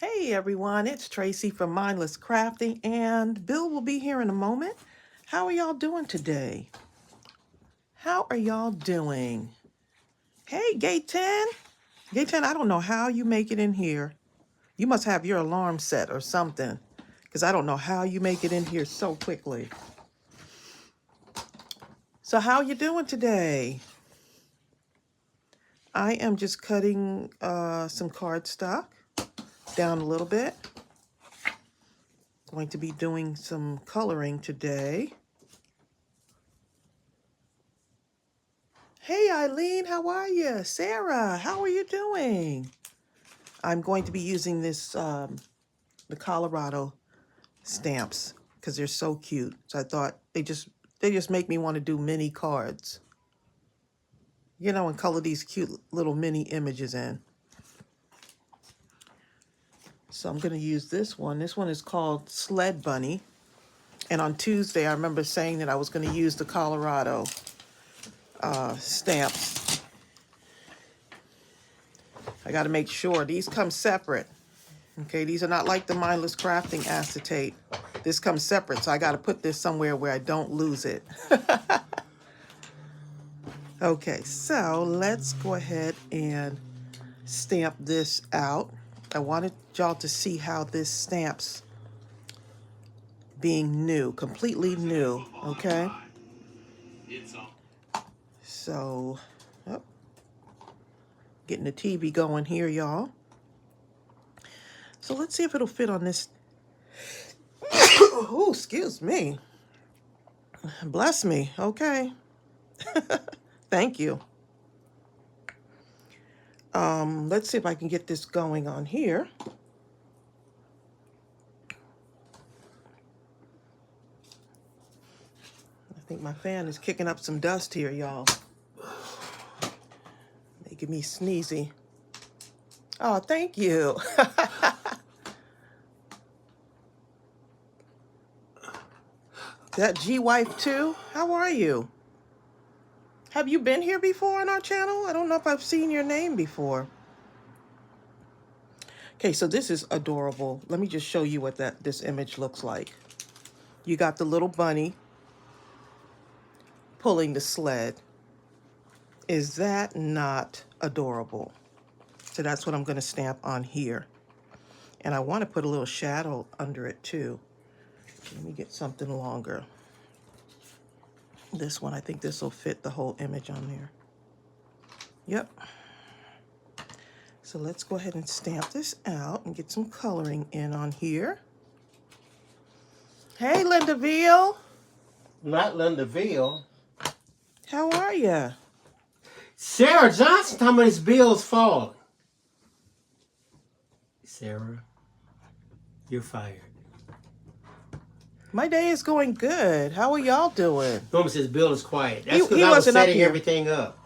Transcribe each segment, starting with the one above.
Hey everyone, it's Tracey from Mindless Crafting, and Bill will be here in a moment. How are y'all doing today? How are y'all doing? Hey, Gate 10. Gate 10, I don't know how you make it in here. You must have your alarm set or something, because I don't know how you make it in here so quickly. So how you doing today? I am just cutting some cardstock down a little bit. Going to be doing some coloring today. Hey Eileen, how are you? Sarah, how are you doing? I'm going to be using this, the Colorado stamps because they're so cute. So I thought they just make me want to do mini cards. You know, and color these cute little mini images in. So I'm going to use this one. This one is called Sled Bunny. And on Tuesday, I remember saying that I was going to use the Colorado stamps. I got to make sure these come separate. Okay, these are not like the Mindless Crafting acetate. This comes separate, so I got to put this somewhere where I don't lose it. Okay, so let's go ahead and stamp this out. I wanted y'all to see how this stamps being new, completely new, okay? So, oh, getting the TV going here, y'all. So let's see if it'll fit on this. Oh, excuse me. Bless me, okay. Thank you. Let's see if I can get this going on here. I think my fan is kicking up some dust here, y'all. Making me sneezy. Oh, thank you. Is that G-Wife too? How are you? Have you been here before on our channel? I don't know if I've seen your name before. Okay, so this is adorable. Let me just show you what this image looks like. You got the little bunny pulling the sled. Is that not adorable? So that's what I'm going to stamp on here. And I want to put a little shadow under it too. Let me get something longer. This one, I think this will fit the whole image on there. Yep. So let's go ahead and stamp this out and get some coloring in on here. Hey, Linda Veal. Not Linda Veal. How are you? Sarah Johnson talking about his bills falling. Sarah, you're fired. My day is going good. How are y'all doing? Norman says Bill is quiet. That's because He I was wasn't up setting here. everything up.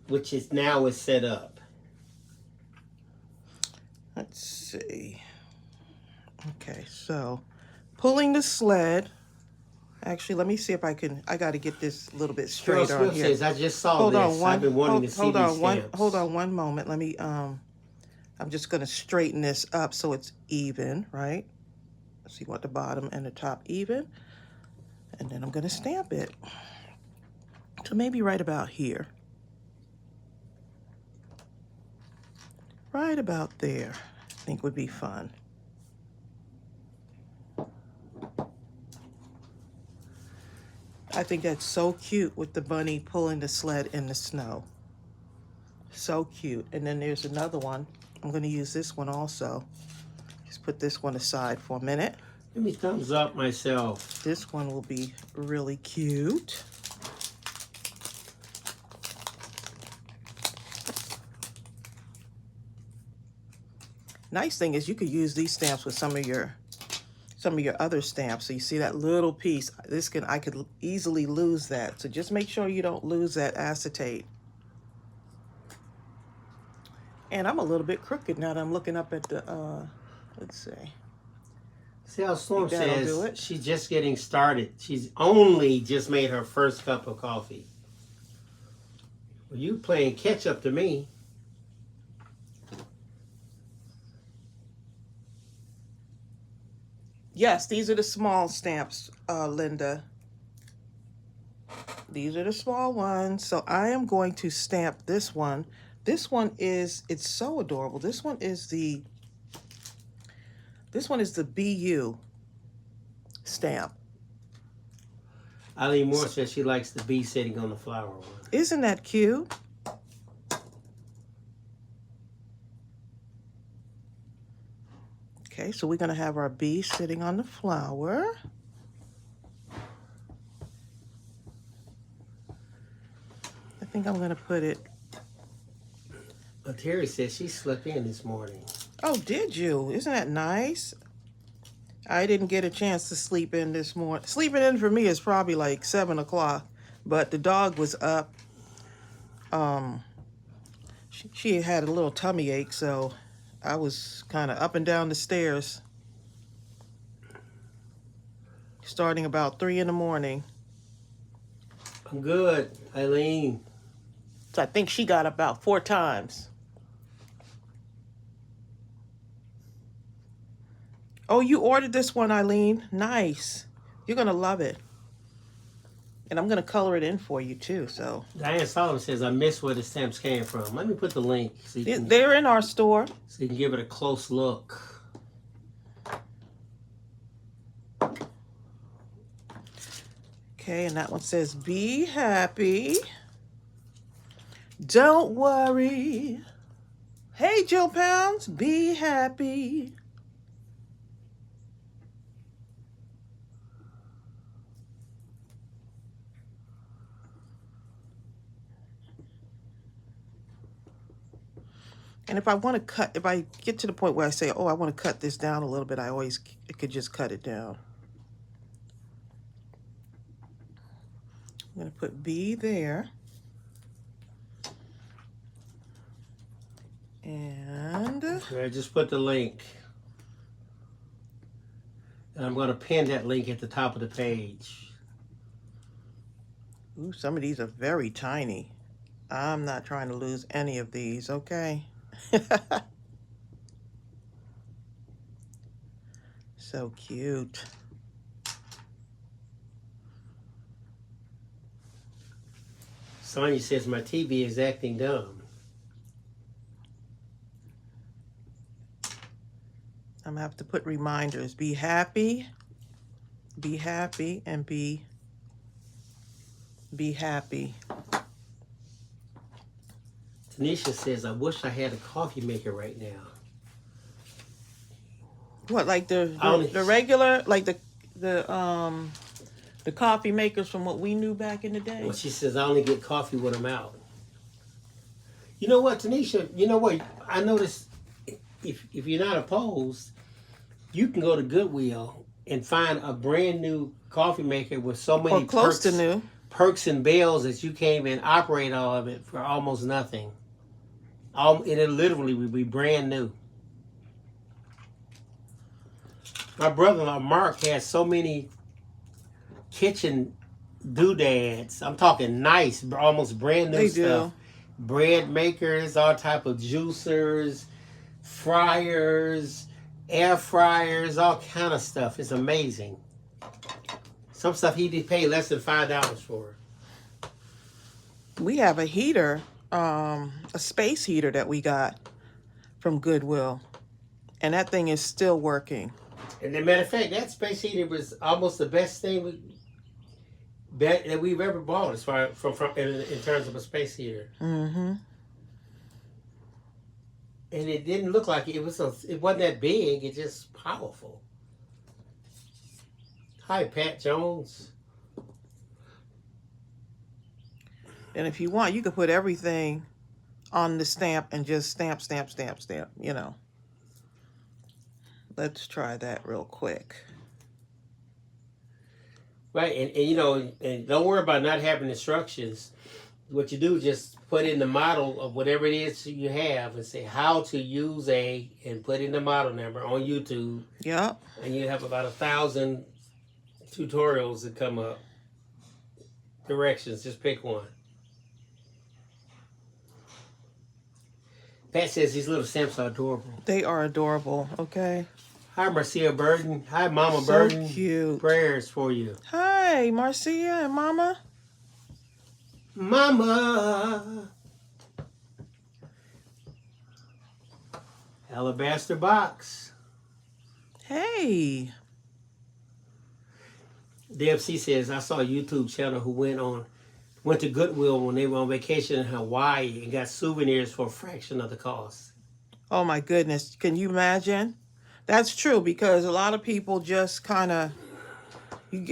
Which is now is set up. Let's see. Okay, so pulling the sled. Actually, let me see if I can. I got to get this a little bit straighter on here. Says, I just saw this. I've been wanting to see these stamps. Hold on one moment. Let me. I'm just going to straighten this up so it's even, right? So you want the bottom and the top even, and then I'm going to stamp it. So maybe right about here. Right about there, I think would be fun. I think that's so cute with the bunny pulling the sled in the snow. So cute. And then there's another one. I'm going to use this one also. Just put this one aside for a minute. Let me thumbs up myself. This one will be really cute. Nice thing is you could use these stamps with some of your other stamps. So you see that little piece, I could easily lose that. So just make sure you don't lose that acetate. And I'm a little bit crooked now that I'm looking up at the, let's see. See how Storm says she's just getting started. She's only just made her first cup of coffee. Well, you playing catch up to me. Yes, these are the small stamps, Linda. These are the small ones. So I am going to stamp this one. This one is, it's so adorable. This one is the BU stamp. Eileen Moore says she likes the bee sitting on the flower one. Isn't that cute? Okay, so we're going to have our bee sitting on the flower. I think I'm going to put it. Terry says she slept in this morning. Oh, did you? Isn't that nice? I didn't get a chance to sleep in this morning. Sleeping in for me is probably like 7 o'clock, but the dog was up. She had a little tummy ache, so I was kind of up and down the stairs starting about 3 in the morning. I'm good, Eileen. So I think she got about 4 times. Oh, you ordered this one, Eileen. Nice. You're going to love it. And I'm going to color it in for you, too. So Diane Solomon says, I miss where the stamps came from. Let me put the link. So they're in our store. So you can give it a close look. Okay, and that one says, be happy. Don't worry. Hey, Jill Pounds, be happy. And if I want to cut, if I get to the point where I say, oh, I want to cut this down a little bit, I could just cut it down. I'm going to put B there. And I just put the link. And I'm going to pin that link at the top of the page. ooh, some of these are very tiny. I'm not trying to lose any of these, okay? So cute. Sonia says my TV is acting dumb. I'm gonna have to put reminders. Be happy, and be happy. Tanisha says, I wish I had a coffee maker right now. What, like the regular, like the coffee makers from what we knew back in the day? Well, she says, I only get coffee when I'm out. You know what, Tanisha? You know what? I noticed if you're not opposed, you can go to Goodwill and find a brand new coffee maker with so many close to new perks and bells that you can't even operate all of it for almost nothing. It literally would be brand new. My brother-in-law Mark has so many kitchen doodads. I'm talking nice, almost brand new stuff. Bread makers, all type of juicers, fryers, air fryers, all kind of stuff. It's amazing. Some stuff he did pay less than $5 for. We have a heater, a space heater that we got from Goodwill, and that thing is still working. And as a matter of fact, that space heater was almost the best thing that we've ever bought, as far in terms of a space heater. Mm-hmm. And it didn't look like it wasn't that big. It's just powerful. Hi, Pat Jones. And if you want, you could put everything on the stamp and just stamp, you know. Let's try that real quick. Right, and don't worry about not having instructions. What you do is just put in the model of whatever it is you have and say how to use and put in the model number on YouTube. Yep. And you have about 1,000 tutorials that come up. Directions, just pick one. Pat says these little stamps are adorable. They are adorable, okay? Hi, Marcia Burden. Hi, Mama So Burden. cute. Prayers for you. Hi, Marcia and Mama. Mama. Alabaster box. Hey. DFC says, I saw a YouTube channel who went to Goodwill when they were on vacation in Hawaii and got souvenirs for a fraction of the cost. Oh my goodness. Can you imagine? That's true because a lot of people just kind of,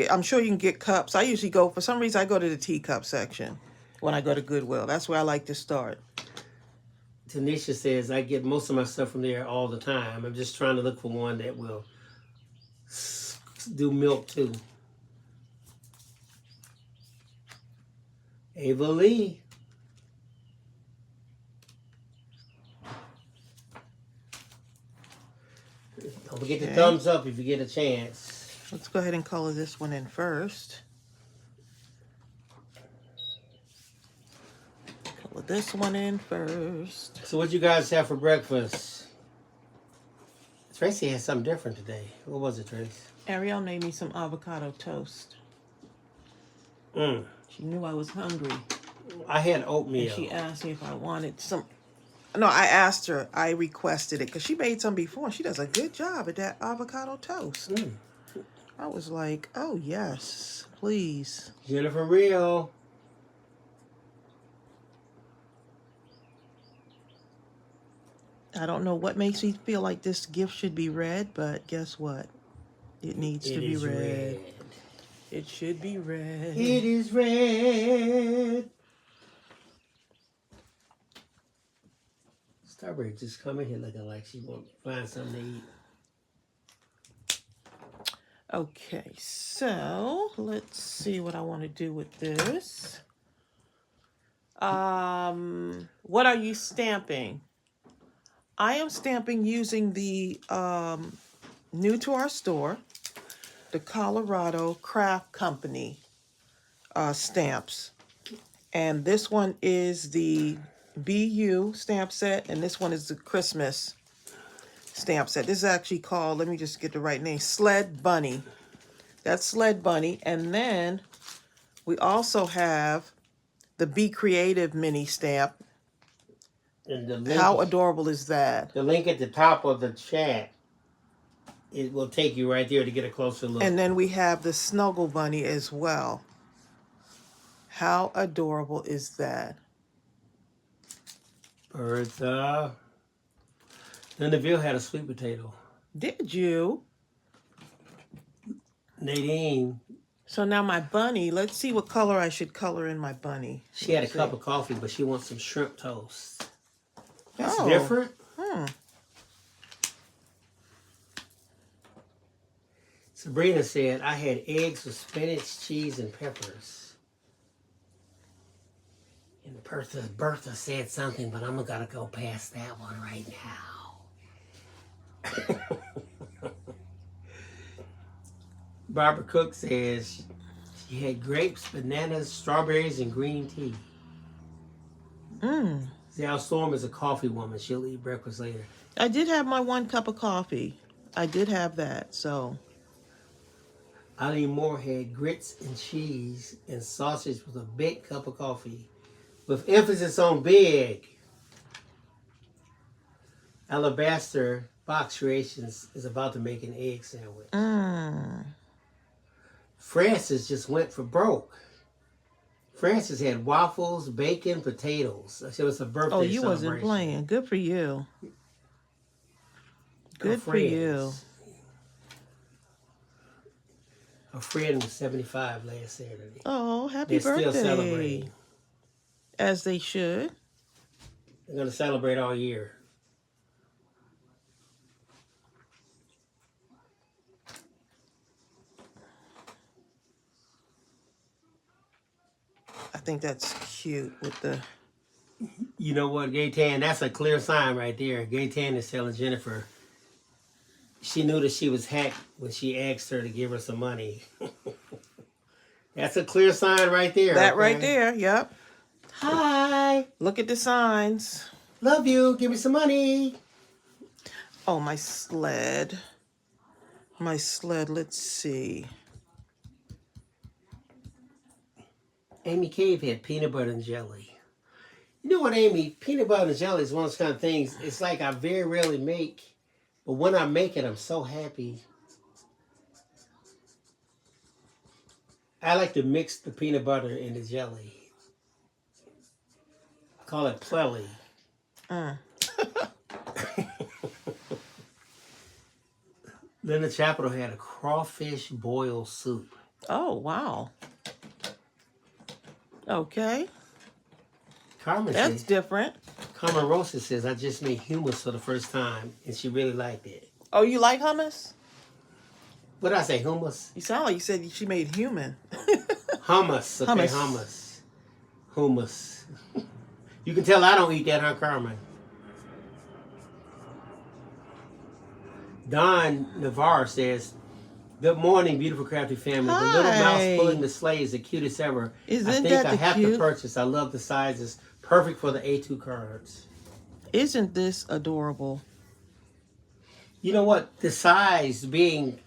I'm sure you can get cups. I usually for some reason, I go to the teacup section when I go to Goodwill. That's where I like to start. Tanisha says, I get most of my stuff from there all the time. I'm just trying to look for one that will do milk too. Ava Lee. Don't forget the thumbs up if you get a chance. Let's go ahead and color this one in first. Color this one in first. So what you guys have for breakfast? Tracey had something different today. What was it, Trace? Ariel made me some avocado toast. She knew I was hungry. I had oatmeal. And she asked me if I wanted some. No, I asked her. I requested it because she made some before. She does a good job at that avocado toast. I was like, oh, yes, please. Jennifer Real. I don't know what makes me feel like this gift should be red, but guess what? It needs to be red. It should be red. It is red. Starberry just coming here looking like she want to find something to eat. Okay, so let's see what I want to do with this. What are you stamping? I am stamping using the new to our store, the Colorado Craft Company stamps. And this one is the BU stamp set, and this one is the Christmas stamp set. This is actually called, let me just get the right name, Sled Bunny. That's Sled Bunny. And then we also have the Be Creative mini stamp. And the link, how adorable is that? The link at the top of the chat, it will take you right there to get a closer look. And then we have the Snuggle Bunny as well. How adorable is that? Bertha. Then Neville had a sweet potato. Did you? Nadine. So now my bunny, let's see what color I should color in my bunny. She had a cup of coffee, but she wants some shrimp toast. That's different. Sabrina said, I had eggs with spinach, cheese, and peppers. And Bertha said something, but I'm going to go past that one right now. Barbara Cook says she had grapes, bananas, strawberries, and green tea. Zal Storm is a coffee woman. She'll eat breakfast later. I did have my 1 cup of coffee. I did have that, so. Eileen Moore had grits and cheese and sausage with a big cup of coffee, with emphasis on big. Alabaster Box Creations is about to make an egg sandwich. Francis just went for broke. Francis had waffles, bacon, potatoes. It was a birthday celebration. Oh, you wasn't playing. Good for you. Good for you. A friend was 75 last Saturday. Oh, happy birthday. They're still celebrating. As they should. They're going to celebrate all year. I think that's cute with the... You know what, Gaytan? That's a clear sign right there. Gaytan is telling Jennifer she knew that she was hacked when she asked her to give her some money. That's a clear sign right there. That right there, yep. Hi. Look at the signs. Love you. Give me some money. Oh, my sled. My sled, let's see. Amy Cave had peanut butter and jelly. You know what, Amy? Peanut butter and jelly is one of those kind of things. It's like I very rarely make, but when I make it, I'm so happy. I like to mix the peanut butter and the jelly. I call it plelly. Linda Chapel had a crawfish boil soup. Oh, wow. Okay. Carmen That's says, different. Carmen Rosa says, I just made hummus for the first time, and she really liked it. Oh, you like hummus? What did I say, hummus? You sound like you said she made human. Hummus, okay, hummus. You can tell I don't eat that, huh, Carmen? Don Navarre says, good morning, beautiful crafty family. Hi. The little mouse pulling the sleigh is the cutest ever. Isn't I think that I the have cute? to purchase. I love the sizes. Perfect for the A2 cards. Isn't this adorable? You know what? The size being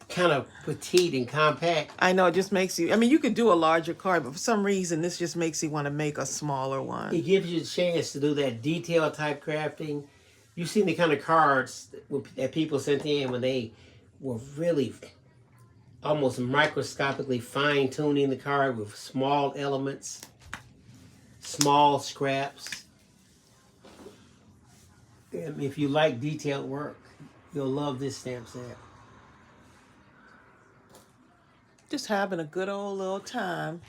kind of petite and compact. I know, it just makes you, I mean, you could do a larger card, but for some reason, this just makes you want to make a smaller one. It gives you a chance to do that detail type crafting. You've seen the kind of cards that people sent in when they were really almost microscopically fine-tuning the card with small elements, small scraps. And if you like detailed work, you'll love this stamp set. Just having a good old little time.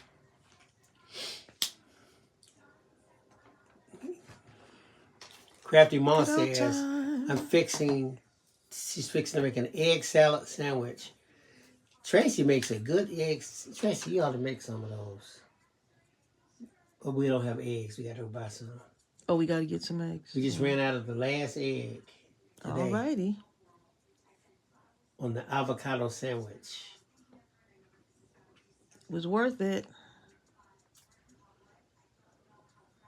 Crafty Mom Good old says, time. she's fixing to make an egg salad sandwich. Tracey makes a good egg. Tracey, you ought to make some of those. But we don't have eggs. We got to go buy some. Oh, we got to get some eggs. We just ran out of the last egg today. Alrighty. On the avocado sandwich. It was worth it.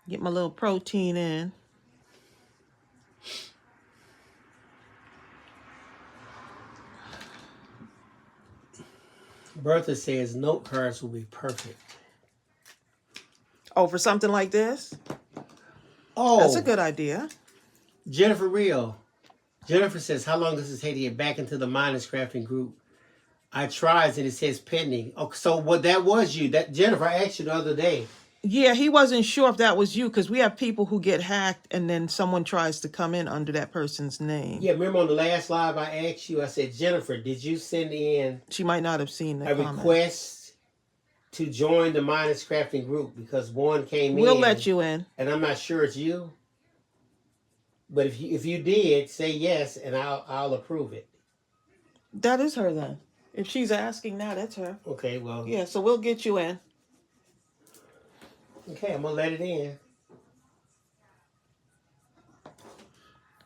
Get my little protein in. Bertha says note cards will be perfect. Oh, for something like this? Oh, That's a good idea. Jennifer Rio. Jennifer says, how long does it take to get back into the Mindless Crafting group? I tried and it says pending. Oh, so what? That was you. That Jennifer, I asked you the other day. Yeah, he wasn't sure if that was you because we have people who get hacked and then someone tries to come in under that person's name. Yeah, remember on the last live I asked you, I said, Jennifer, did you send in She might not have seen the a comment. request to join the Mindless Crafting group? Because one came in. We'll let you in. And I'm not sure it's you. But if you did, say yes, and I'll approve it. That is her then. If she's asking now, that's her. Okay, well. Yeah, so we'll get you in. Okay, I'm gonna let it in.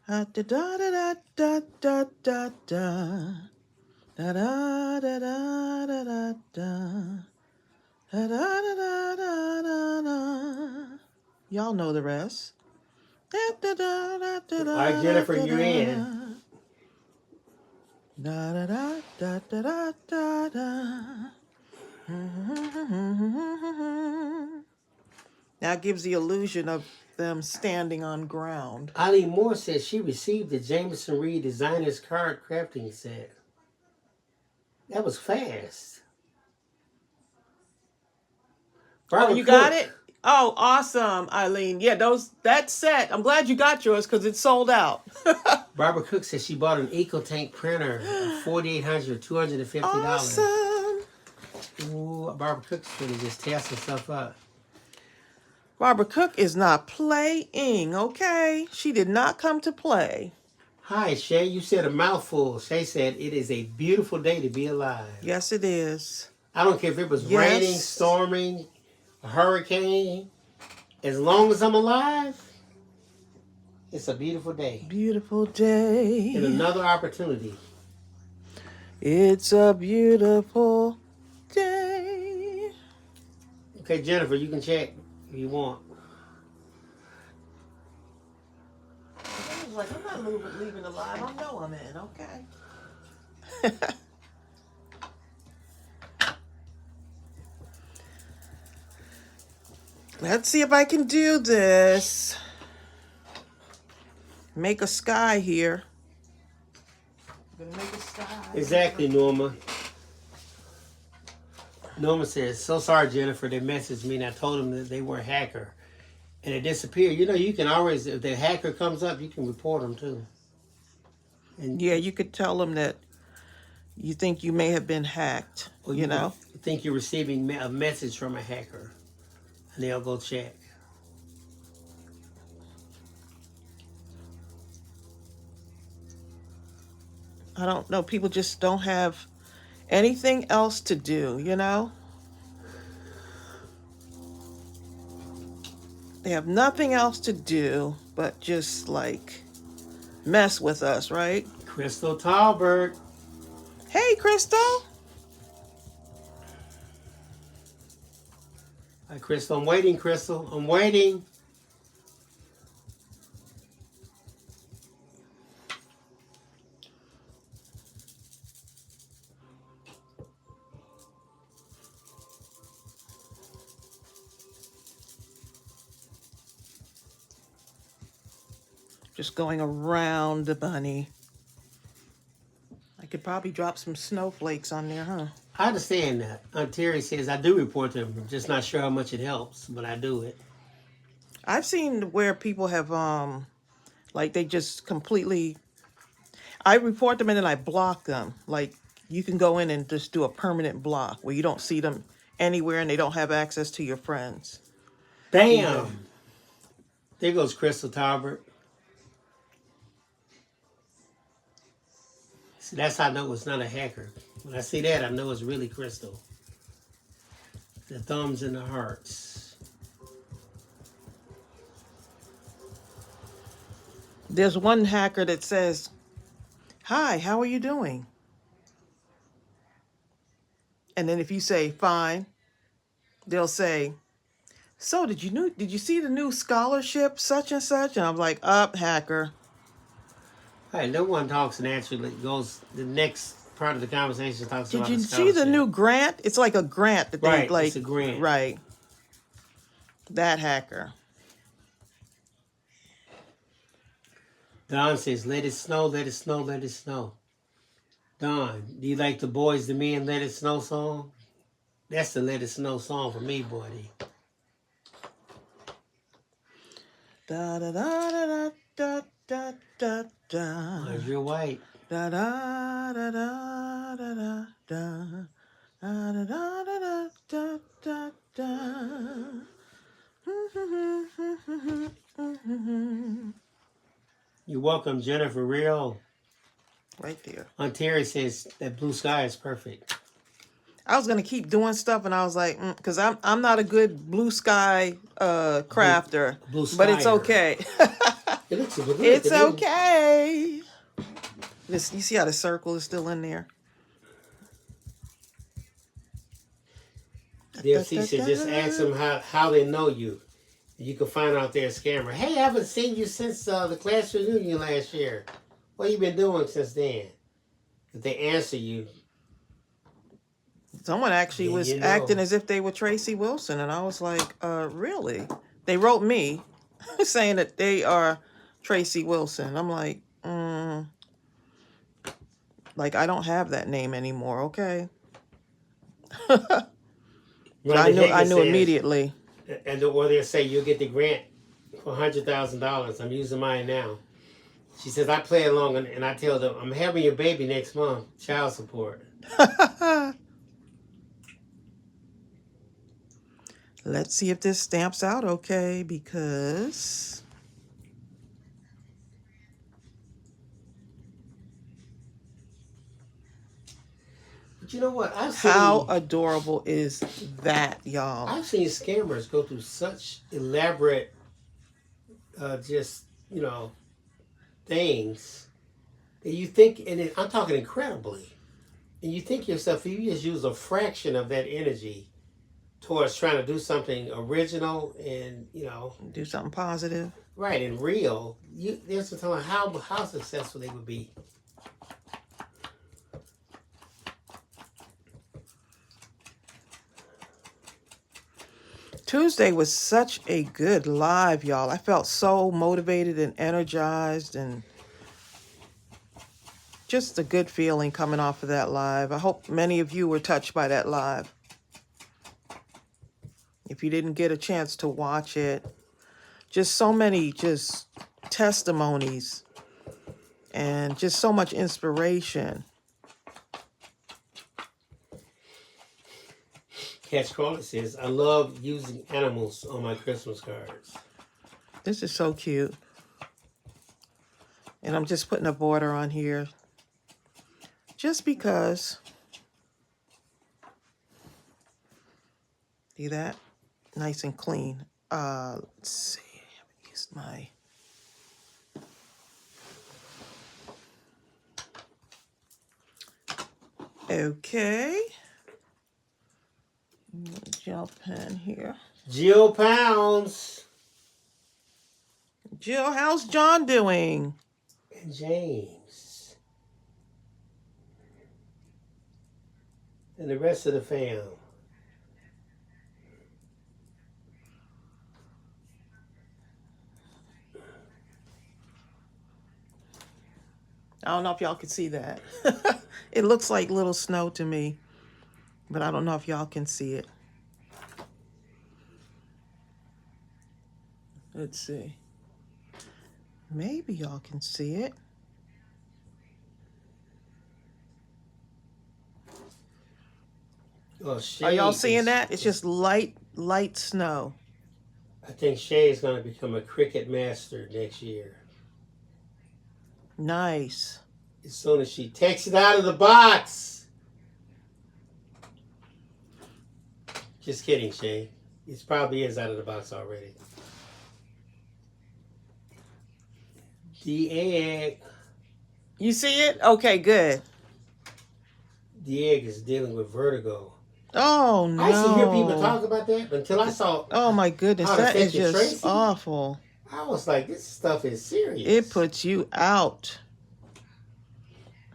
Da da da da da da da da da da da da da da da da da da. Y'all know the rest. All right, Jennifer, you're in. Da da da da da da da. That gives the illusion of them standing on ground. Eileen Moore says she received the Jameson Reed Designer's Card Crafting Set. That was fast. Oh, you got it? Oh, awesome, Eileen. Yeah, that set. I'm glad you got yours because it's sold out. Barbara Cook says she bought an EcoTank printer, $4,800, $250. Awesome. Ooh, Barbara Cook's gonna just tear some stuff up. Barbara Cook is not playing, okay? She did not come to play. Hi, Shay. You said a mouthful. Shay said it is a beautiful day to be alive. Yes, it is. I don't care if it was raining, storming, a hurricane. As long as I'm alive, it's a beautiful day. Beautiful day. And another opportunity. It's a beautiful day. Okay, Jennifer, you can check if you want. I was like, I'm not leaving alive. I know I'm in, okay? Let's see if I can do this. Make a sky here. I'm gonna make a sky. Exactly, Norma. Norma says, so sorry, Jennifer. They messaged me and I told them that they were a hacker. And it disappeared. You know, you can always, if the hacker comes up, you can report them too. And yeah, you could tell them that you think you may have been hacked, or you know? think you're receiving a message from a hacker. And they'll go check. I don't know. People just don't have anything else to do, you know? They have nothing else to do but just like mess with us, right? Crystal Talbert. Hey, Crystal. Hi, Crystal. I'm waiting, Crystal. I'm waiting. Just going around the bunny. I could probably drop some snowflakes on there, huh? I understand that. Aunt Terry says I do report them. I'm just not sure how much it helps, but I do it. I've seen where people have like they just completely, I report them and then I block them. Like you can go in and just do a permanent block where you don't see them anywhere and they don't have access to your friends. Bam! Either. There goes Crystal Talbert. See, that's how I know it's not a hacker. When I see that, I know it's really Crystal. The thumbs and the hearts. There's one hacker that says, "Hi, how are you doing?" And then if you say fine, they'll say, "So did you see the new scholarship such and such?" And I'm like, "Up, hacker." Hey, no one talks and actually goes. The next part of the conversation talks Did about you the see the scholarship. new grant? It's like a grant that they Right, like. it's a grant. Right. That hacker. Don says, let it snow, let it snow, let it snow. Don, do you like the Boys to Men Let It Snow song? That's the Let It Snow song for me, buddy. Da da da da da da da da. Where's your white? Da da da da da da da. Da da da da da da da. You're welcome, Jennifer Real. Right there. Aunt Terry says that blue sky is perfect. I was gonna keep doing stuff, and I was like, because I'm not a good blue sky crafter, Blue but it's skyer. okay. It looks super good. It's to me. okay. This, you see how the circle is still in there? DFC said just ask them how they know you. You can find out they're a scammer. Hey, I haven't seen you since the class reunion last year. What you been doing since then? If they answer you, Someone actually then was you know. acting as if they were Tracey Wilson, and I was like, really? They wrote me saying that they are Tracey Wilson. I'm like, like I don't have that name anymore, okay? I knew immediately. And or they'll say you'll get the grant for $100,000. I'm using mine now. She says I play along and I tell them I'm having your baby next month, child support. Let's see if this stamps out okay, because But you know what? how adorable is that, y'all? I've seen scammers go through such elaborate, things that you think, and I'm talking incredibly, and you think yourself, if you just use a fraction of that energy towards trying to do something original and, Do something positive. right, and real, there's some time how successful they would be. Tuesday was such a good live, y'all. I felt so motivated and energized and just a good feeling coming off of that live. I hope many of you were touched by that live. If you didn't get a chance to watch it, just so many just testimonies and just so much inspiration. Catch Crawler says, I love using animals on my Christmas cards. This is so cute. And I'm just putting a border on here just because. See that? Nice and clean. Let's see. I haven't used my. Okay. Gel pen here. Jill Pounds. Jill, how's John doing? And James. And the rest of the fam. I don't know if y'all can see that. It looks like little snow to me, but I don't know if y'all can see it. Let's see. Maybe y'all can see it. Oh, Are y'all seeing that? It's just light snow. I think Shay is going to become a cricket master next year. Nice. As soon as she takes it out of the box. Just kidding, Shay. It probably is out of the box already. The egg. You see it? Okay, good. The egg is dealing with vertigo. Oh, no. I used to hear people talk about that, but until I saw. Oh, my goodness. how it That is affected just Tracey, awful. I was like, this stuff is serious. It puts you out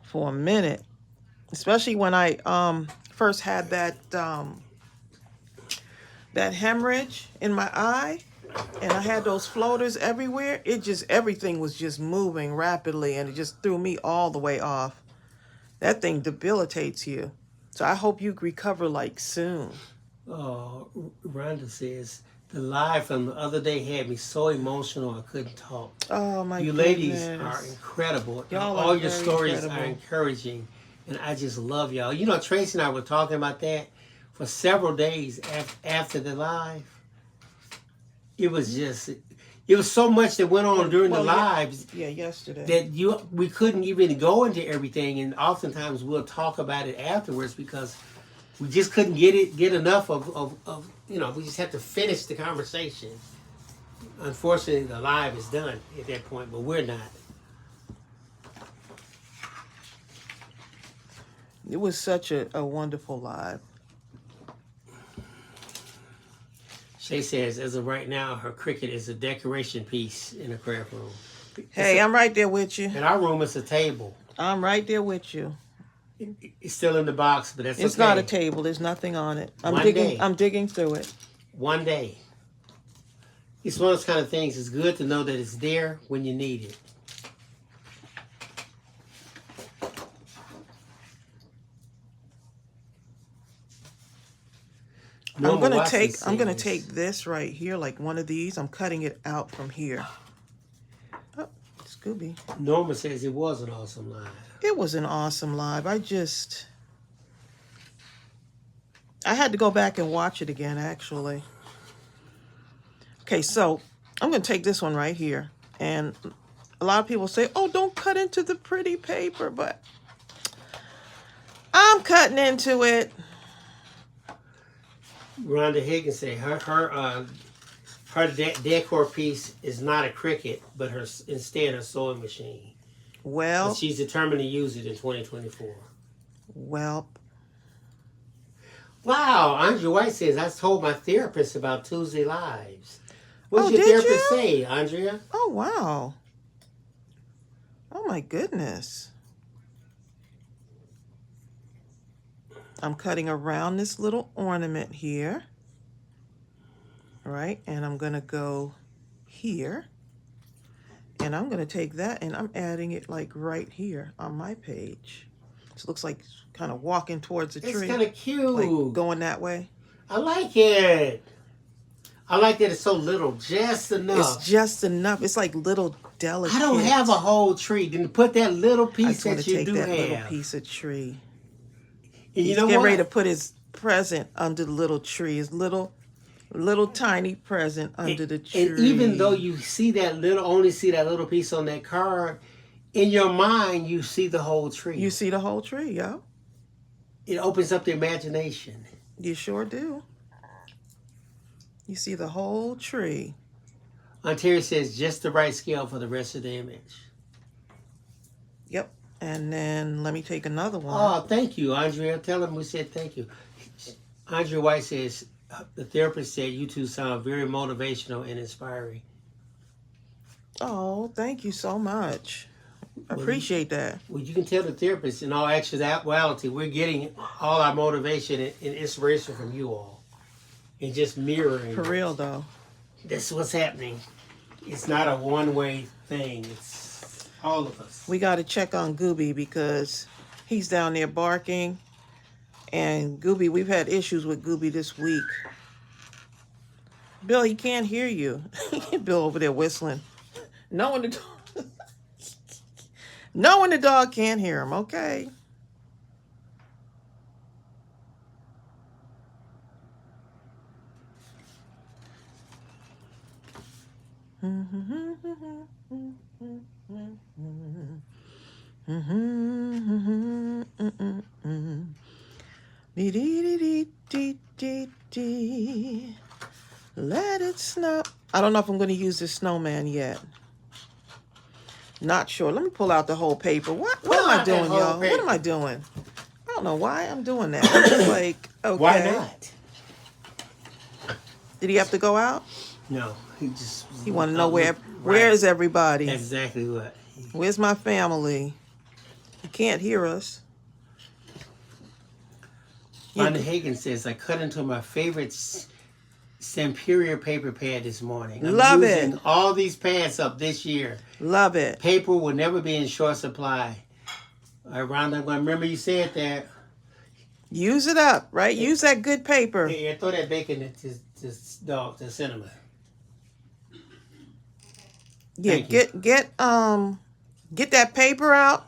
for a minute. Especially when I first had that hemorrhage in my eye. And I had those floaters everywhere. Everything was just moving rapidly, and it just threw me all the way off. That thing debilitates you. So I hope you recover like soon. Oh, Rhonda says, the live from the other day had me so emotional I couldn't talk. Oh my You goodness. ladies are incredible. Y'all all are your very stories incredible. are encouraging, and I just love y'all. You know, Tracey and I were talking about that for several days after the live. It was so much that went on during the lives. Yeah, yesterday. That we couldn't even go into everything, and oftentimes we'll talk about it afterwards because we just couldn't get enough of we just have to finish the conversation. Unfortunately, the live is done at that point, but we're not. It was such a wonderful live. Shay says, as of right now, her cricket is a decoration piece in the craft room. Hey, I'm right there with you. In our room, it's a table. I'm right there with you. It's still in the box, but that's okay. It's not a table. There's nothing on it. I'm digging through it. One day. It's one of those kind of things. It's good to know that it's there when you need it. I'm gonna take this right here, like one of these. I'm cutting it out from here. Oh, Scooby. Norma says it was an awesome live. It was an awesome live. I had to go back and watch it again, actually. Okay, so I'm gonna take this one right here. And a lot of people say, oh, don't cut into the pretty paper, but I'm cutting into it. Rhonda Higgins said her decor piece is not a cricket, but instead her sewing machine. Well, but she's determined to use it in 2024. Well. Wow, Andrea White says, I told my therapist about Tuesday Lives. What did your therapist say, Andrea? Oh, wow. Oh, my goodness. I'm cutting around this little ornament here. All right, and I'm gonna go here, and I'm gonna take that and I'm adding it like right here on my page. So it looks like kind of walking towards the It's tree. kind of cute. Like going that way. I like it. I like that it's so little, just enough. It's just enough. It's like little delicate. I don't have a whole tree. Then put that little piece that you take do that have. little piece of tree. And He's getting ready to put his present under the little tree. His little tiny present under the tree. And even though you see that only see that little piece on that card, in your mind you see the whole tree. You see the whole tree, yo. It opens up the imagination. You sure do. You see the whole tree. Aunt Terry says just the right scale for the rest of the image. Yep. And then let me take another one. Oh, thank you, Andrea. Tell him we said thank you. Andrea White says, the therapist said you two sound very motivational and inspiring. Oh, thank you so much. I appreciate that. Well, you can tell the therapist, in all actuality, we're getting all our motivation and inspiration from you all. And just mirroring. For real, though. That's what's happening. It's not a one-way thing. It's all of us. We got to check on Gooby because he's down there barking. And Gooby, we've had issues with Gooby this week. Bill, he can't hear you. Bill over there whistling. Knowing the dog can't hear him, okay? Let it snow. I don't know if I'm going to use this snowman yet. Not sure. Let me pull out the whole paper. What am I doing, y'all? What am I doing? I don't know why I'm doing that. I'm just like, okay. Why not? Did he have to go out? No, he want to know where is everybody? Exactly what. Where's my family? He can't hear us. Rhonda Hagen says, I cut into my favorite Superior paper pad this morning. I'm using all these pads up this year. Love it. Paper will never be in short supply. All right, Rhonda, I'm going to remember you said that. Use it up, right? Use that good paper. Yeah, throw that bacon into this dog, the cinnamon. Yeah, get that paper out.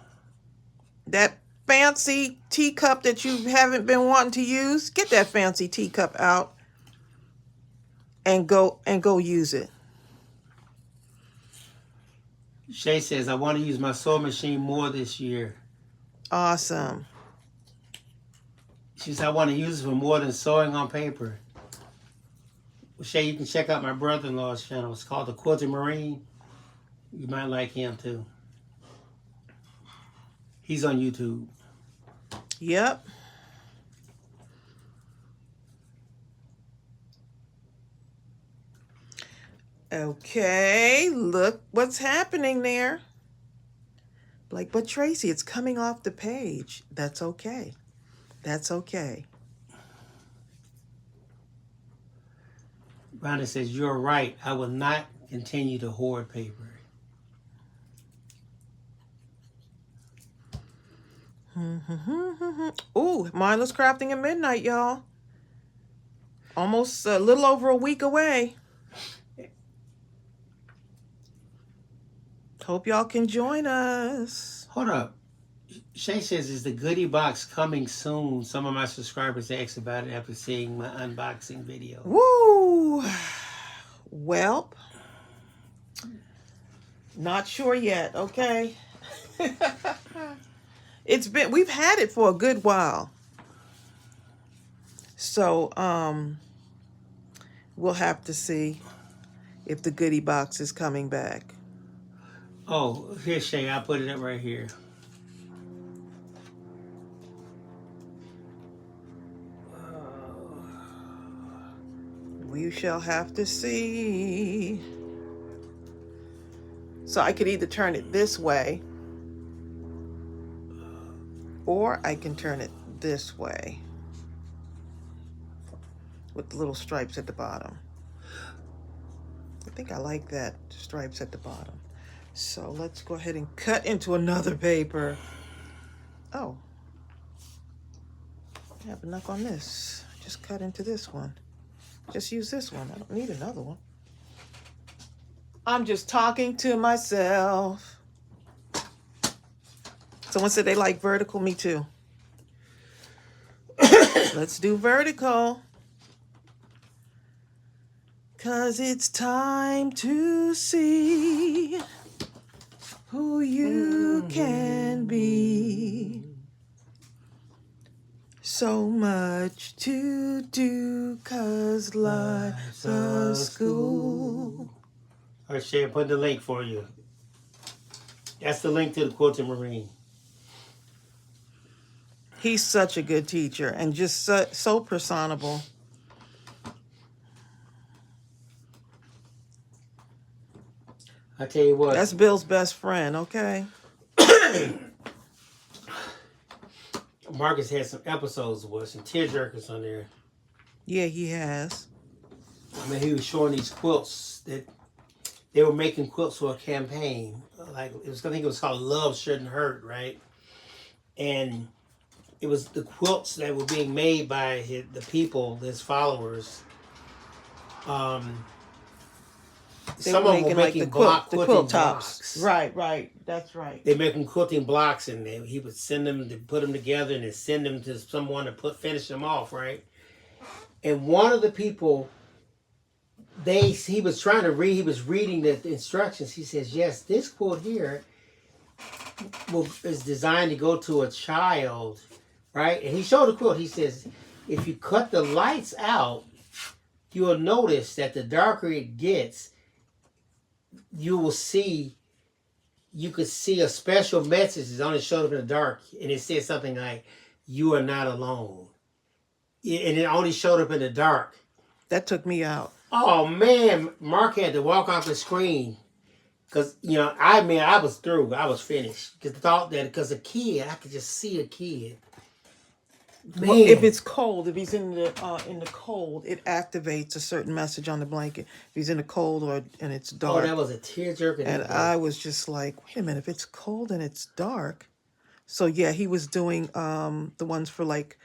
That fancy teacup that you haven't been wanting to use. Get that fancy teacup out and go use it. Shay says, I want to use my sewing machine more this year. Awesome. She says, I want to use it for more than sewing on paper. Well, Shay, you can check out my brother-in-law's channel. It's called The Quilted Marine. You might like him too. He's on YouTube. Yep. Okay, look what's happening there. Like, but Tracey, it's coming off the page. That's okay. That's okay. Rhonda says, you're right. I will not continue to hoard paper. Ooh, Mindless Crafting at midnight, y'all. Almost a little over a week away. Hope y'all can join us. Hold up. Shay says, is the goodie box coming soon? Some of my subscribers asked about it after seeing my unboxing video. Woo! Well, not sure yet, okay? We've had it for a good while. So, we'll have to see if the goodie box is coming back. Oh, here's Shay. I put it up right here. We shall have to see. So I could either turn it this way, or I can turn it this way with the little stripes at the bottom. I think I like that stripes at the bottom. So let's go ahead and cut into another paper. Oh, I have enough on this. Just cut into this one. Just use this one. I don't need another one. I'm just talking to myself. Someone said they like vertical. Me too. Let's do vertical. 'Cause it's time to see who you can be. So much to do 'cause life's a school. All right, Shay, put the link for you. That's the link to the Quilting Marine. He's such a good teacher and just so personable. I tell you what. That's Bill's best friend, okay? Marcus had some episodes with some tearjerkers on there. Yeah, he has. I mean, he was showing these quilts that they were making quilts for a campaign. Like I think it was called Love Shouldn't Hurt, right? And it was the quilts that were being made by the people, his followers. Some of them were making like block the quilting quilt tops. blocks. Right. That's right. They make them quilting blocks, and he would send them to put them together, and then send them to someone to finish them off, right? And one of the people, he was trying to read. He was reading the instructions. He says, "Yes, this quilt here is designed to go to a child, right?" And he showed the quilt. He says, "If you cut the lights out, you will notice that the darker it gets, you could see a special message that's only showed up in the dark, and it said something like, 'You are not alone.' And it only showed up in the dark." That took me out. Oh man, Mark had to walk off the screen because I was through. I was finished because a kid, I could just see a kid. Man. Well, if it's cold, if he's in the cold, it activates a certain message on the blanket. If he's in the cold and it's dark. Oh, that was a tearjerker. And I was just like, wait a minute, if it's cold and it's dark. So yeah, he was doing the ones for like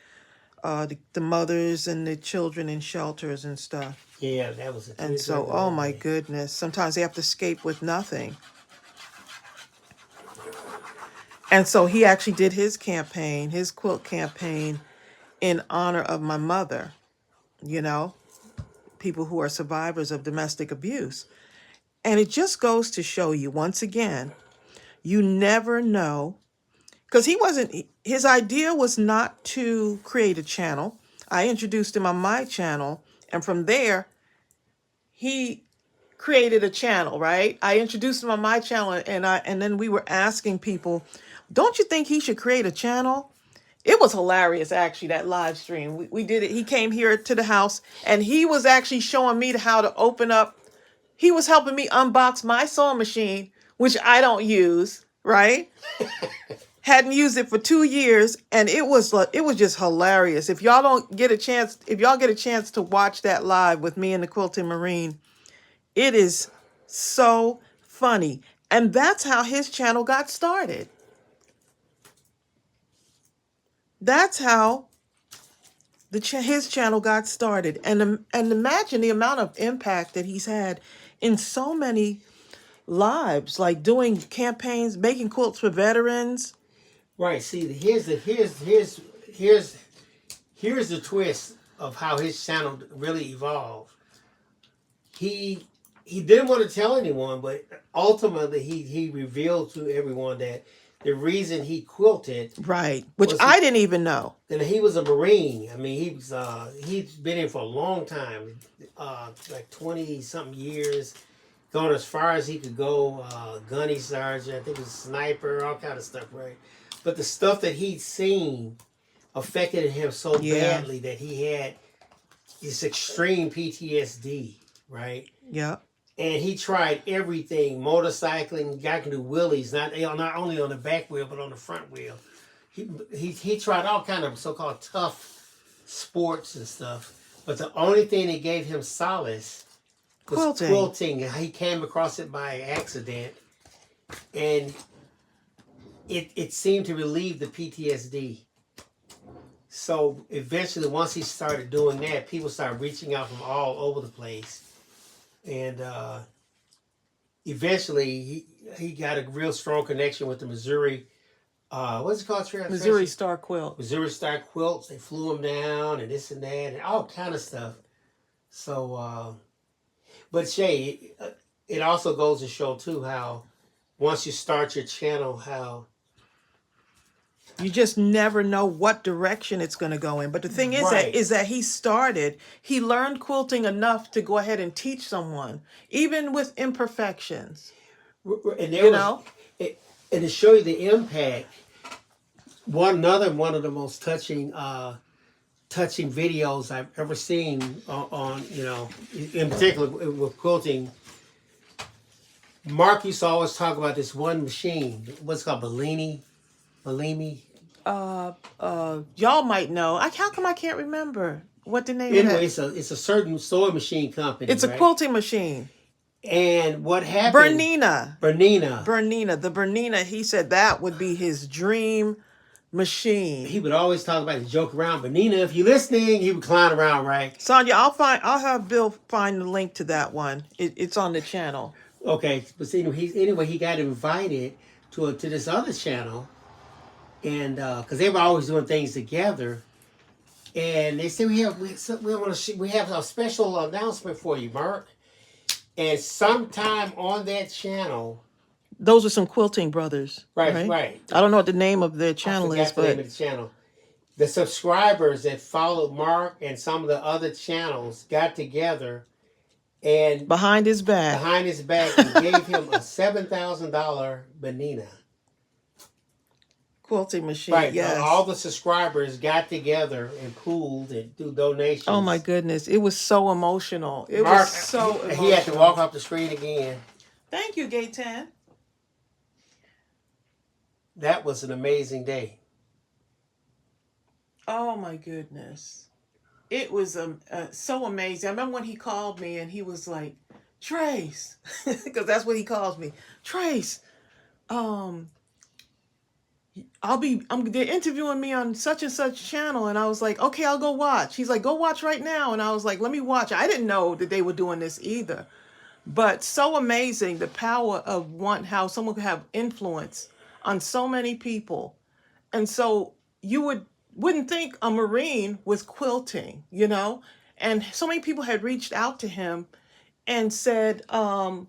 the mothers and the children in shelters and stuff. Yeah, that was a tearjerker. And so, oh my goodness, sometimes they have to escape with nothing. And so he actually did his quilt campaign, in honor of my mother, people who are survivors of domestic abuse. And it just goes to show you, once again, you never know, because his idea was not to create a channel. I introduced him on my channel, and from there, he created a channel, right? I introduced him on my channel, and then we were asking people, don't you think he should create a channel? It was hilarious, actually, that live stream. We did it. He came here to the house, and he was actually showing me how to open up. He was helping me unbox my sewing machine, which I don't use, right? Hadn't used it for 2 years, and it was just hilarious. If y'all get a chance to watch that live with me and the Quilting Marine, it is so funny. And that's how his channel got started. That's how his channel got started. And imagine the amount of impact that he's had in so many lives, like doing campaigns, making quilts for veterans. Right. See, here's the twist of how his channel really evolved. He didn't want to tell anyone, but ultimately he revealed to everyone that the reason he quilted, right, which I didn't even know, that he was a Marine. I mean, he's been in for a long time, like 20-something years, going as far as he could go. Gunny sergeant, I think it was sniper, all kind of stuff, right? But the stuff that he'd seen affected him so badly that he had this extreme PTSD, right? Yeah. And he tried everything, motorcycling, guy can do wheelies, not only on the back wheel, but on the front wheel. He tried all kind of so-called tough sports and stuff. But the only thing that gave him solace was Quilting. quilting. He came across it by accident, and it seemed to relieve the PTSD. So eventually, once he started doing that, people started reaching out from all over the place, and eventually he got a real strong connection with the Missouri. What's it called? Missouri Star Quilt. Missouri Star Quilts. They flew him down and this and that and all kind of stuff. So, but Shay, it also goes to show too how once you start your channel, how You just never know what direction it's going to go in. But the thing is right. that he learned quilting enough to go ahead and teach someone, even with imperfections. And there You was, know? and to show you the impact, one of the most touching videos I've ever seen on in particular with quilting. Mark used to always talk about this one machine. What's it called? Bellini. Y'all might know. How come I can't remember what the name Anyway, of that? it's a certain sewing machine company. It's a right? quilting machine. And what happened? Bernina. The Bernina. He said that would be his dream machine. He would always talk about it, joke around. Bernina, if you're listening, he would clown around, right? Sonia, I'll have Bill find the link to that one. It's on the channel. Okay, but see, he got invited to this other channel, and because they were always doing things together, and they said we have a special announcement for you, Mark. And sometime on that channel, those are some quilting brothers. Right. I don't know what the name of their channel is, the name of the channel. The subscribers that followed Mark and some of the other channels got together and behind his back and gave him a $7,000 Bernina quilting machine. Right. Yes. All the subscribers got together and pooled and do donations. Oh my goodness. It was so emotional. Mark, was so emotional. He had to walk off the screen again. Thank you, Gaten. That was an amazing day. Oh my goodness. It was so amazing. I remember when he called me and he was like, Trace, because that's what he calls me. Trace, they're interviewing me on such and such channel. And I was like, okay, I'll go watch. He's like, go watch right now. And I was like, let me watch. I didn't know that they were doing this either. But so amazing, the power of how someone could have influence on so many people. And so you wouldn't think a Marine was quilting, and so many people had reached out to him and said, I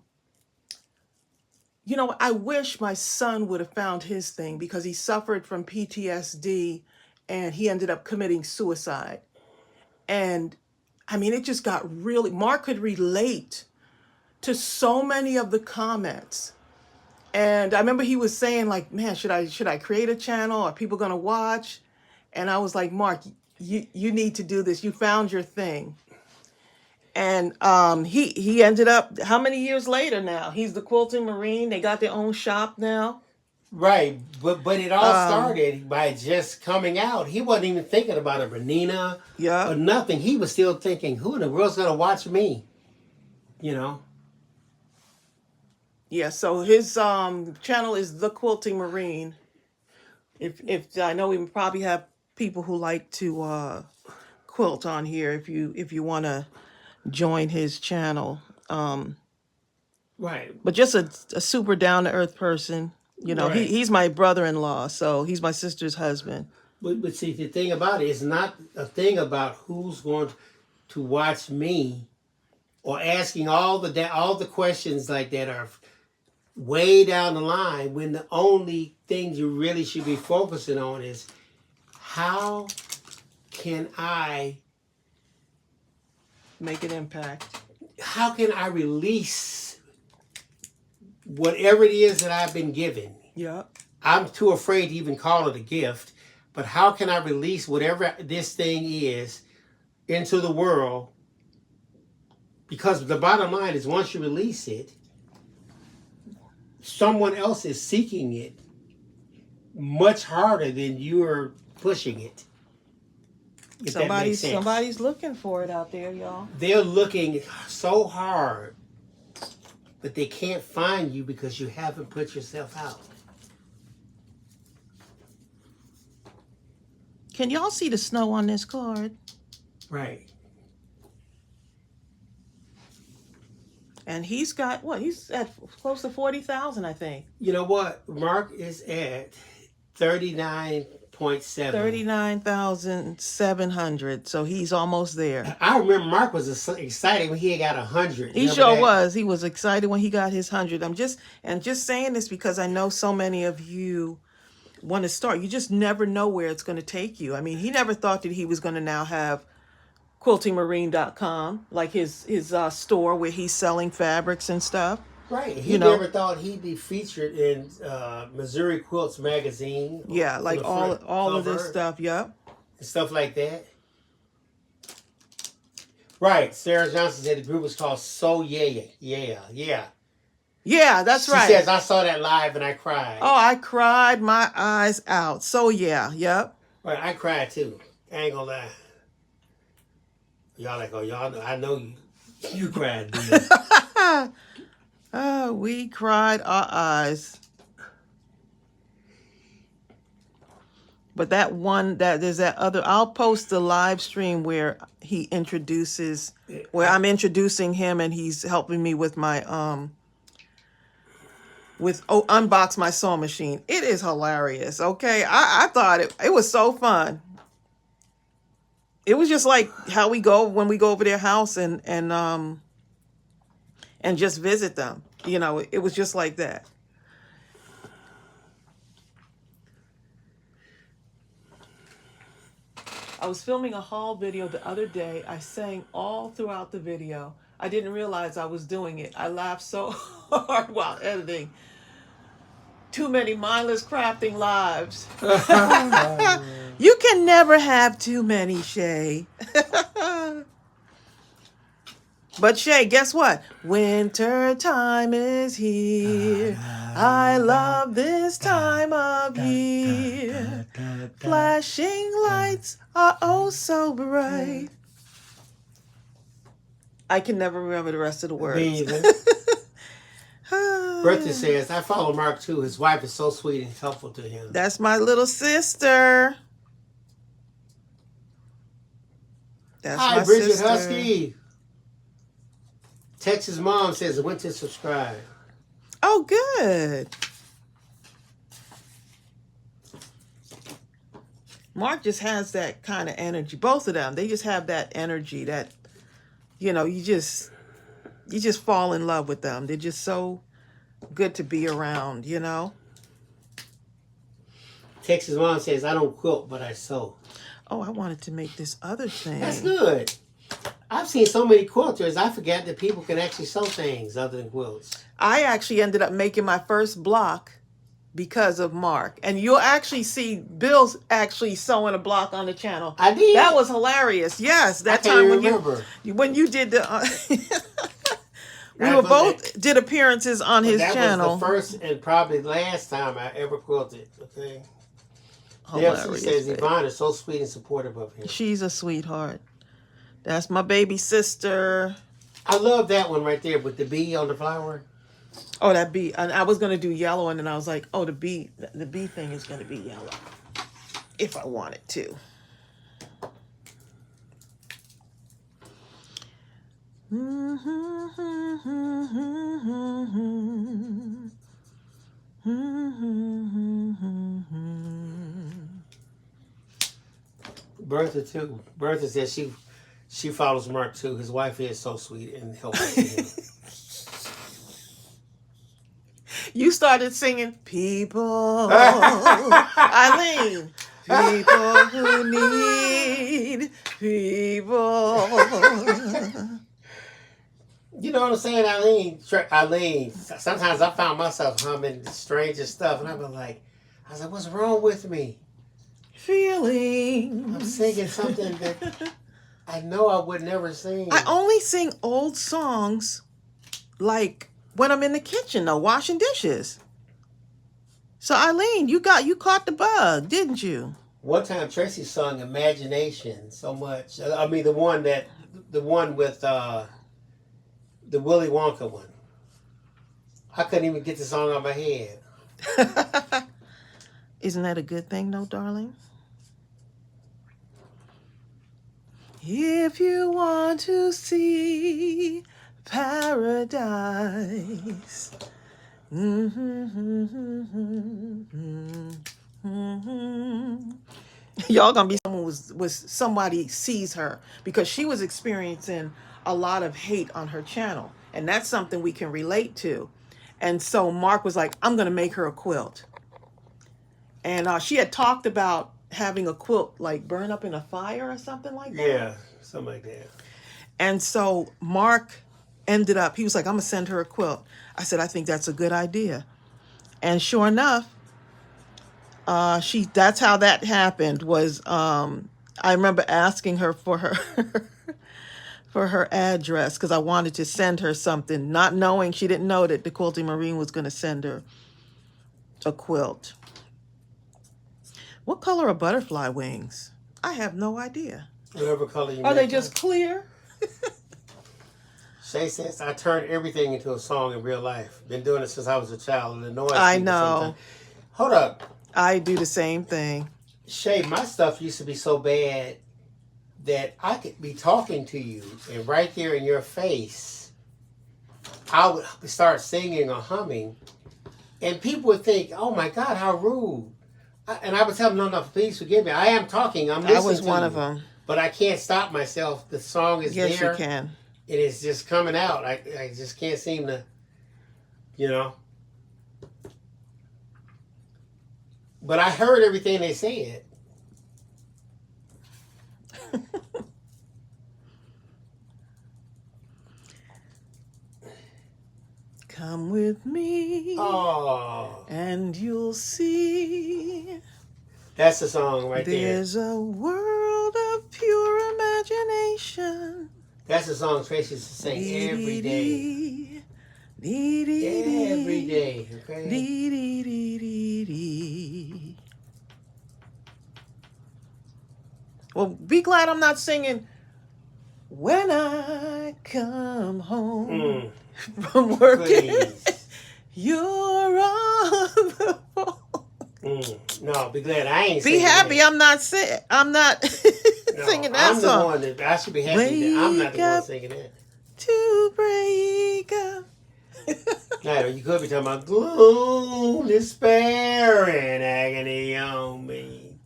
wish my son would have found his thing because he suffered from PTSD and he ended up committing suicide. And I mean, it just got really, Mark could relate to so many of the comments. And I remember he was saying like, man, should I create a channel? Are people going to watch? And I was like, Mark, you need to do this. You found your thing. And he ended up, how many years later now? He's the Quilting Marine. They got their own shop now. Right. But it all started by just coming out. He wasn't even thinking about a Bernina or nothing. He was still thinking, who in the world's going to watch me? Yeah, so his channel is The Quilting Marine. If I know we probably have people who like to quilt on here if you want to join his channel. Right. But just a super down-to-earth person. Right. He's my brother-in-law, so he's my sister's husband. But see, the thing about it is not a thing about who's going to watch me or asking all the questions like that are way down the line when the only thing you really should be focusing on is how can I make an impact? How can I release whatever it is that I've been given? Yeah. I'm too afraid to even call it a gift, but how can I release whatever this thing is into the world? Because the bottom line is once you release it, someone else is seeking it much harder than you're pushing it. If that makes sense. Somebody's looking for it out there, y'all. They're looking so hard, but they can't find you because you haven't put yourself out. Can y'all see the snow on this card? Right. And he's got what? He's at close to 40,000, I think. You know what? Mark is at 39.7. 39,700. So he's almost there. I remember Mark was excited when he had got 100. He sure was. He was excited when he got his 100. I'm just saying this because I know so many of you want to start. You just never know where it's going to take you. I mean, he never thought that he was going to now have quiltingmarine.com, like his store where he's selling fabrics and stuff. Right. He never thought he'd be featured in Missouri Quilts magazine. Yeah, like all of this stuff. Yep. And stuff like that. Right. Sarah Johnson said the group was called So Yeah. Yeah, that's right. She says, I saw that live and I cried. Oh, I cried my eyes out. So yeah, yep. Right, I cried too. I ain't gonna lie. Y'all like, oh, y'all know, I know you cried, dude. Oh, we cried our eyes. But that one, there's that other, I'll post the live stream where he introduces, where I'm introducing him and he's helping me with my, unbox my sewing machine. It is hilarious, okay? I thought it was so fun. It was just like how we go when we go over their house and just visit them. You know, it was just like that. I was filming a haul video the other day. I sang all throughout the video. I didn't realize I was doing it. I laughed so hard while editing. Too many mindless crafting lives. You can never have too many, Shay. But Shay, guess what? Winter time is here. I love this time of year. Flashing lights are oh so bright. I can never remember the rest of the words. Bertha says, I follow Mark too. His wife is so sweet and helpful to him. That's my little sister. That's Hi, my Bridget sister. Husky. Texas mom says, I went to subscribe. Oh, good. Mark just has that kind of energy. Both of them, they just have that energy that, you know, you just fall in love with them. They're just so good to be around, you know. Texas mom says, I don't quilt, but I sew. Oh, I wanted to make this other thing. That's good. I've seen so many quilters, I forget that people can actually sew things other than quilts. I actually ended up making my first block because of Mark. And you'll actually see Bill's actually sewing a block on the channel. I did. That was hilarious. Yes, that time when you did the we were both did appearances on his channel. That was the first and probably last time I ever quilted. Okay. Hilarious. She says Yvonne is so sweet and supportive of him. She's a sweetheart. That's my baby sister. I love that one right there with the bee on the flower. Oh, that bee. And I was going to do yellow, and then I was like, oh, the bee thing is going to be yellow if I wanted to. Bertha too. Bertha says she follows Mark too. His wife is so sweet and helpful to him. You started singing, people, Eileen, people who need people. You know what I'm saying, Eileen? Sometimes I found myself humming the strangest stuff, and I was like, what's wrong with me? Feeling. I'm singing something that I know I would never sing. I only sing old songs, like when I'm in the kitchen, though, washing dishes. So Eileen, you caught the bug, didn't you? One time Tracy sung Imagination so much. I mean the one with the Willy Wonka one. I couldn't even get the song out of my head. Isn't that a good thing, though, darling? If you want to see paradise. Y'all gonna be someone was somebody sees her because she was experiencing a lot of hate on her channel, and that's something we can relate to. And so Mark was like, I'm gonna make her a quilt. And she had talked about having a quilt like burn up in a fire or something like that. Yeah, something like that. And so Mark ended up, he was like, I'm gonna send her a quilt. I said, I think that's a good idea. And sure enough, that's how that happened was I remember asking her for her for her address because I wanted to send her something, not knowing, she didn't know that the Quilting Marine was going to send her a quilt. What color are butterfly wings? I have no idea. Whatever color you Are they make just clear? Shay says, I turned everything into a song in real life. Been doing it since I was a child. And the noise I know. Sometimes. Hold up. I do the same thing. Shay, my stuff used to be so bad that I could be talking to you and right there in your face, I would start singing or humming. And people would think, oh my God, how rude. And I would tell them, no, please forgive me. I am talking. I'm listening. I was to one you. of them. But I can't stop myself. The song is Yes, there. you can. And it's just coming out. I just can't seem to, you know. But I heard everything they said. Come with me. Oh. And you'll see. That's the song right there. There's a world of pure imagination. That's the song Tracy used to sing every day. Every day, okay? Well, be glad I'm not singing when I come home from working. Please. You're on the phone. No, be glad I ain't Be singing happy that. I'm not No, singing that I'm song. the one that I should be happy that I'm not the one singing that. To break up. No, you could be talking about gloom, despair, and agony on me.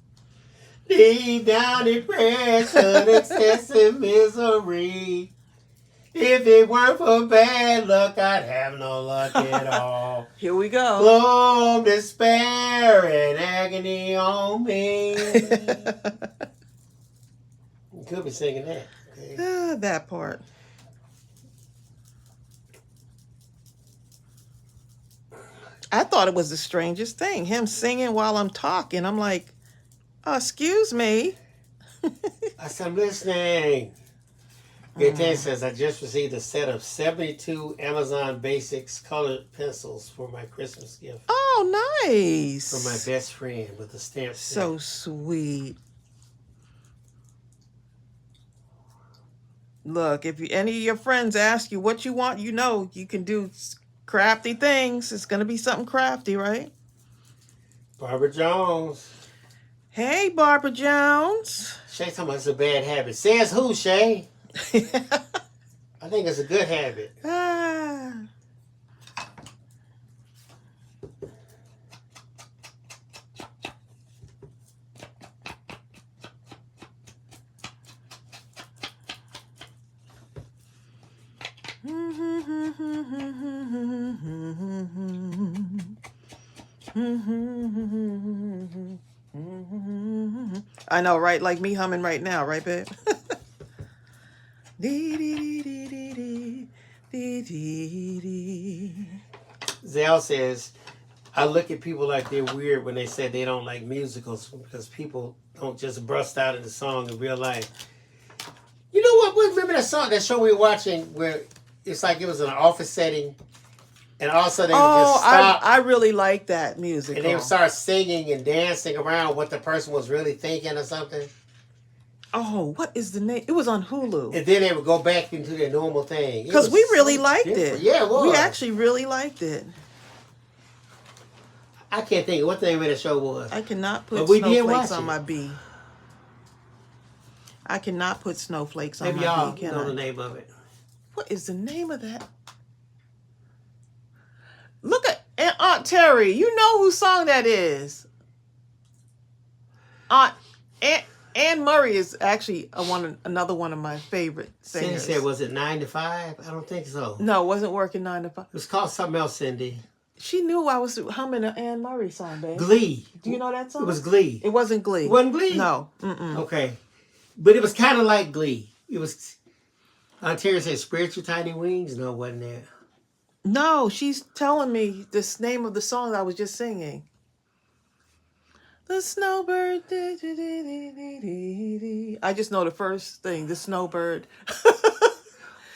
Deep down depression, excessive misery. If it weren't for bad luck, I'd have no luck at all. Here we go. Gloom, despair, and agony on me. You could be singing that. Okay? That part. I thought it was the strangest thing, him singing while I'm talking. I'm like, excuse me. I said, I'm listening. Gaten says, I just received a set of 72 Amazon Basics colored pencils for my Christmas gift. Oh, nice. From my best friend with a stamp. So sweet. Look, if any of your friends ask you what you want, you know you can do crafty things. It's going to be something crafty, right? Barbara Jones. Hey, Barbara Jones. Shay talking about it's a bad habit. Says who, Shay? I think it's a good habit. I know, right? Like me humming right now, right, babe? Zell says, I look at people like they're weird when they say they don't like musicals because people don't just burst out into song in real life. You know what? Remember that show we were watching where it's like it was in an office setting And also they would Oh, just stop I really like that and they musical. would start singing and dancing around what the person was really thinking or something. Oh, what is the name? It was on Hulu. And then they would go back into their normal thing. Because we really liked it. Yeah, it was. We actually really liked it. I can't think of what the name of the show was. I cannot put But we did snowflakes watch on it. my bee. I cannot put snowflakes on Maybe my y'all bee, can know I? the name of it. What is the name of that? Look at Aunt Terry. You know whose song that is. Anne Murray is actually another one of my favorite Cindy singers. said, was it 9 to 5? I don't think so. No, it wasn't working 9 to 5. It was called something else, Cindy. She knew I was humming an Anne Murray song, babe. Glee. Do you know that song? It was Glee. It wasn't Glee. It wasn't Glee? No. Mm-mm. Okay. But it was kind of like Glee. It was, Ontario said, Spiritual Tiny Wings? No, it wasn't that. No, she's telling me this name of the song I was just singing. The snowbird. I just know the first thing, the snowbird.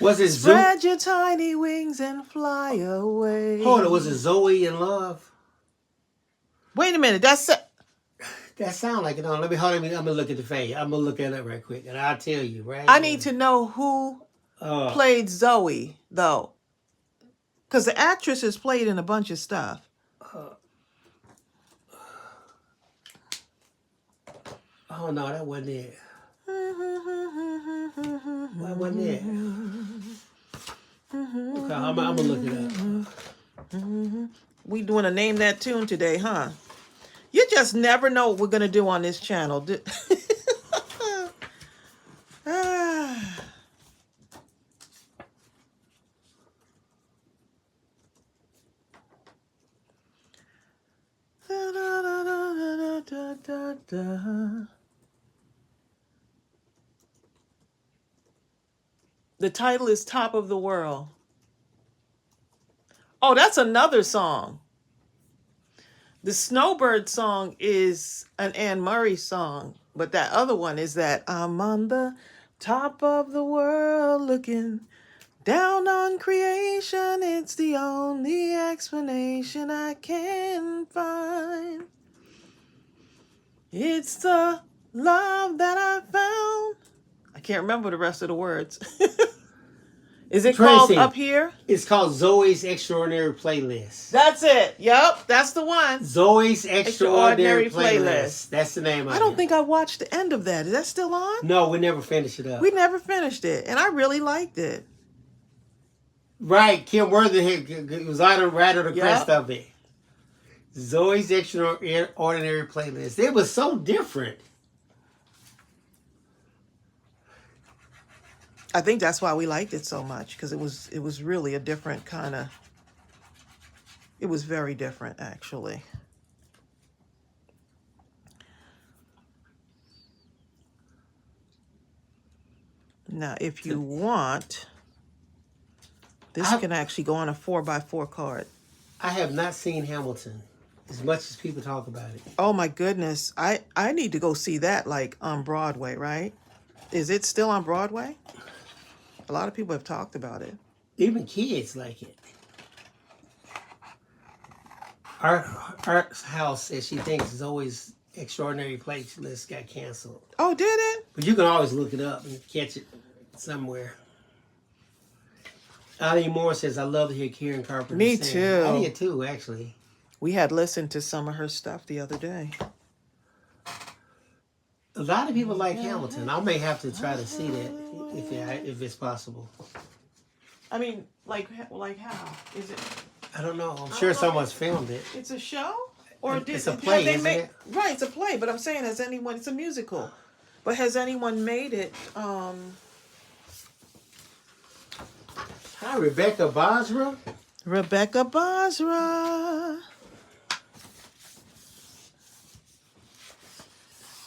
Was it Spread your tiny wings and fly away. Hold on, was it Zoe in Love? Wait a minute, That sound like it. No, let me hold on. I'm gonna look at the face. I'm gonna look at it right quick, and I'll tell you. Right. I need to know who played Zoe though, because the actress has played in a bunch of stuff. Oh no, that wasn't it. That wasn't it. Okay, I'm gonna look it up. We doing a name that tune today, huh? You just never know what we're gonna do on this channel. The title is Top of the World. Oh, that's another song. The Snowbird song is an Anne Murray song, but that other one is that I'm on the top of the world looking down on creation. It's the only explanation I can find. It's the love that I found. I can't remember the rest of the words. Is it called Tracey, Up Here? It's called Zoe's Extraordinary Playlist. That's it. Yep, that's the one. Zoe's Extraordinary Extraordinary Playlist. That's the name of it. I don't think I watched the end of that. Is that still on? No, we never finished it up. We never finished it, and I really liked it. Right, Kim Worthington was right on the crest Yep. of it. Zoe's Extraordinary Playlist. It was so different. I think that's why we liked it so much, because it was really a different kind of. It was very different, actually. Now, if you want, this can actually go on a 4x4 card. I have not seen Hamilton as much as people talk about it. Oh my goodness, I need to go see that, like on Broadway, right? Is it still on Broadway? A lot of people have talked about it. Even kids like it. Our house says she thinks Zoe's Extraordinary Playlist got canceled. Oh, did it? But you can always look it up and catch it somewhere. Ali Moore says, I love to hear Karen Carpenter Me sing. too. I did too, actually. We had listened to some of her stuff the other day. A lot of people like Hamilton. I may have to try to see that if it's possible. I mean, like how? Is it? I don't know. I'm sure someone's filmed it. It's a show? Or It's a play, isn't it? Right, it's a play, but I'm saying, has anyone, it's a musical. But has anyone made it, Hi, Rebecca Basra. Rebecca Basra.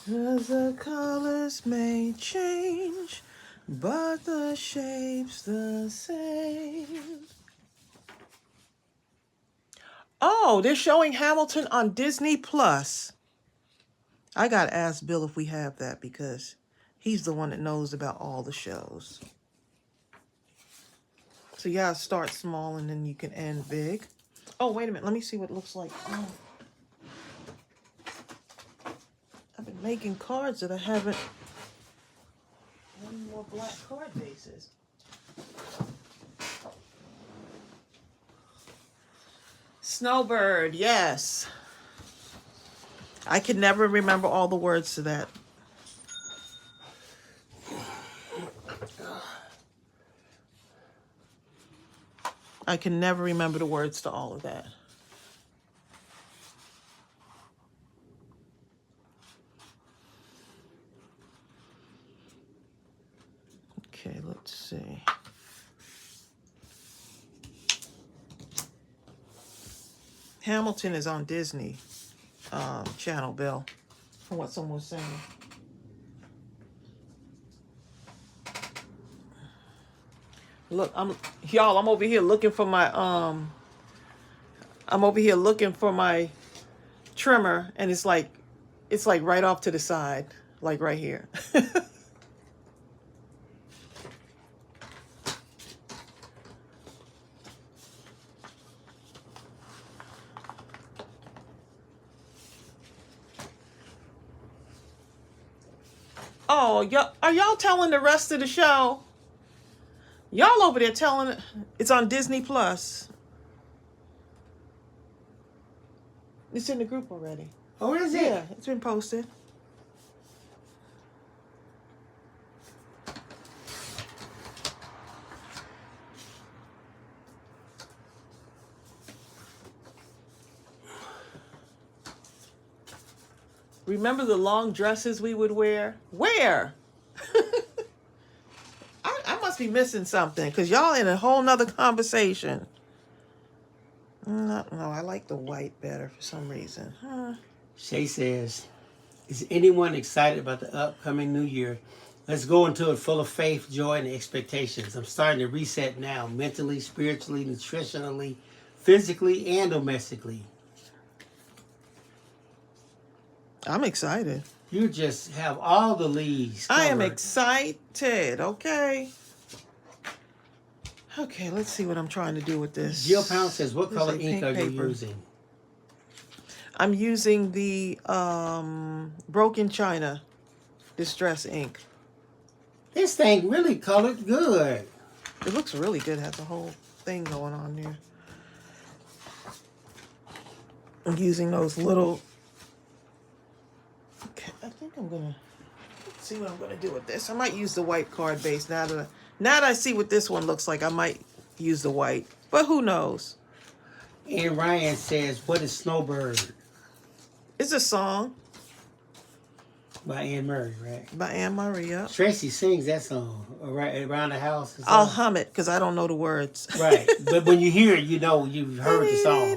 'Cause the colors may change, but the shape's the same. Oh, they're showing Hamilton on Disney Plus. I gotta ask Bill if we have that, because he's the one that knows about all the shows. So yeah, start small and then you can end big. Oh, wait a minute. Let me see what it looks like. Oh. I've been making cards that I haven't. One more black card bases. Snowbird, yes. I can never remember all the words to that. I can never remember the words to all of that. Okay, let's see. Hamilton is on Disney Channel, Bill, from what someone was saying. Look, I'm over here looking for my trimmer, and it's like right off to the side, like right here. Oh, are y'all telling the rest of the show? Y'all over there telling it. It's on Disney Plus. It's in the group already. Oh, is it? Yeah, it's been posted. Remember the long dresses we would wear? Where? I must be missing something because y'all in a whole nother conversation. No, I like the white better for some reason. Shay says, is anyone excited about the upcoming new year? Let's go into it full of faith, joy, and expectations. I'm starting to reset now, mentally, spiritually, nutritionally, physically, and domestically. I'm excited. You just have all the leads covered. I am excited, okay? Okay, let's see what I'm trying to do with this. Jill Pound says, what This color is a ink pink are you paper. using? I'm using the Broken China Distress ink. This thing really colored good. It looks really good. It has a whole thing going on there. I'm using those little... Okay, I think I'm going to see what I'm going to do with this. I might use the white card base. Now that I see what this one looks like, I might use the white. But who knows? And Ryan says, what is Snowbird? It's a song By Anne Murray, right? by Anne Marie. Yep. Tracy sings that song around the house. I'll hum it because I don't know the words. Right. But when you hear it, you know you've heard the song.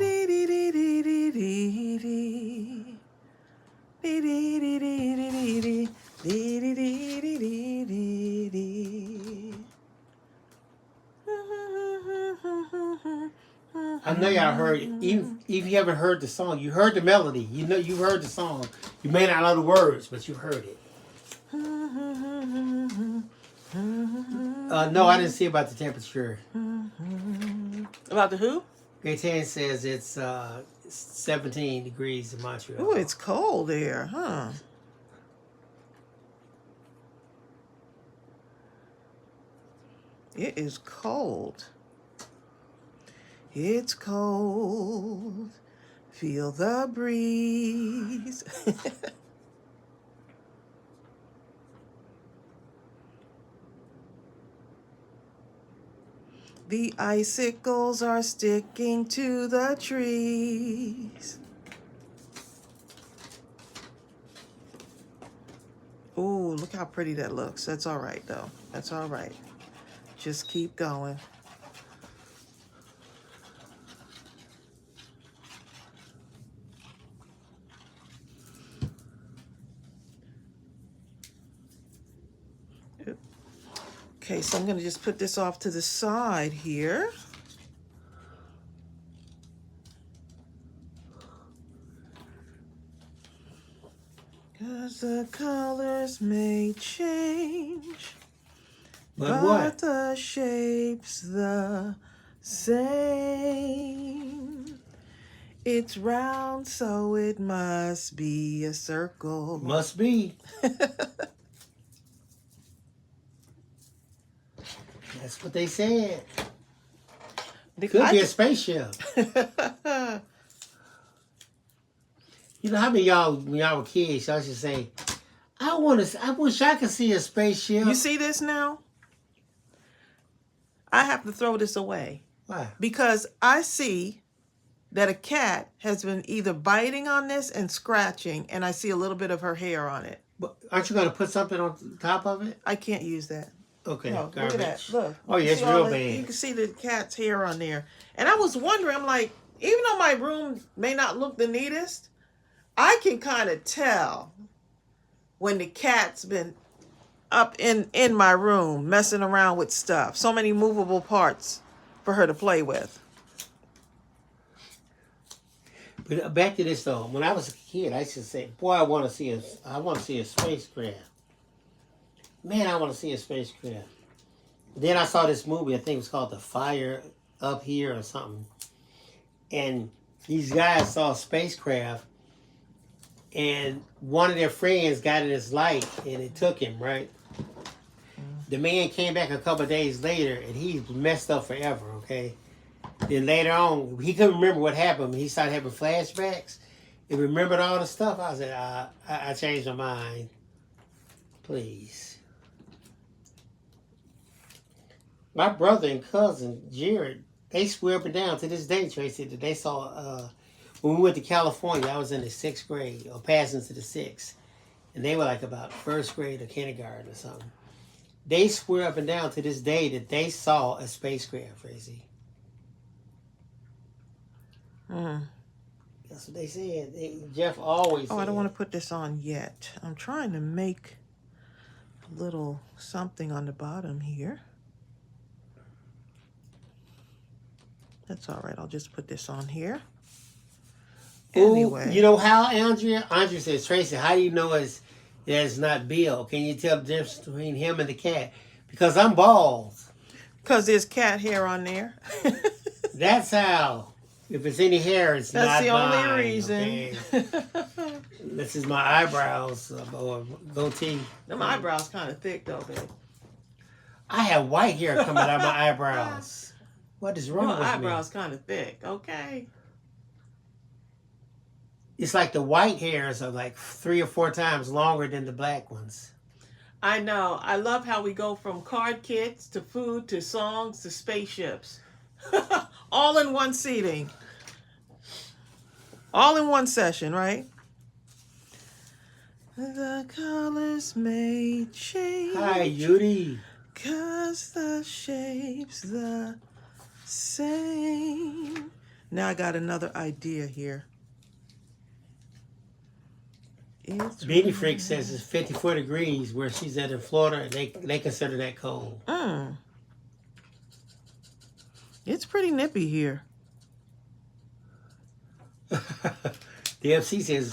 I know y'all heard, even if you haven't heard the song, you heard the melody. You know you heard the song. You may not know the words, but you heard it. No, I didn't see about the temperature. About the who? Gaetan says it's 17 degrees in Montreal. Oh, it's cold there, huh? It is cold. It's cold. Feel the breeze. The icicles are sticking to the trees. Oh, look how pretty that looks. That's all right, though. That's all right. Just keep going. Okay, so I'm going to just put this off to the side here. Because the colors may change. But what? the shape's the same. It's round, so it must be a circle. Must be. That's what they said. Could be a spaceship. You know how many of y'all, when y'all were kids, y'all should say, I wish I could see a spaceship. You see this now? I have to throw this away. Why? Because I see that a cat has been either biting on this and scratching, and I see a little bit of her hair on it. But aren't you going to put something on top of it? I can't use that. Okay, No, garbage. look at that. Look. Oh, yeah, it's real bad. You can see the cat's hair on there. And I was wondering, I'm like, even though my room may not look the neatest, I can kind of tell when the cat's been up in my room messing around with stuff. So many movable parts for her to play with. But back to this though, when I was a kid, I used to say, "Boy, I want to see a spacecraft. Man, I want to see a spacecraft." Then I saw this movie. I think it was called The Fire Up Here or something. And these guys saw a spacecraft, and one of their friends got in his light, and it took him right. The man came back a couple of days later, and he messed up forever. Okay. Then later on, he couldn't remember what happened. He started having flashbacks. He remembered all the stuff. I said, I changed my mind. Please. My brother and cousin, Jared, they swear up and down to this day, Tracey, that they saw, when we went to California, I was in the 6th grade, or passing to the 6th. And they were like about 1st grade or kindergarten or something. They swear up and down to this day that they saw a spacecraft, Tracey. That's what they said. Jeff always said. I don't want to put this on yet. I'm trying to make a little something on the bottom here. That's all right. I'll just put this on here. Anyway. You know how, Andrea? Andrea says, Tracey, how do you know it's not Bill? Can you tell the difference between him and the cat? Because I'm bald. Because there's cat hair on there. That's how. If it's any hair, it's That's not the only mine, reason. Okay? This is my eyebrows or goatee. Them eyebrows kind of thick though, babe. I have white hair coming out of my eyebrows. What is wrong with me? Eyebrows kind of thick, okay? It's like the white hairs are like 3 or 4 times longer than the black ones. I know. I love how we go from card kits to food to songs to spaceships. All in one seating. All in one session, right? The colors may change. Hi, Judy. 'Cause the shape's the same. Now I got another idea here. Beanie Freak says it's 54 degrees where she's at in Florida, and they consider that cold. It's pretty nippy here. The FC says,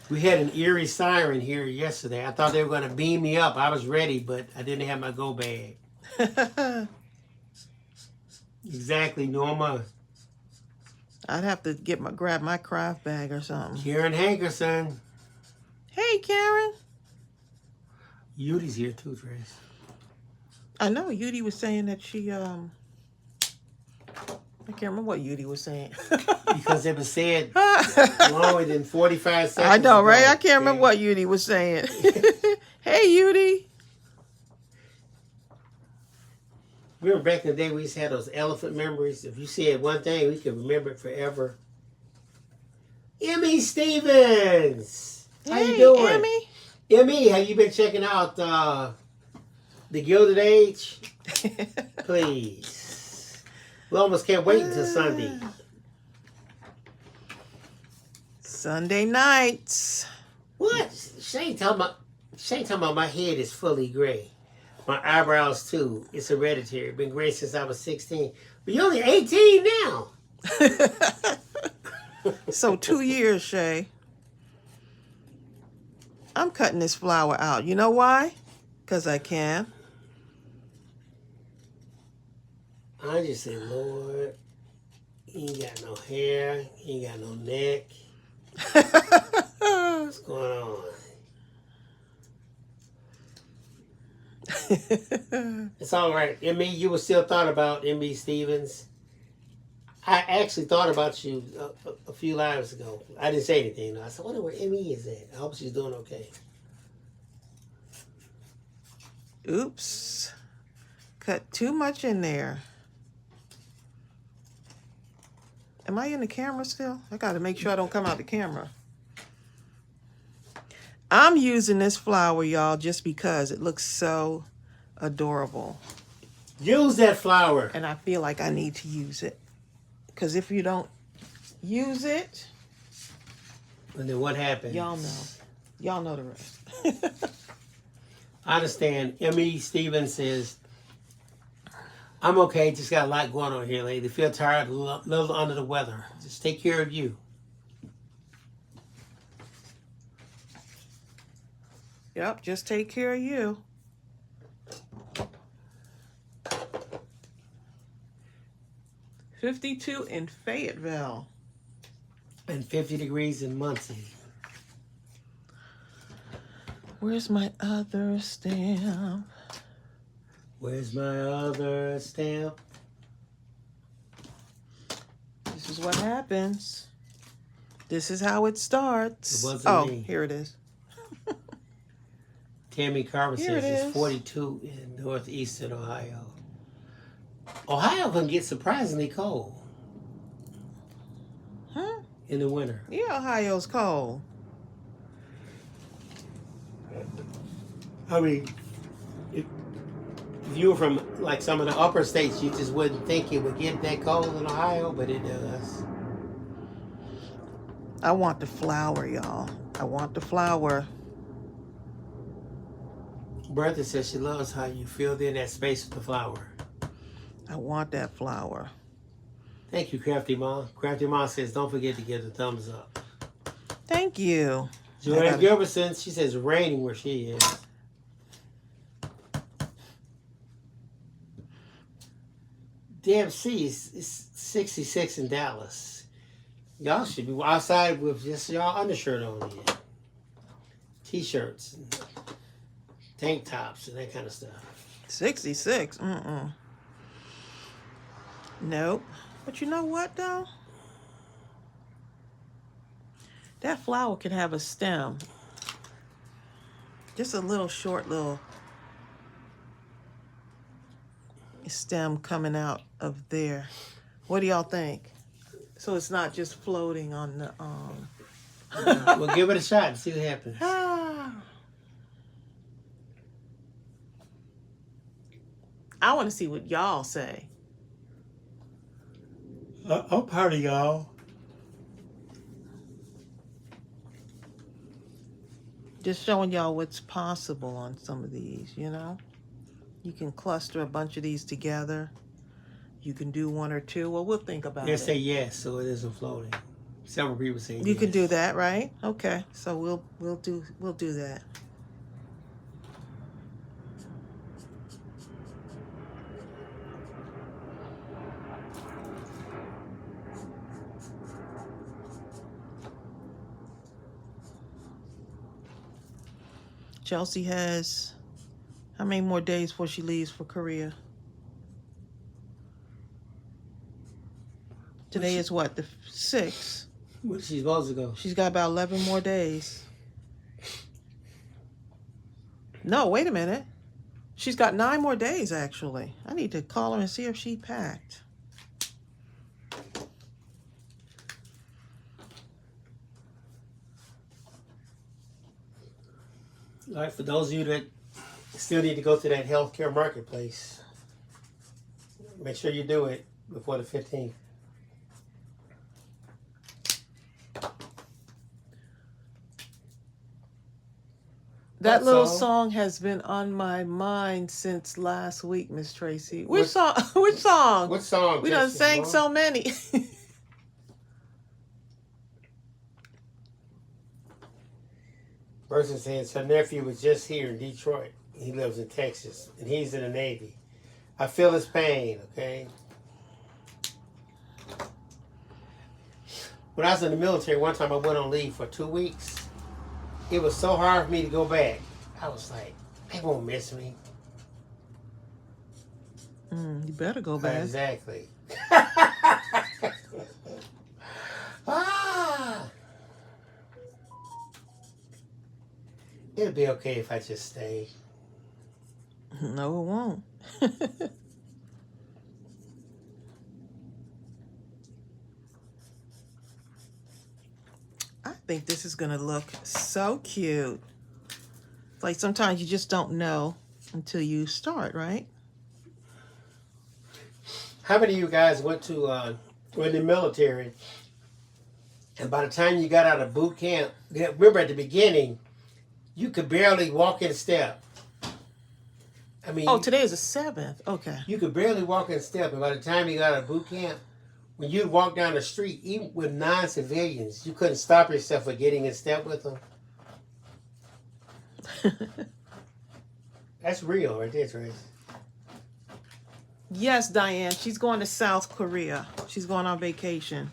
we had an eerie siren here yesterday. I thought they were going to beam me up. I was ready, but I didn't have my go bag. Exactly, Norma. I'd have to grab my craft bag or something. Karen Hankerson. Hey, Karen. Yudi's here too, Trace. I know Yudi was saying that she I can't remember what Yudi was saying. Because it was said longer than 45 seconds I know, ago. right? I can't remember what Yudi was saying. Hey, Yudi. Remember back in the day we used to have those elephant memories. If you said one thing, we could remember it forever. Emmy Stevens! How you doing? Emmy? Emmy, have you been checking out The Gilded Age? Please. We almost can't wait until Sunday. Sunday nights. What? Shane talking about my head is fully gray. My eyebrows too. It's hereditary. Been gray since I was 16. But you're only 18 now. So 2 years, Shay. I'm cutting this flower out. You know why? Because I can. I just say, Lord, he ain't got no hair, he ain't got no neck. What's going on? It's all right. M.E., you were still thought about M.E. Stevens. I actually thought about you a few lives ago. I didn't say anything. I said, I wonder where M.E. is at. I hope she's doing okay. Oops. Cut too much in there. Am I in the camera still? I got to make sure I don't come out the camera. I'm using this flower, y'all, just because it looks so adorable. Use that flower. And I feel like I need to use it. Because if you don't use it, and then what happens? Y'all know. Y'all know the rest. I understand. M.E. Stevens says, I'm okay. Just got a lot going on here lately. Feel tired, a little under the weather. Just take care of you. Yep, just take care of you. .52 in Fayetteville. And 50 degrees in Muncie. Where's my other stamp? Where's my other stamp? This is what happens. This is how it starts. It wasn't me. Here it is. Tammy Carver Here says it it's is. 42 in northeastern Ohio. Ohio can get surprisingly cold. Huh? In the winter. Yeah, Ohio's cold. I mean, if you were from like some of the upper states, you just wouldn't think it would get that cold in Ohio, but it does. I want the flower, y'all. I want the flower. Bertha says she loves how you filled in that space with the flower. I want that flower. Thank you, Crafty Mom. Crafty Mom says, don't forget to give the thumbs up. Thank you. Joanne Gilbertson, she says raining where she is. Damn C is 66 in Dallas. Y'all should be outside with just y'all undershirt on here. T-shirts and tank tops and that kind of stuff. 66. Nope. But you know what, though? That flower could have a stem. Just a little short little stem coming out of there. What do y'all think? So it's not just floating on the Well, give it a shot and see what happens. I want to see what y'all say. I'm proud of y'all. Just showing y'all what's possible on some of these, you know? You can cluster a bunch of these together. You can do one or two. Well, we'll think about They it. say yes, so it isn't floating. Several people say yes. You can do that, right? Okay. So we'll do that. Chelsea has how many more days before she leaves for Korea? Today is what, the 6th? Where's she supposed to go? She's got about 11 more days. No, wait a minute. She's got 9 more days, actually. I need to call her and see if she packed. All right, for those of you that still need to go to that healthcare marketplace, make sure you do it before the 15th. That little song has been on my mind since last week, Miss Tracy. Which song? Which song? What song? We done sang so many. Person says her nephew was just here in Detroit. He lives in Texas, and he's in the Navy. I feel his pain, okay? when I was in the military, one time I went on leave for 2 weeks. It was so hard for me to go back. I was like, they won't miss me. You better go back. Exactly. Ah. It'll be okay if I just stay. No, it won't. I think this is going to look so cute. Like sometimes you just don't know until you start, right? How many of you guys were in the military, and by the time you got out of boot camp, remember at the beginning, you could barely walk in step. I mean, Today is the 7th. Okay. you could barely walk in step, and by the time you got out of boot camp, when you'd walk down the street, even with non-civilians, you couldn't stop yourself from getting in step with them. That's real right there, Trace. Yes, Diane. She's going to South Korea. She's going on vacation.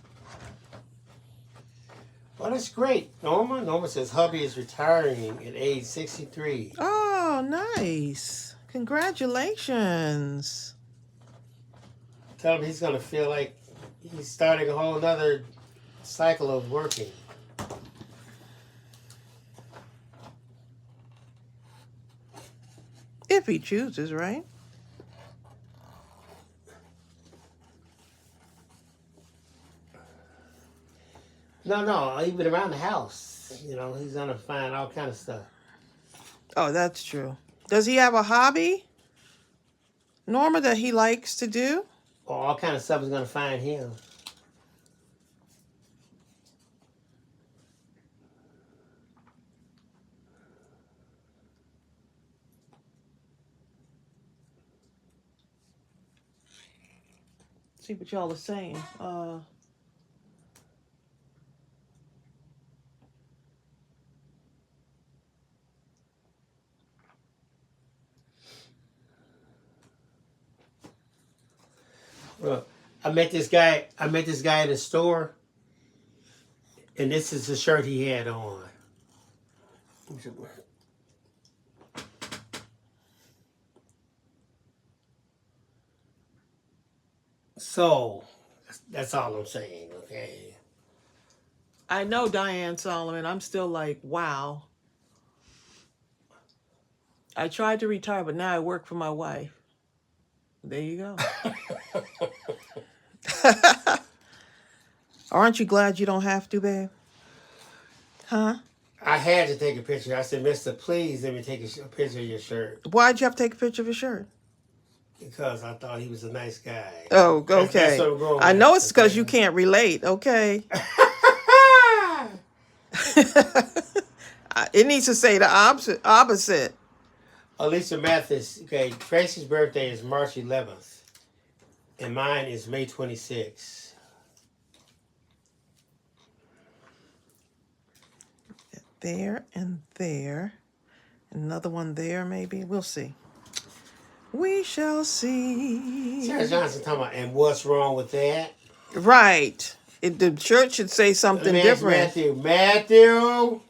Well, that's great. Norma says hubby is retiring at age 63. Oh, nice. Congratulations. Tell him he's going to feel like he's starting a whole other cycle of working. If he chooses, right? No, even around the house. You know, he's going to find all kind of stuff. Oh, that's true. Does he have a hobby, Norma, that he likes to do? Well, all kind of stuff is going to find him. See what y'all are saying. Look, I met this guy in the store, and this is the shirt he had on. So, that's all I'm saying, okay? I know Diane Solomon. I'm still like, wow. I tried to retire, but now I work for my wife. There you go. Aren't you glad you don't have to, babe? Huh? I had to take a picture. I said, Mister, please let me take a picture of your shirt. Why'd you have to take a picture of his shirt? Because I thought he was a nice guy. Oh, okay. That's what I'm going I with. know it's because you can't relate, okay? It needs to say the opposite. Alicia Mathis, okay, Tracy's birthday is March 11th, and mine is May 26th. There and there. Another one there, maybe. We'll see. We shall see. Sarah Johnson talking about, and what's wrong with that? Right. The church should say something different. Matthew.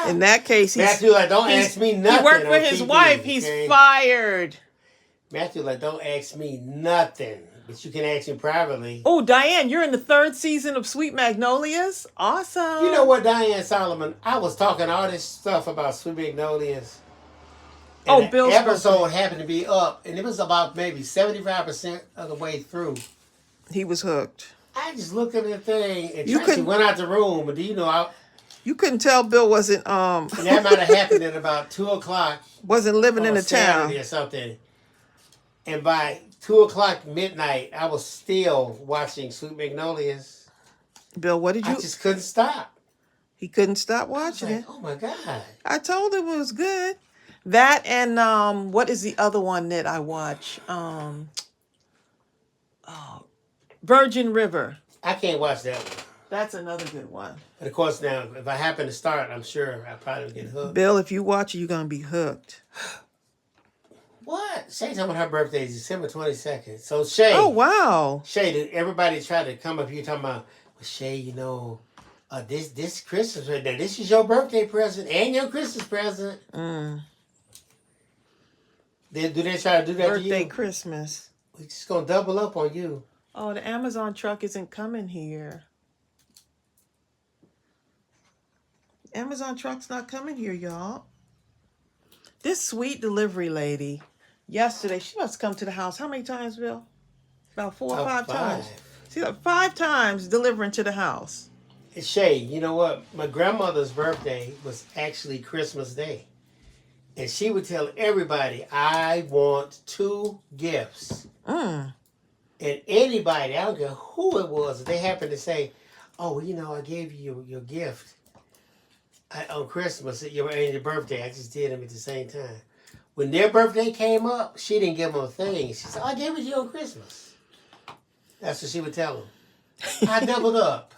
In that case, Matthew, like, don't ask me nothing. He worked for his wife. Okay? He's fired. Matthew, like, don't ask me nothing, but you can ask me privately. Oh, Diane, you're in the 3rd season of Sweet Magnolias. Awesome. You know what, Diane Solomon? I was talking all this stuff about Sweet Magnolias. And Bill's the episode happened to be up, and it was about maybe 75% of the way through. He was hooked. I just looked at the thing, and Tracy went out the room, but do you know, you couldn't tell Bill wasn't and that might have happened at about 2:00. Wasn't living in the town or something. And by 2:00 midnight, I was still watching Sweet Magnolias. Bill, what did you? I just couldn't stop. He couldn't stop watching it. Oh my God! I told him it was good. That and what is the other one that I watch? Virgin River. I can't watch that one. That's another good one. But of course, now if I happen to start, I'm sure I probably would get hooked. Bill, if you watch it, you're gonna be hooked. What? Shay talking about her birthday is December 22nd. So Shay. Oh, wow. Shay, everybody tried to come up here talking about, well, Shay, this Christmas right now, this is your birthday present and your Christmas present. Do they try to do that to you? Birthday Christmas. We're just going to double up on you. Oh, the Amazon truck isn't coming here. Amazon truck's not coming here, y'all. This sweet delivery lady, yesterday, she must come to the house. How many times, Bill? About 4 or 5 times. See, like 5 times delivering to the house. Shay, you know what? My grandmother's birthday was actually Christmas Day. And she would tell everybody, I want 2 gifts. And anybody, I don't care who it was, if they happened to say, oh, I gave you your gift on Christmas and your birthday. I just did them at the same time. When their birthday came up, she didn't give them a thing. She said, I gave it to you on Christmas. That's what she would tell them. I doubled up.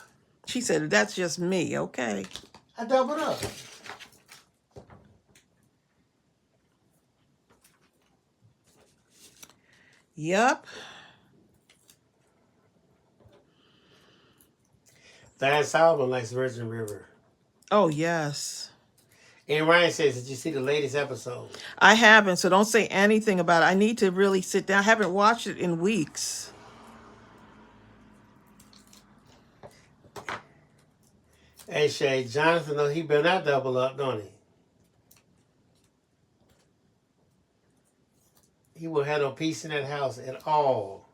She said, that's just me, okay. I doubled up. Yep. Van Solomon likes Virgin River. Oh, yes. And Ryan says, did you see the latest episode? I haven't, so don't say anything about it. I need to really sit down. I haven't watched it in weeks. Hey, Shay, Jonathan, though, he better not double up, don't he? He won't have no peace in that house at all.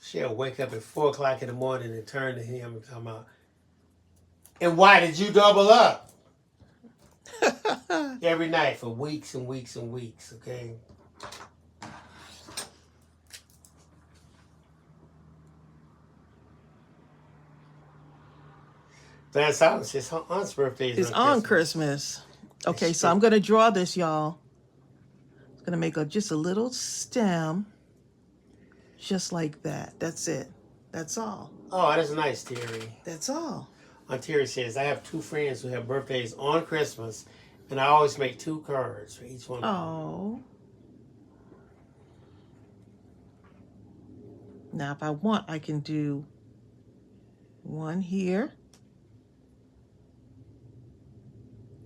She'll wake up at 4 o'clock in the morning and turn to him and come out. And why did you double up? Every night for weeks and weeks and weeks, okay? Van Solomon says her aunt's birthday is on Christmas. Okay, so I'm going to draw this, y'all. I'm going to make just a little stem. Just like that. That's it. That's all. Oh, that's nice, Terry. That's all. Terry says, I have 2 friends who have birthdays on Christmas, and I always make 2 cards for each one of them. Oh. Now, if I want, I can do one here.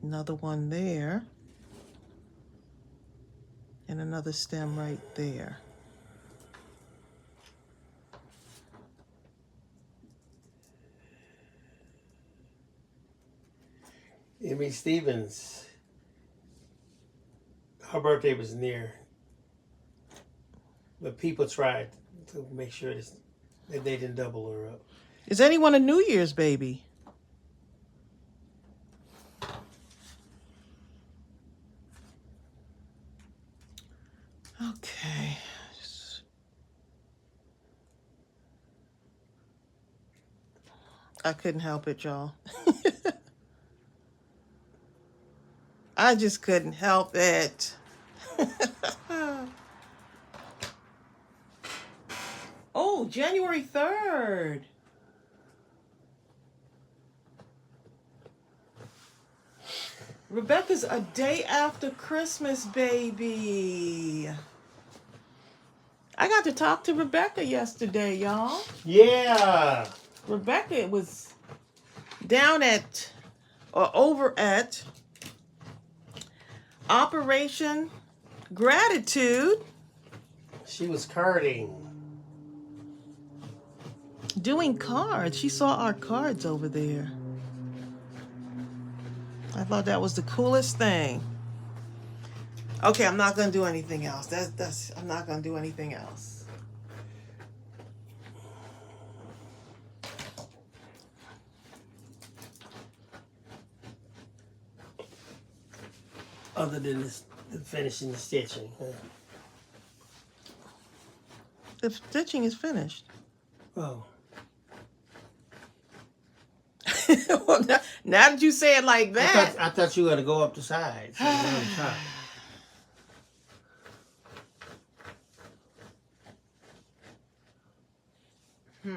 Another one there. And another stem right there. Amy Stevens, her birthday was near, but people tried to make sure that they didn't double her up. Is anyone a New Year's baby? Okay. I couldn't help it, y'all. I just couldn't help it. Oh, January 3rd. Rebecca's a day after Christmas, baby. I got to talk to Rebecca yesterday, y'all. Yeah. Rebecca was down at, or over at, Operation Gratitude. She was carding. Doing cards. She saw our cards over there. I thought that was the coolest thing. Okay, I'm not going to do anything else. I'm not going to do anything else. Other than the finishing the stitching. Huh? The stitching is finished. Oh. Well, now that you say it like that. I thought you were going to go up the sides. So Okay,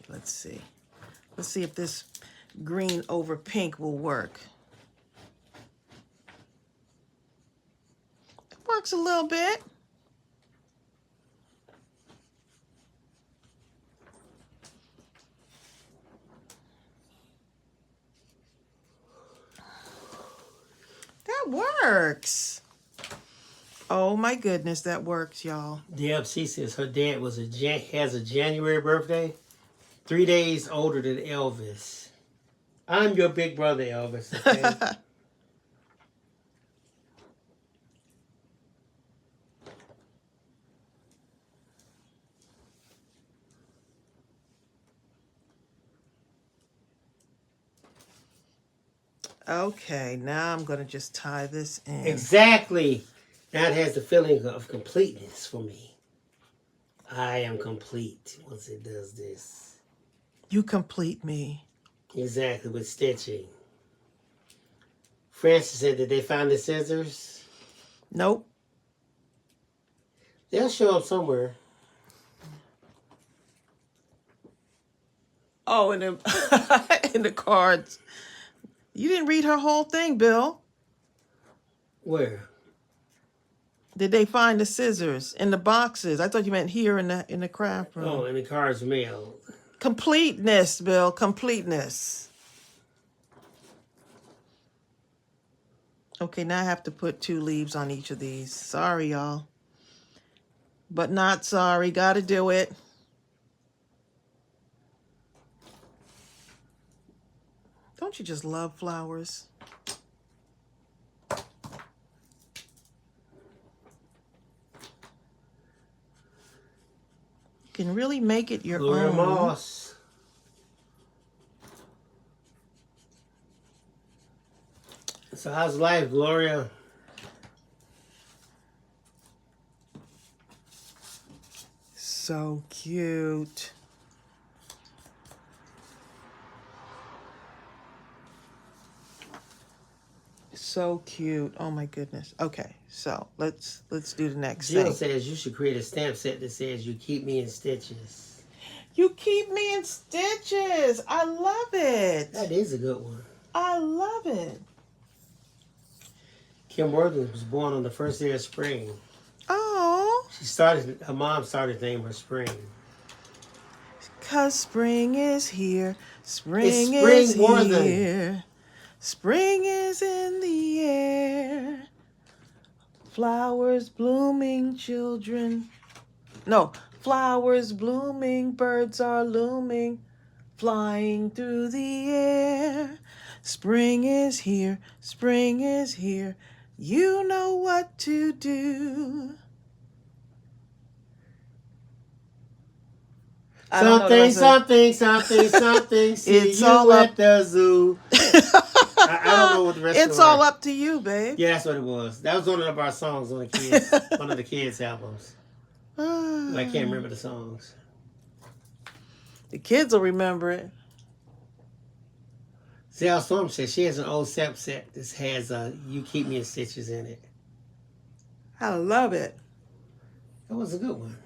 let's see. Let's see if this green over pink will work. It works a little bit. That works. Oh my goodness, that works, y'all. Deb, she says her dad has a January birthday, 3 days older than Elvis. I'm your big brother, Elvis. Okay? Okay, now I'm going to just tie this in. Exactly. Now it has the feeling of completeness for me. I am complete once it does this. You complete me. Exactly, with stitching. Francis said, did they find the scissors? Nope. They'll show up somewhere. Oh, in the, in the cards. You didn't read her whole thing, Bill. Where? Did they find the scissors in the boxes? I thought you meant here in the craft room. Oh, in the cards mailed. Completeness, Bill. Completeness. Okay, now I have to put 2 leaves on each of these. Sorry, y'all. But not sorry. Gotta do it. Don't you just love flowers? You can really make it your Gloria own. Moss. So how's life, Gloria? So cute. So cute. Oh my goodness. Okay, so let's do the next Jill thing. says you should create a stamp set that says you keep me in stitches. You keep me in stitches. I love it. That is a good one. I love it. Kim Worthing was born on the first day of spring. Oh. Her mom started to name her Spring. 'Cause spring is here. Spring It's is spring more than- here. Spring is in the air. Flowers blooming, children. No, flowers blooming, birds are looming, flying through the air. Spring is here. Spring is here. You know what to do. I don't know the Something, rest of something, something. See It's you all at up- the zoo. I don't know what the rest of It's it all was. up to you, babe. Yeah, that's what it was. That was one of our songs on the kids, one of the kids' albums. But I can't remember the songs. The kids will remember it. Zell Storm says she has an old set that has "You Keep Me in Stitches" in it. I love it. That was a good one.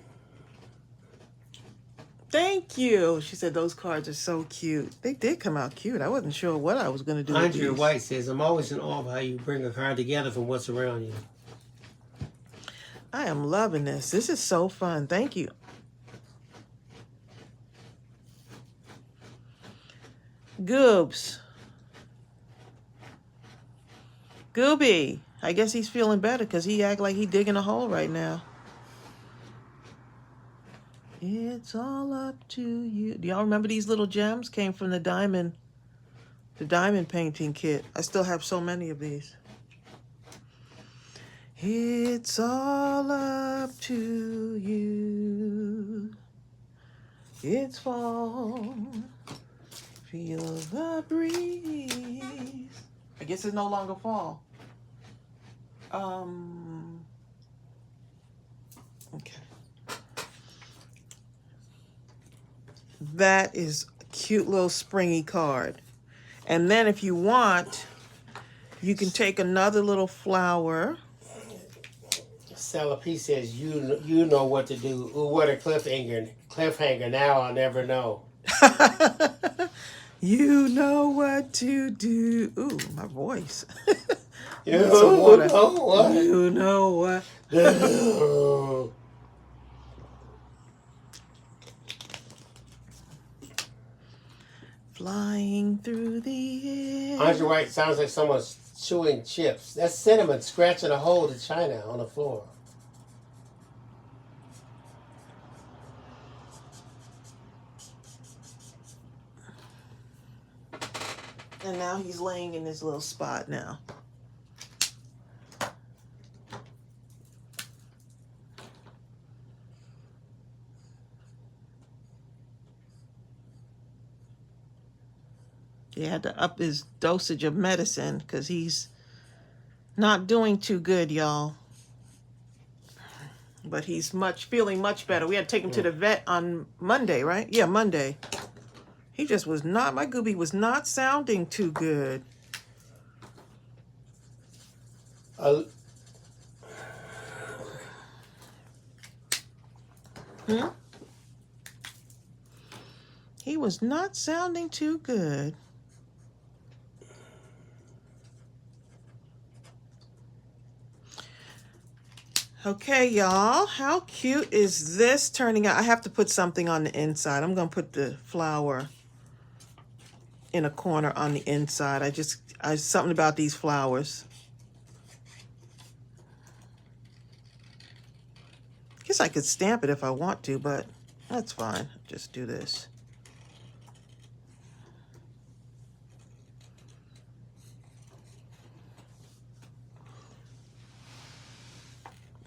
Thank you. She said those cards are so cute. They did come out cute. I wasn't sure what I was going to do with Andrea these. White says, "I'm always in awe of how you bring a card together from what's around you." I am loving this. This is so fun. Thank you. Goobs. Gooby. I guess he's feeling better because he act like he digging a hole right now. It's all up to you. Do y'all remember these little gems? Came from the diamond painting kit. I still have so many of these. It's all up to you. It's fall. Feel the breeze. I guess it's no longer fall. Okay. That is a cute little springy card. And then if you want, you can take another little flower. Stella P says, "You know what to do. Ooh, what a cliffhanger! Now I'll never know." You know what to do. Ooh, my voice. You Need some water. know what? You know what? Flying through the air. Andre White sounds like someone's chewing chips. That's cinnamon scratching a hole to China on the floor. And now he's laying in his little spot now. He had to up his dosage of medicine because he's not doing too good, y'all. But he's feeling much better. We had to take him to the vet on Monday, right? Yeah, Monday. He just was not, my Gooby was not sounding too good. He was not sounding too good. Okay, y'all, how cute is this turning out? I have to put something on the inside. I'm going to put the flower in a corner on the inside. Something about these flowers. Guess I could stamp it if I want to, but that's fine. Just do this.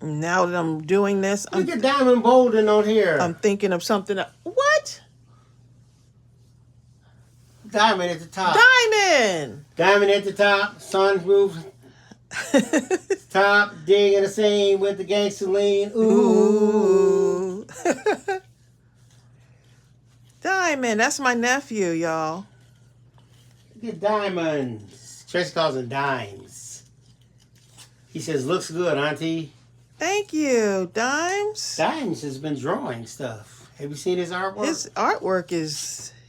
Now that I'm doing this, Look at Diamond Bolden on here. I'm thinking of something. What? Diamond at the top. Diamond! Diamond at the top. Sunroof. Top. Digging the scene with the gangster lean. Ooh. Diamond. That's my nephew, y'all. Look at diamonds. Tracey calls them dimes. He says, looks good, auntie. Thank you, Dimes. Dimes has been drawing stuff. Have you seen his artwork? His artwork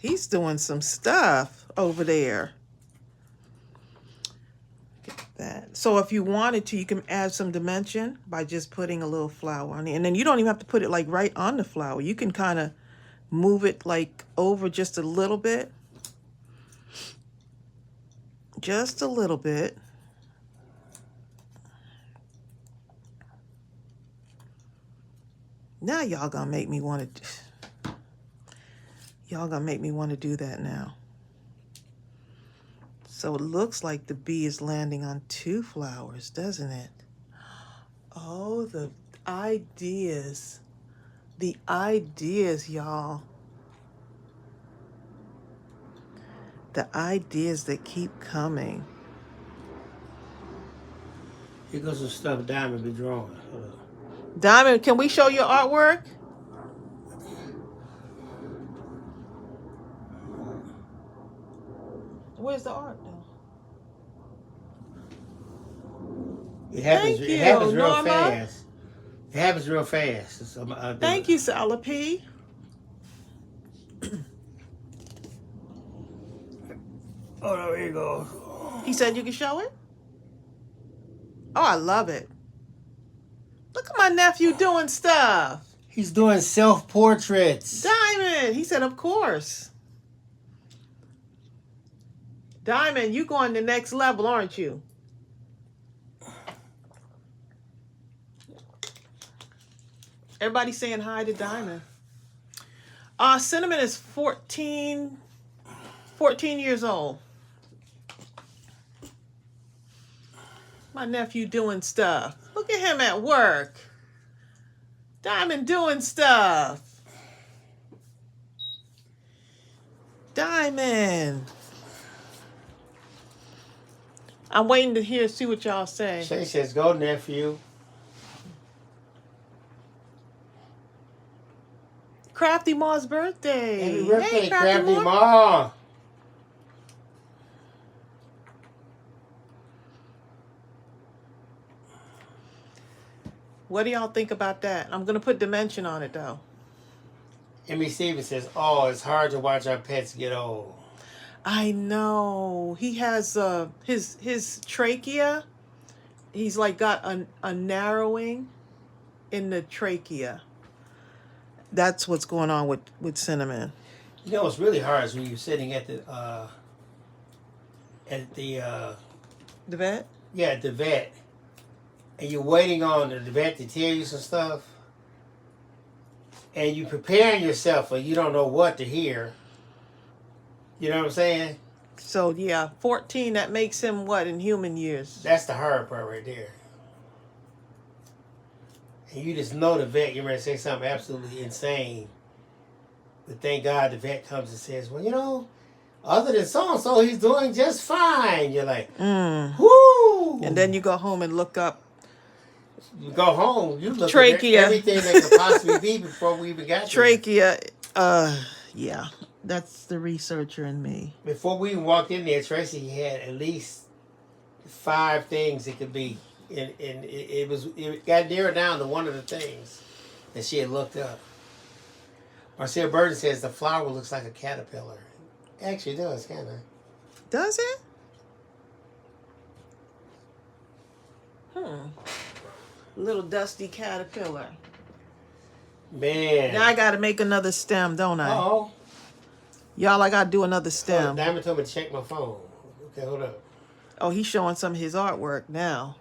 he's doing some stuff over there. Look at that. So if you wanted to, you can add some dimension by just putting a little flower on it. And then you don't even have to put it like right on the flower. You can kind of move it like over just a little bit. Just a little bit. Now y'all gonna make me want to. Y'all gonna make me want to do that now. So it looks like the bee is landing on 2 flowers, doesn't it? Oh, the ideas. The ideas, y'all. The ideas that keep coming. Here goes some stuff Diamond be drawing. Diamond, can we show your artwork? Where's the art, though? It happens real Norma. fast. It happens real fast. Thank you, Sala P. Oh, there you go. He said you can show it? Oh, I love it. Look at my nephew doing stuff. He's doing self-portraits. Diamond, he said, of course. Diamond, you going to the next level, aren't you? Everybody saying hi to Diamond. Cinnamon is 14 years old. My nephew doing stuff. Look at him at work. Diamond doing stuff. Diamond. I'm waiting to see what y'all say. Shay says, go, nephew. Crafty Ma's birthday. Happy birthday, hey, Crafty Ma. Ma. What do y'all think about that? I'm going to put dimension on it, though. Emmy Stevens says, oh, it's hard to watch our pets get old. I know. He has his trachea. He's like got a narrowing in the trachea. That's what's going on with Cinnamon. You know what's really hard is when you're sitting at the The vet? yeah, at the vet, and you're waiting on the vet to tell you some stuff, and you preparing yourself, or you don't know what to hear. You know what I'm saying? So yeah, 14. That makes him what in human years? That's the hard part right there. And you just know the vet, you're ready to say something absolutely insane. But thank God the vet comes and says, well, you know, other than so-and-so, he's doing just fine. You're like, whoo! And then you go home and look up You go home, you look trachea. at everything that could possibly be before we even got there. Trachea. Yeah, that's the researcher in me. Before we even walked in there, Tracey had at least 5 things it could be. And it got narrowed down to one of the things that she had looked up. Marcia Burton says the flower looks like a caterpillar. Actually, it does, kind of. Does it? Little dusty caterpillar. Man. Now I got to make another stem, don't I? Uh-oh. Y'all, I got to do another stem. Diamond told me to check my phone. Okay, hold up. Oh, he's showing some of his artwork now.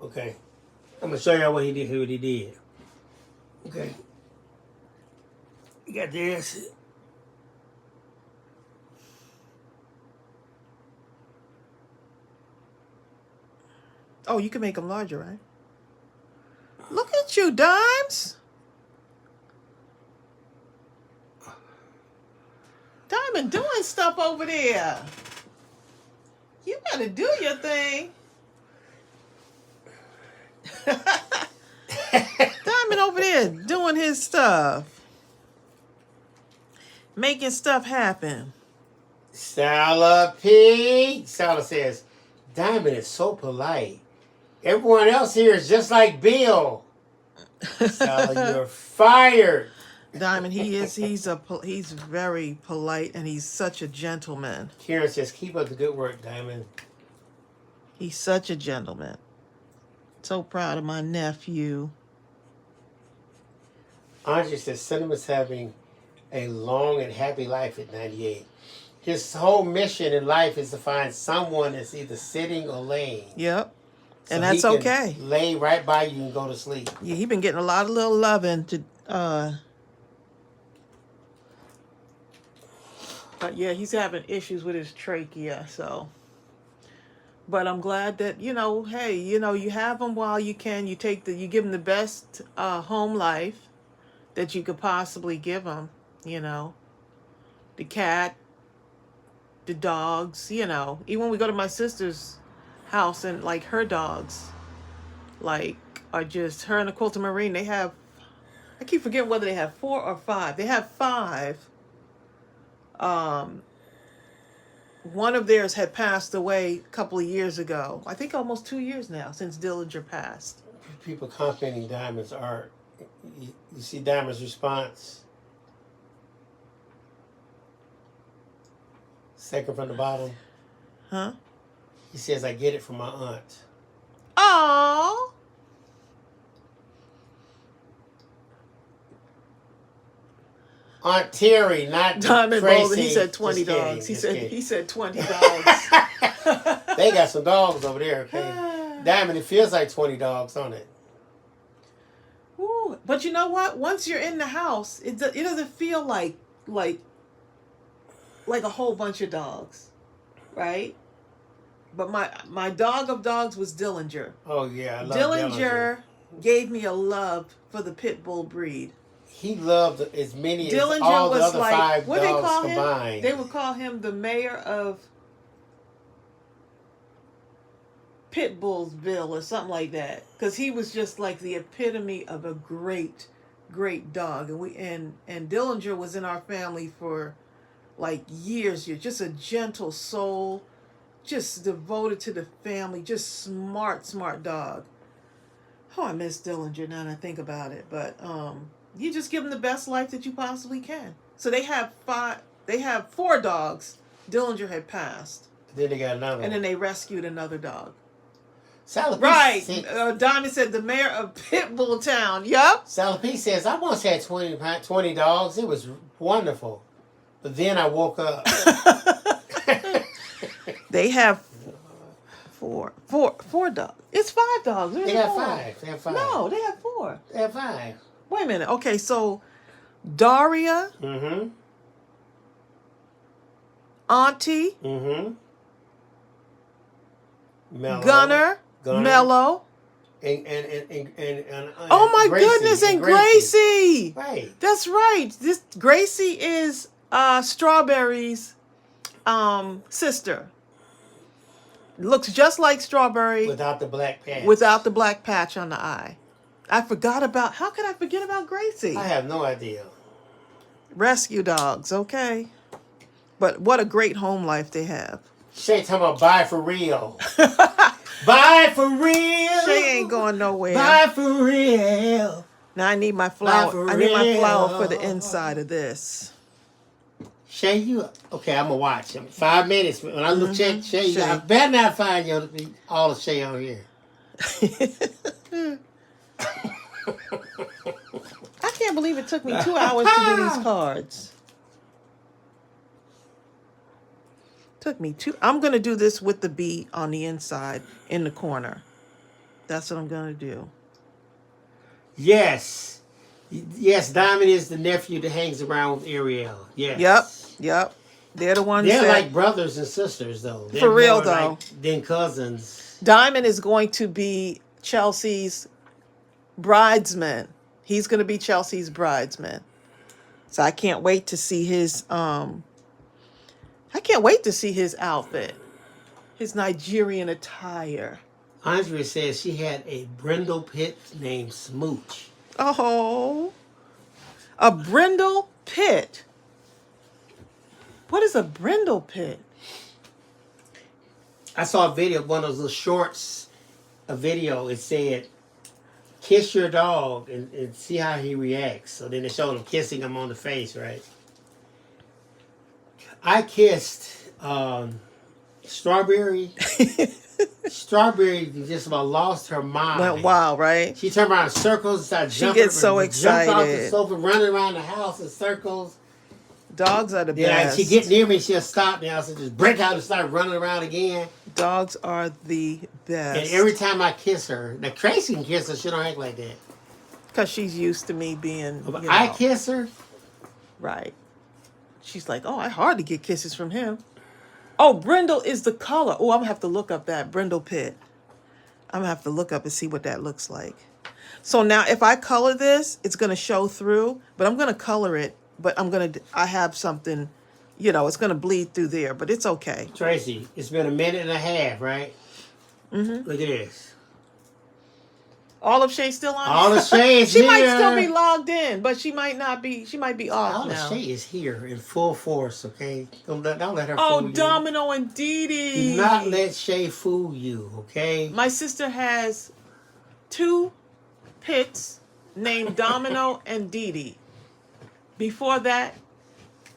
Okay. I'm going to show y'all what he did. Okay. You got this. Oh, you can make them larger, right? Look at you, Dimes. Diamond doing stuff over there. You gotta do your thing. Diamond over there doing his stuff. Making stuff happen. Sala P. Sala says, Diamond is so polite. Everyone else here is just like Bill. Sala, you're fired. Diamond, he's very polite and he's such a gentleman. Karen says, keep up the good work, Diamond. He's such a gentleman. So proud of my nephew. Andre says, Cinnamon's having a long and happy life at 98. His whole mission in life is to find someone that's either sitting or laying. Yep. So And that's he can okay. lay right by you and go to sleep. Yeah, he been getting a lot of little loving to but yeah, he's having issues with his trachea, so. But I'm glad that, hey, you have him while you can. You give him the best home life that you could possibly give him, The cat, the dogs, Even when we go to my sister's house and, like, her dogs, like, are just, her and the Quilter Marine, they have, I keep forgetting whether they have 4 or 5. They have 5. One of theirs had passed away a couple of years ago. I think almost 2 years now since Dillinger passed. People complimenting Diamond's art. You see Diamond's response? Second from the bottom. Huh? He says, I get it from my aunt. Oh. Aunt Terry, not Diamond Tracey. Boulder, he said 20 Just dogs. kidding. He said 20 dogs. They got some dogs over there, okay? Diamond, it feels like 20 dogs, don't it? Ooh. But you know what? Once you're in the house, it doesn't feel like a whole bunch of dogs, right? But my dog of dogs was Dillinger. Oh, yeah, I love Dillinger gave me a love for the pit bull breed. He loved as many Dillinger as all the was other like, 5 what they dogs call combined. him? They would call him the mayor of Pitbullsville or something like that, because he was just like the epitome of a great dog. And Dillinger was in our family for like years. Just a gentle soul, just devoted to the family, just smart dog. Oh, I miss Dillinger now that I think about it. But you just give them the best life that you possibly can. So they have four dogs. Dillinger had passed. Then they got another And one. then they rescued another dog. Salapee Right. said, Diamond said the mayor of Pitbull Town. Yep. Salapee says, I once had 20 dogs. It was wonderful. But then I woke up. They have four dogs. It's 5 dogs. They got 5. They have 5. No, they have 4. They have 5. Wait a minute. Okay, so Daria, Mm-hmm. Auntie, Mm-hmm. Mellow. Gunner, Mellow. And Oh my Gracie, goodness, and Gracie. Right. That's right. This Gracie is Strawberry's sister. Looks just like Strawberry Without the black patch. without the black patch on the eye. I forgot about. How could I forget about Gracie? I have no idea. Rescue dogs, okay. But what a great home life they have. Shay talking about buy for real. Buy for real. Shay ain't going nowhere. Buy for real. Now I need my flour. for I need my flour real. for the inside of this. Shay, you okay? I'm gonna watch him. 5 minutes. When I look check Shay, Shay. I better not find all the Shay on here. I can't believe it took me 2 hours to do these cards. Took me 2. I'm gonna do this with the B on the inside in the corner. That's what I'm gonna do. Yes. Yes, Diamond is the nephew that hangs around with Ariel. Yes. Yep. They're the ones They're that like brothers and sisters, though. They're For real, more though. like than cousins. Diamond is going to be Chelsea's bridesman. He's going to be Chelsea's bridesman. So I can't wait to see his outfit. His Nigerian attire. Andrea says she had a brindle pit named Smooch. Oh. A brindle pit. What is a brindle pit? I saw a video of one of those little shorts, a video. It said, kiss your dog and see how he reacts. So then they showed him kissing him on the face, right? I kissed Strawberry. Strawberry just about lost her mind. Went wild, right? She turned around in circles and started She jumping. gets so Jumped off the excited. sofa, running around the house in circles. Dogs are the Yeah, best. she get near me, she'll stop now. So just break out and start running around again. Dogs are the best. And every time I kiss her, now Tracey can kiss her, she don't act like that. Because she's used to me being, But you I know, kiss her, right. She's like, oh, I hardly get kisses from him. Oh, brindle is the color. Oh, I'm going to have to look up that brindle pit. I'm going to have to look up and see what that looks like. So now if I color this, it's going to show through, but I'm going to color it, but I have something, it's going to bleed through there, but it's okay. Tracey, it's been a minute and a half, right? Mm-hmm. Look at this. All of Shay still on? All the Shay is She here. might still be logged in, but she might not be. She might be off All the now. Shay is here in full force, okay? Don't let her Oh, fool you. Domino and Dee Dee. Do not let Shay fool you, okay? My sister has 2 pits named Domino and Dee Dee. Before that,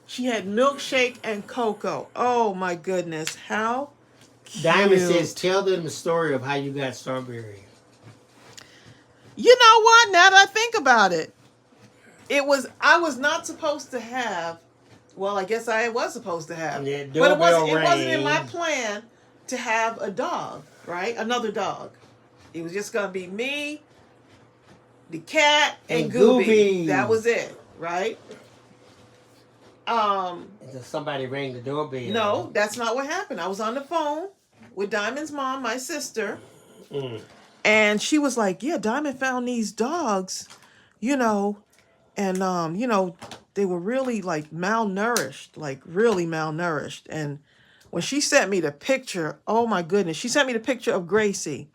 she had Milkshake and Coco. Oh my goodness, how cute. Diamond says, tell them the story of how you got Strawberry. You know what? Now that I think about it, I was not supposed to have. Well, I guess I was supposed to have, Yeah, but it wasn't doorbell in my rang. plan to have a dog, right? Another dog. It was just gonna be me, the cat, and Gooby. Gooby. That was it, right? And somebody rang the doorbell. No, that's not what happened. I was on the phone with Diamond's mom, my sister. And she was like, yeah, Diamond found these dogs, and, they were really like malnourished. And when she sent me the picture, oh my goodness, she sent me the picture of Gracie.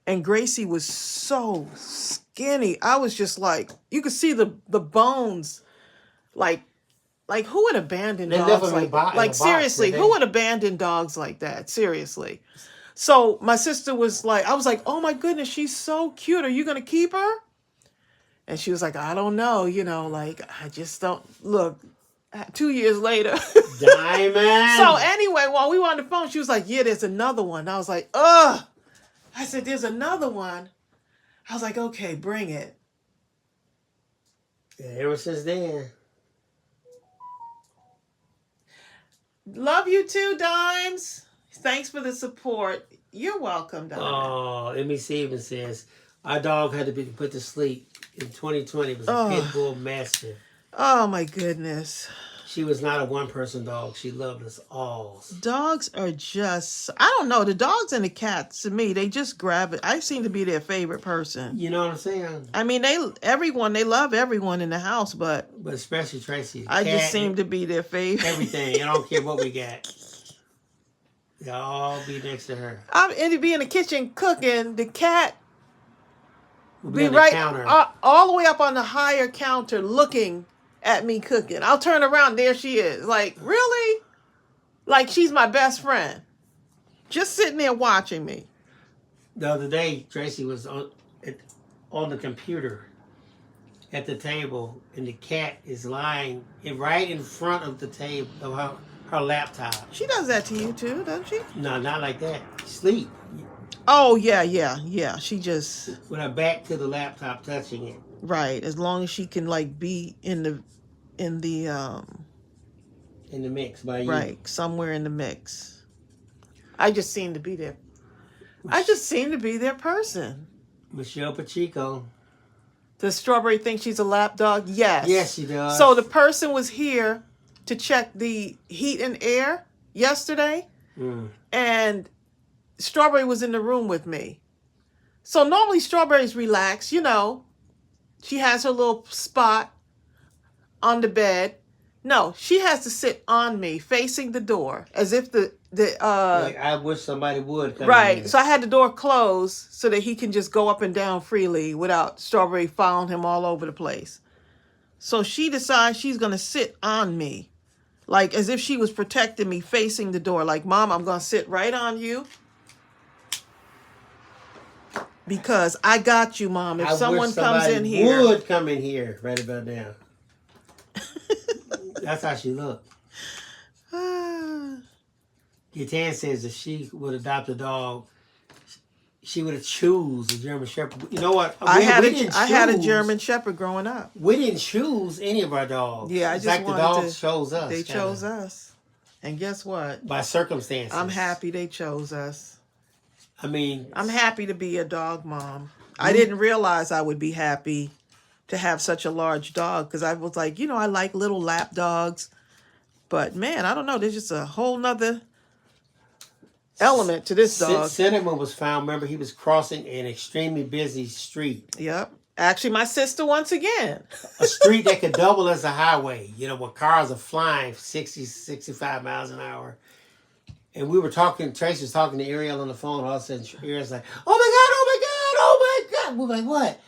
And Gracie was so skinny. I was just like, you could see the bones, like who would abandon They dogs left them in like a bo- in a like box, seriously, didn't who they? would abandon dogs like that? Seriously. So my sister was like, I was like, oh my goodness, she's so cute. Are you going to keep her? And she was like, I don't know. Like, I just don't. Look, 2 years later. Diamond. So anyway, while we were on the phone, she was like, yeah, there's another one. I was like, ugh. I said, there's another one. I was like, okay, bring it. And ever since then. Love you too, Dimes. Thanks for the support. You're welcome, Dimes. Oh, Ms. even says, our dog had to be put to sleep in 2020. It was a pit bull mastiff. Oh, my goodness. She was not a one-person dog. She loved us all. Dogs are just, I don't know, the dogs and the cats, to me, they just grab it. I seem to be their favorite person. You know what I'm saying? I mean, they love everyone in the house, but especially Tracey. I just seem to be their favorite. Everything. I don't care what we got. They'll all be next to her. And be in the kitchen cooking. The cat We'll be right all the way up on the higher counter looking at me cooking. I'll turn around, there she is. Like, really? Like she's my best friend. Just sitting there watching me. The other day, Tracey was on the computer at the table, and the cat is lying right in front of the table of her laptop. She does that to you too, doesn't she? No, not like that. Sleep. Oh, yeah. She just... with her back to the laptop, touching it. Right. As long as she can, like, be in the mix by you. Right. Somewhere in the mix. I just seem to be there. I just seem to be their person. Michelle Pacheco. Does Strawberry think she's a lap dog? Yes. Yes, she does. So the person was here to check the heat and air yesterday. And Strawberry was in the room with me. So normally Strawberry's relaxed, She has her little spot on the bed. No, she has to sit on me, facing the door, as if like I wish somebody would come right. in. So I had the door closed so that he can just go up and down freely without Strawberry following him all over the place. So she decides she's going to sit on me, like as if she was protecting me, facing the door. Like, Mom, I'm going to sit right on you because I got you, Mom. If someone comes in here, would come in here right about now. That's how she looked. Gatan says if she would adopt a dog, she would have choose a German Shepherd. You know what? I had a German Shepherd growing up. We didn't choose any of our dogs. Yeah, it's like the dogs chose us. They chose us. And guess what? By circumstances. I'm happy they chose us. I mean, I'm happy to be a dog mom. I didn't realize I would be happy to have such a large dog because I was like, I like little lap dogs. But man, I don't know. There's just a whole nother element to this dog. Cinnamon was found. Remember, he was crossing an extremely busy street. Yep. Actually, my sister once again. A street that could double as a highway, where cars are flying 60, 65 miles an hour. And we were talking, Tracy was talking to Ariel on the phone. All of a sudden, Ariel's like, oh my God. We're like, what?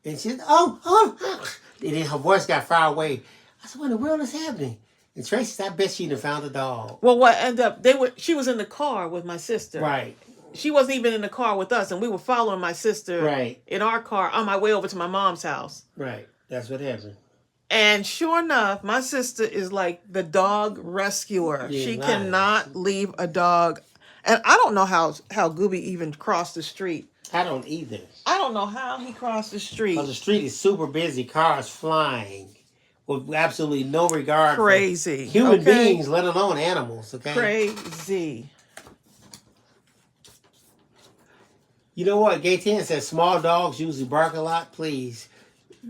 And she said, oh. And then her voice got far away. I said, what in the world is happening? And Tracy said, I bet she'd have found the dog. Well, what ended up, she was in the car with my sister. Right. She wasn't even in the car with us, and we were following my sister in our car on my way over to my mom's house. Right. That's what happened. And sure enough, my sister is like the dog rescuer. Yeah, she cannot leave a dog. And I don't know how Gooby even crossed the street. I don't either. I don't know how he crossed the street. Because the street is super busy, cars flying. With absolutely no regard for human beings, let alone animals. Okay, crazy. You know what? Gaytan says small dogs usually bark a lot. Please,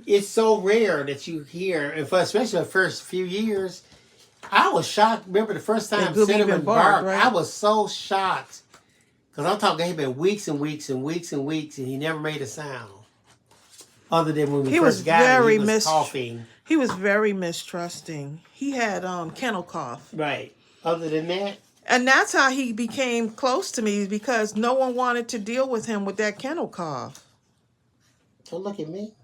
it's so rare that you hear, and especially the first few years, I was shocked. Remember the first time Cinnamon barked? Right? I was so shocked because I'm talking. It had been weeks and weeks and weeks and weeks, and he never made a sound. Other than when we first got him, he was coughing. He was very mistrusting. He had kennel cough. Right. Other than that. And that's how he became close to me because no one wanted to deal with him with that kennel cough. Don't look at me.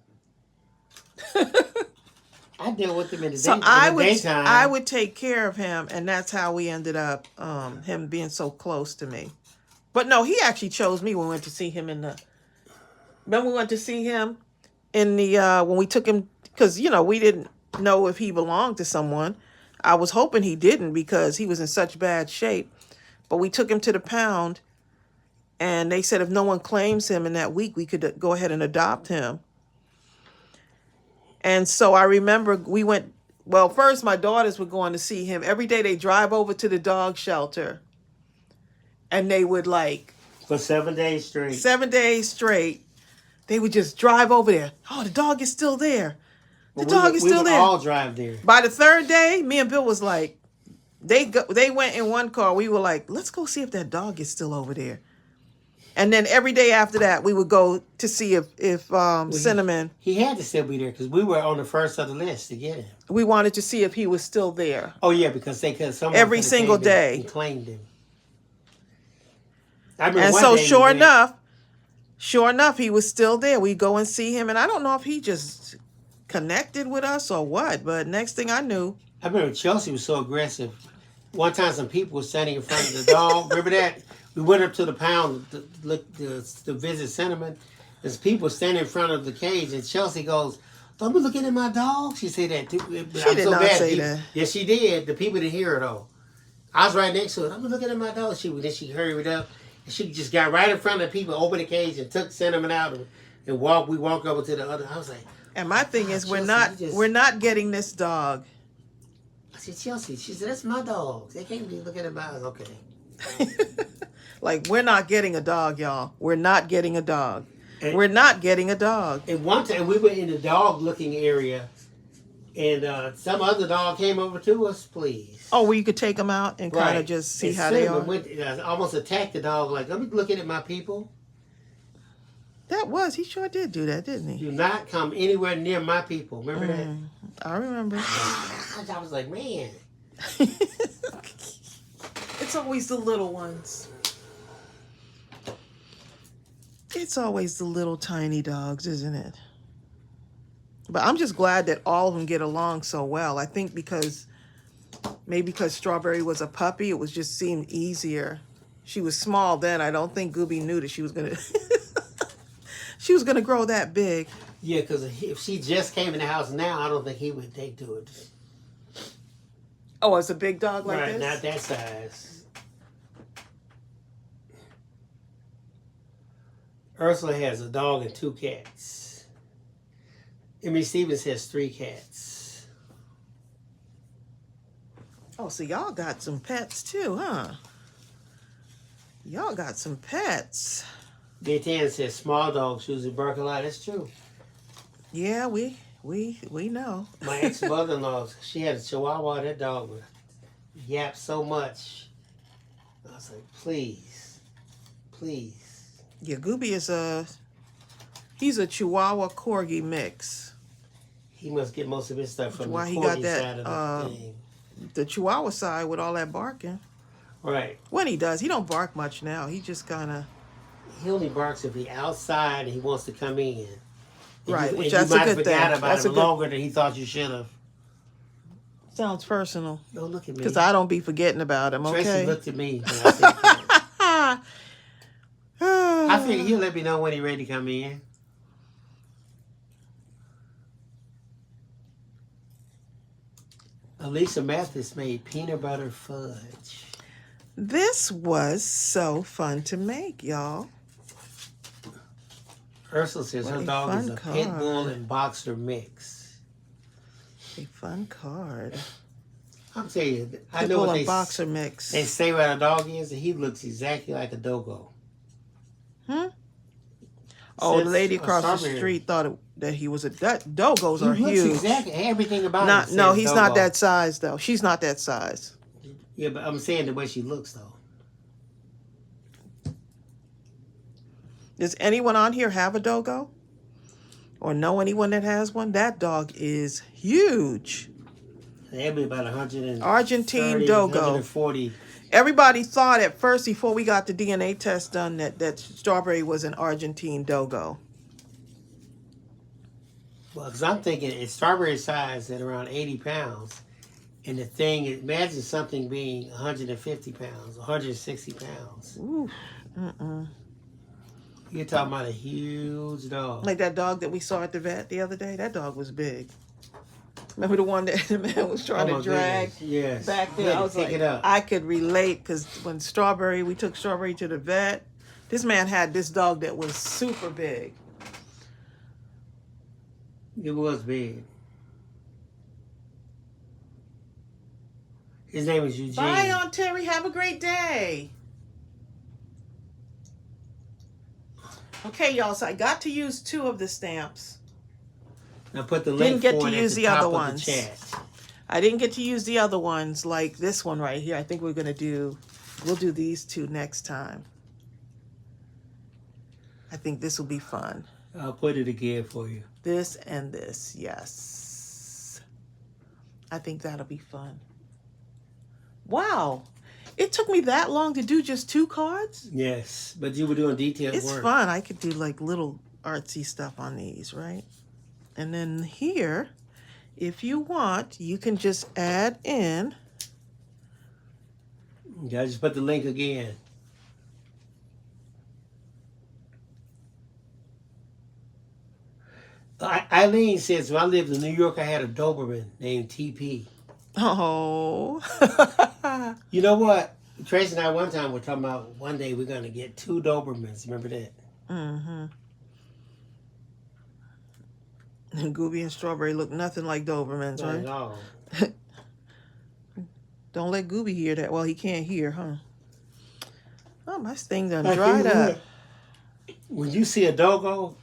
I deal with him in the daytime. I would take care of him, and that's how we ended up him being so close to me. But no, he actually chose me when we went to see him in the. Remember we went to see him in the when we took him, because we didn't know if he belonged to someone. I was hoping he didn't because he was in such bad shape. But we took him to the pound, and they said if no one claims him in that week, we could go ahead and adopt him. And so I remember we went. Well, first my daughters were going to see him. Every day they drive over to the dog shelter, and they would for 7 days straight. 7 days straight. They would just drive over there. Oh, the dog is still there. The dog is still there. We would all drive there. By the third day, me and Bill was like, they went in one car. We were like, let's go see if that dog is still over there. And then every day after that, we would go to see if Cinnamon. He had to still be there because we were on the first of the list to get him. We wanted to see if he was still there. Oh yeah, because someone every single day and claimed him. And so sure enough, he was still there. We go and see him, and I don't know if he just connected with us or what, but next thing I knew. I remember Chelsea was so aggressive. One time some people were standing in front of the dog. Remember that? We went up to the pound to visit Cinnamon. There's people standing in front of the cage, and Chelsea goes, "Don't be looking at my dog." She said that too. She did not say that. Yes, she did. The people didn't hear her though. I was right next to it. "I'm looking at my dog." Then she hurried up. She just got right in front of the people, opened the cage, and took Cinnamon out and walked. We walked over to the other. I was like, and my thing is, we're not getting this dog. I said, Chelsea. She said, "That's my dog. They can't be looking at mine." Okay. We're not getting a dog, y'all. We're not getting a dog. We're not getting a dog. And one time we were in the dog looking area, and some other dog came over to us. Please. Oh, where you could take them out and kind of just see how they are. Almost attacked the dog. Like, I'm looking at my people. He sure did do that, didn't he? Do not come anywhere near my people. Remember that? I remember. I was like, man. It's always the little ones. It's always the little tiny dogs, isn't it? But I'm just glad that all of them get along so well. I think because Strawberry was a puppy, it just seemed easier. She was small then. I don't think Gooby knew that she was gonna grow that big. Yeah, because if she just came in the house now, I don't think he would take to it. Oh, it's a big dog like this? Right, not that size. Ursula has a dog and 2 cats. Emily Stevens has 3 cats. Oh, so y'all got some pets too, huh? Y'all got some pets. Daytan says small dogs usually bark a lot. That's true. Yeah, we know. My ex-mother-in-law, she had a Chihuahua. That dog would yap so much. I was like, please. Yeah, Gooby he's a Chihuahua Corgi mix. He must get most of his stuff from the Corgi he got that, side of the thing. The Chihuahua side with all that barking. Right. When he does, he don't bark much now. He just kind of. He only barks if he's outside and he wants to come in. Right, which that's a good thing. You might have forgot about him longer than he thought you should have. Sounds personal. Don't look at me. Because I don't be forgetting about him, okay? Tracey looked at me when I said that. I figure he'll let me know when he's ready to come in. Elisa Mathis made peanut butter fudge. This was so fun to make, y'all. Ursula says her dog is a pit bull and boxer mix. A fun card. I'm telling you, I pit know bull what and boxer mix. They say what a dog is, and he looks exactly like a dogo. Oh, the lady across the street thought that he was dogos are huge. Exactly everything about him. No, he's not that size though. She's not that size. Yeah, but I'm saying the way she looks though. Does anyone on here have a dogo? Or know anyone that has one? That dog is huge. That'd be about 130, Argentine dogo. 140. Everybody thought at first before we got the DNA test done that Strawberry was an Argentine dogo. Well, because I'm thinking it's Strawberry size at around 80 pounds. And the thing is, imagine something being 150 pounds, 160 pounds. Ooh. Mm-mm. You're talking about a huge dog. Like that dog that we saw at the vet the other day. That dog was big. Remember the one that the man was trying to drag yes. back there? I was pick like, it up. I could relate because when we took Strawberry to the vet, this man had this dog that was super big. It was big. His name is Eugene. Bye, Aunt Terry. Have a great day. Okay, y'all. So I got to use 2 of the stamps. Now put the link Didn't get for to it use at the the top other of ones. the chat. I didn't get to use the other ones like this one right here. I think we'll do these 2 next time. I think this will be fun. I'll put it again for you. This and this, yes. I think that'll be fun. Wow. It took me that long to do just 2 cards? Yes, but you were doing detailed It's work. fun. I could do like little artsy stuff on these, right? And then here, if you want, you can just add in. Okay, I just put the link again. Eileen says, when I lived in New York, I had a Doberman named TP. Oh. You know what? Tracy and I one time were talking about one day we're going to get 2 Dobermans. Remember that? Mm-hmm. And Gooby and Strawberry look nothing like Dobermans, Not right? at all. Don't let Gooby hear that. Well, he can't hear, huh? Oh, my thing done dried up. When you see a doggo,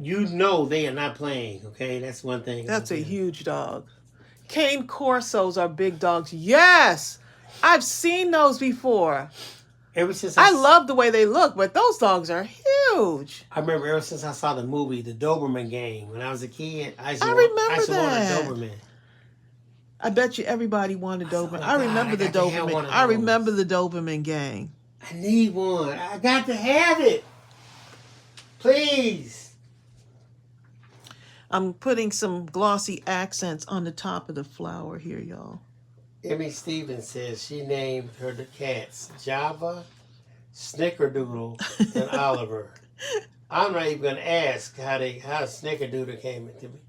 you know they are not playing, okay? That's one thing. That's a huge dog. Cane Corsos are big dogs. Yes! I've seen those before. Ever since I love the way they look, but those dogs are huge. I remember ever since I saw the movie, The Doberman Gang, when I was a kid, I used to remember want a that. Doberman. I bet you everybody wanted Doberman. my I God, remember I the got to have Doberman. one of I those. remember the Doberman gang. I need one. I got to have it. Please. I'm putting some glossy accents on the top of the flower here, y'all. Emmy Stevens says she named her the cats Java, Snickerdoodle, and Oliver. I'm not even going to ask how Snickerdoodle came into me.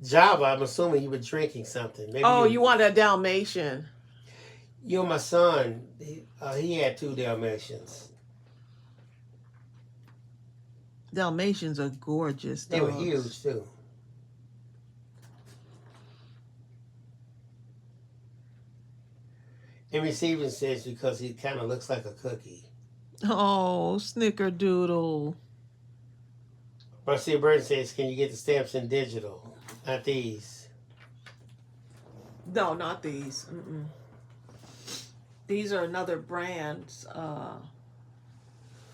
Java, I'm assuming you were drinking something. Maybe You want a Dalmatian. You know, my son, he had 2 Dalmatians. Dalmatians are gorgeous dogs. They were huge, too. Emmy Stevens says because he kind of looks like a cookie. Oh, Snickerdoodle. Marcia Burton says, can you get the stamps in digital? Not these. No, not these. Mm-mm. These are another brand's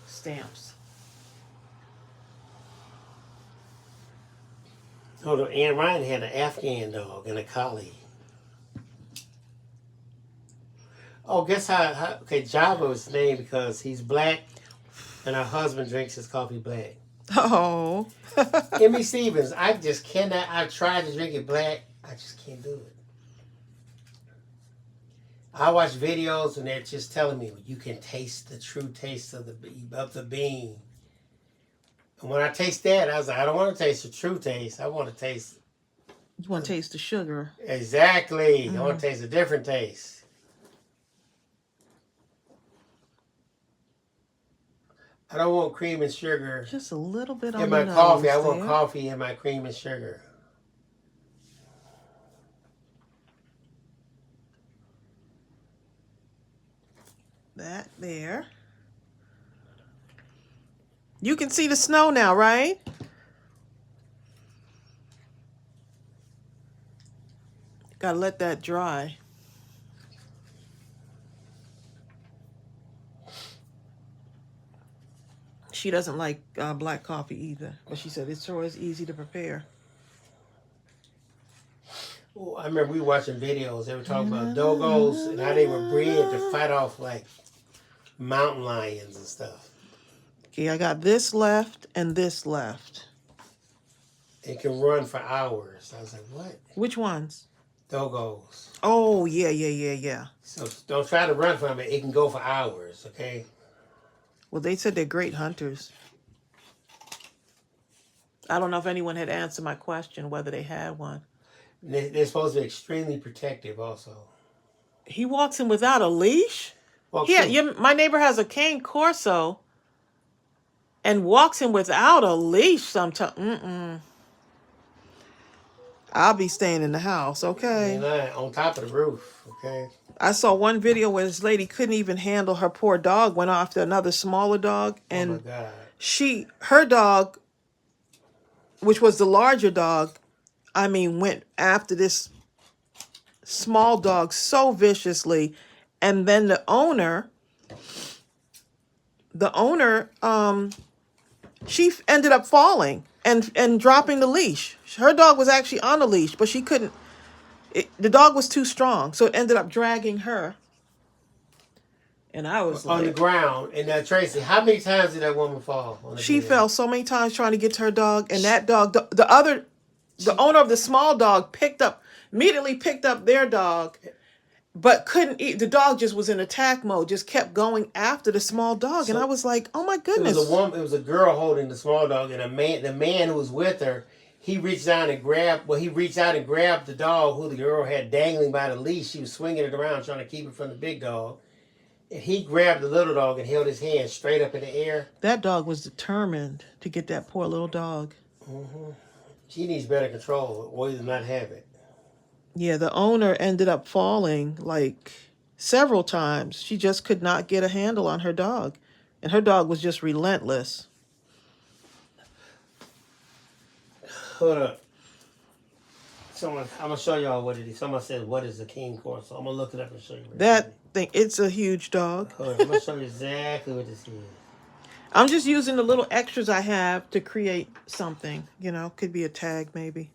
stamps. Oh, Anne Ryan had an Afghan dog and a collie. Oh, guess how okay, Java was named because he's black and her husband drinks his coffee black. Oh. Emmy Stevens, I just cannot. I tried to drink it black. I just can't do it. I watch videos and they're just telling me you can taste the true taste of the bean. And when I taste that, I was like, I don't want to taste the true taste. I want to taste. You want to taste the sugar. Exactly. I want to taste a different taste. I don't want cream and sugar Just a little bit on in the my coffee. nose I want there. coffee in my cream and sugar. That there. You can see the snow now, right? Gotta let that dry. She doesn't like black coffee either, but she said it's sure is easy to prepare. Oh, I remember we were watching videos. They were talking about doggos and how they were bred to fight off like mountain lions and stuff. Okay, I got this left and this left. It can run for hours. I was like, what? Which ones? Doggos. Oh, yeah. So don't try to run from it. It can go for hours, okay? Well, they said they're great hunters. I don't know if anyone had answered my question, whether they had one. They're supposed to be extremely protective also. He walks in without a leash? My neighbor has a cane corso and walks in without a leash sometimes. I'll be staying in the house, okay? On top of the roof, okay? I saw one video where this lady couldn't even handle her poor dog, went after another smaller dog, and oh my God. her dog, which was the larger dog, went after this small dog so viciously, and then the owner, she ended up falling and dropping the leash. Her dog was actually on the leash, but she couldn't. The dog was too strong, so it ended up dragging her. And I was on the ground. And now, Tracey, how many times did that woman fall? She fell so many times trying to get to her dog, and that dog, the owner of the small dog, immediately picked up their dog, but couldn't eat. The dog just was in attack mode, just kept going after the small dog, and I was like, "Oh my goodness!" It was a girl holding the small dog, and the man who was with her, he reached out and grabbed the dog who the girl had dangling by the leash. She was swinging it around trying to keep it from the big dog. And he grabbed the little dog and held his hand straight up in the air. That dog was determined to get that poor little dog. Mm-hmm. She needs better control, or either not have it. Yeah, the owner ended up falling like several times. She just could not get a handle on her dog. And her dog was just relentless. Hold up. I'm going to show y'all what it is. Someone said, what is a king corso? I'm going to look it up and show you. That thing, it's a huge dog. Hold up. I'm going to show you exactly what this is. I'm just using the little extras I have to create something. Could be a tag maybe.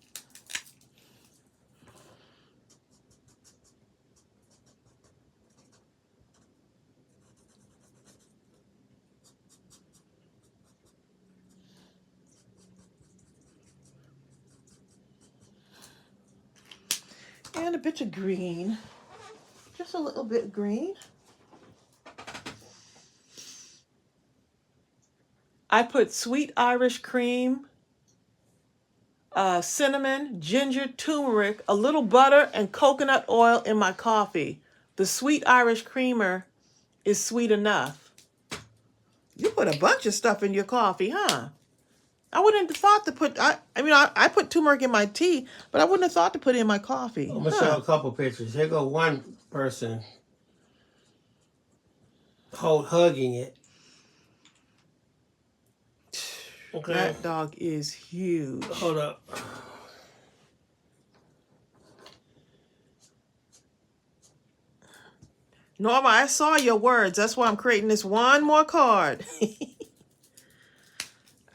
And a bit of green. Just a little bit green. I put sweet Irish cream, cinnamon, ginger, turmeric, a little butter, and coconut oil in my coffee. The sweet Irish creamer is sweet enough. You put a bunch of stuff in your coffee, huh? I wouldn't have thought to put, I put turmeric in my tea, but I wouldn't have thought to put it in my coffee. I'm going to show a couple pictures. Here go one person hugging it. Okay. That dog is huge. Hold up. Norma, I saw your words. That's why I'm creating this one more card.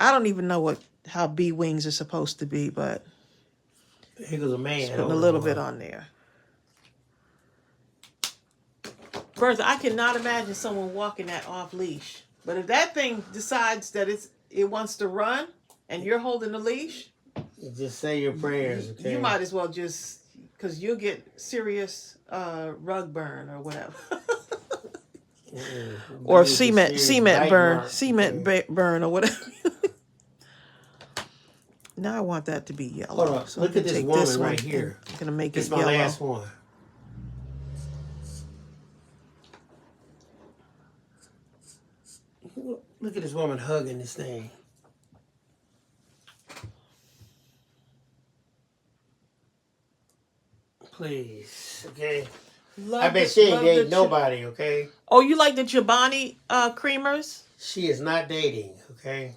I don't even know how bee wings are supposed to be, but here goes a man. just putting a little bit on there. Bertha, I cannot imagine someone walking that off leash. But if that thing decides that it wants to run and you're holding the leash, just say your prayers, okay? You might as well just, because you'll get serious rug burn or whatever. Or cement burn or whatever. Now I want that to be yellow. Hold on. So Look at this woman right here. I'm going to make it yellow. This is my last one. Look at this woman hugging this thing. Please, okay? I bet she ain't dating nobody, okay? Oh, you like the Chobani creamers? She is not dating, okay?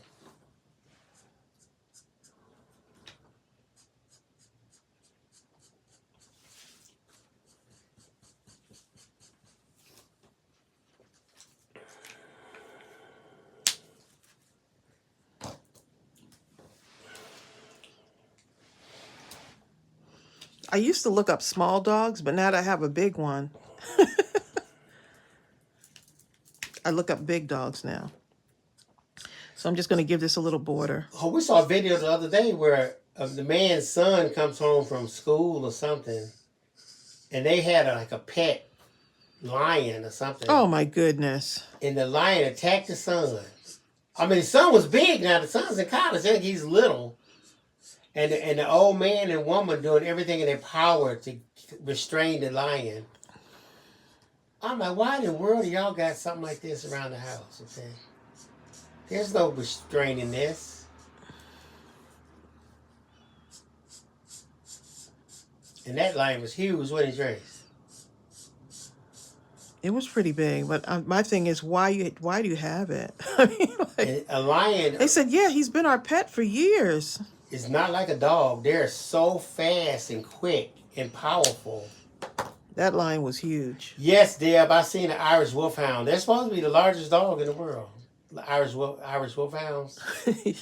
I used to look up small dogs, but now that I have a big one, I look up big dogs now. So I'm just going to give this a little border. Oh, we saw a video the other day where the man's son comes home from school or something, and they had like a pet lion or something, Oh my goodness. and the lion attacked the son. I mean, the son was big now. The son's in college. I think he's little. And the old man and woman doing everything in their power to restrain the lion. I'm like, why in the world y'all got something like this around the house? Okay, there's no restraining this. And that lion was huge when he Trace. It was pretty big, but my thing is, why do you have it? I mean, And a lion. they said, yeah, he's been our pet for years. It's not like a dog. They're so fast and quick and powerful. That lion was huge. Yes, Deb, I seen an Irish Wolfhound. They're supposed to be the largest dog in the world. The Irish Wolfhounds.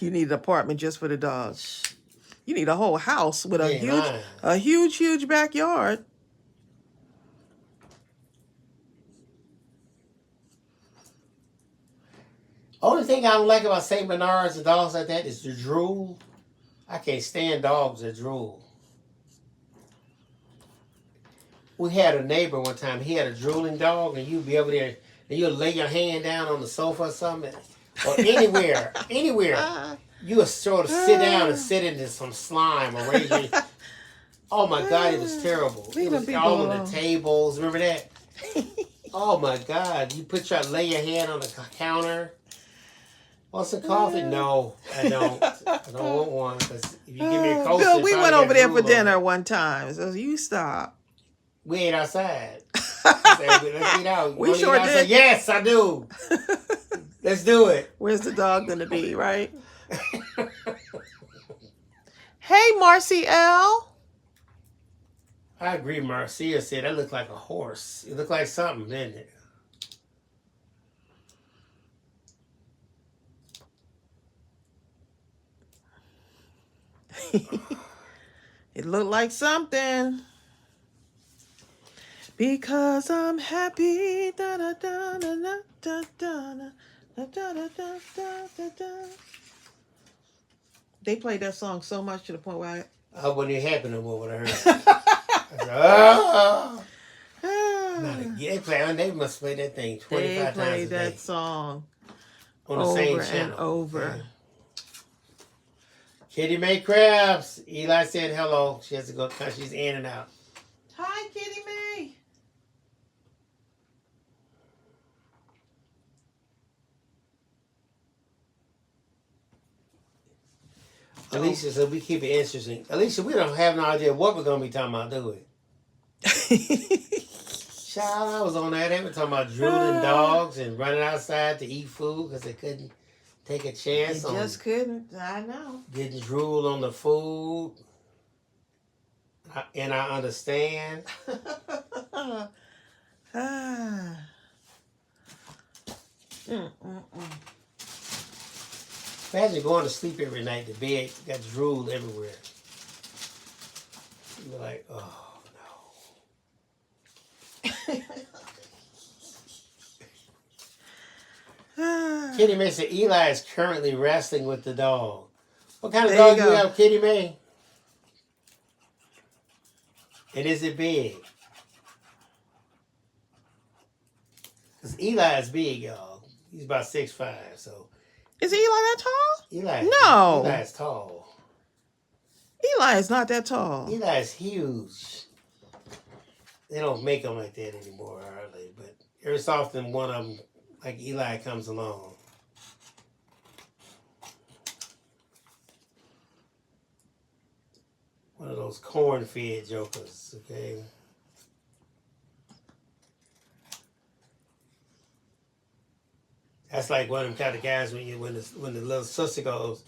You need an apartment just for the dogs. You need a whole house with Yeah, a huge backyard. Only thing I don't like about St. Bernards and dogs like that is the drool. I can't stand dogs that drool. We had a neighbor one time. He had a drooling dog, and you'd be over there, and you'd lay your hand down on the sofa or something, or anywhere. You would sort of sit down and sit into some slime or raise your... Oh my God, it was terrible. It was all on the tables. Remember that? Oh my God. You lay your hand on the counter. Want some coffee? No, I don't. I don't want one. Because if you give me a coaster, Bill, we went over there for dinner on. one time. So you stop. We ate outside. Let's eat out. We sure did. Said, yes, I do. Let's do it. Where's the dog gonna be, right? Hey, Marcy L. I agree. Marcia said that looked like a horse. It looked like something, didn't it? It looked like something. Because I'm happy. Da, da, da, da, da, da, da, da, da, da, da, da. They played that song so much to the point where I wasn't even happy no more when I heard it. I said, oh. Not again. They must play that thing 25 times a day. They played that song on the over same and channel. over. Yeah. Kitty Mae Crabs. Eli said hello. She has to go because she's in and out. Hi, Kitty Mae. Alicia said we keep it interesting. Alicia, we don't have no idea what we're going to be talking about, do we? Child, I was on that. They were talking about drooling dogs and running outside to eat food because they couldn't take a chance on... Just couldn't. I know. Getting drool on the food. And I understand. Imagine going to sleep every night. The bed got drool everywhere. You're like, oh no. Kitty Mae said Eli is currently wrestling with the dog. What kind of dog do you have, Kitty Mae? And is it big? Because Eli is big, y'all. He's about 6'5", so. Is Eli that tall? Eli is tall. Eli is not that tall. Eli is huge. They don't make them like that anymore, hardly. But every so often one of them, like Eli, comes along. One of those corn-fed jokers, okay? That's like one of them kind of guys when the little sister goes,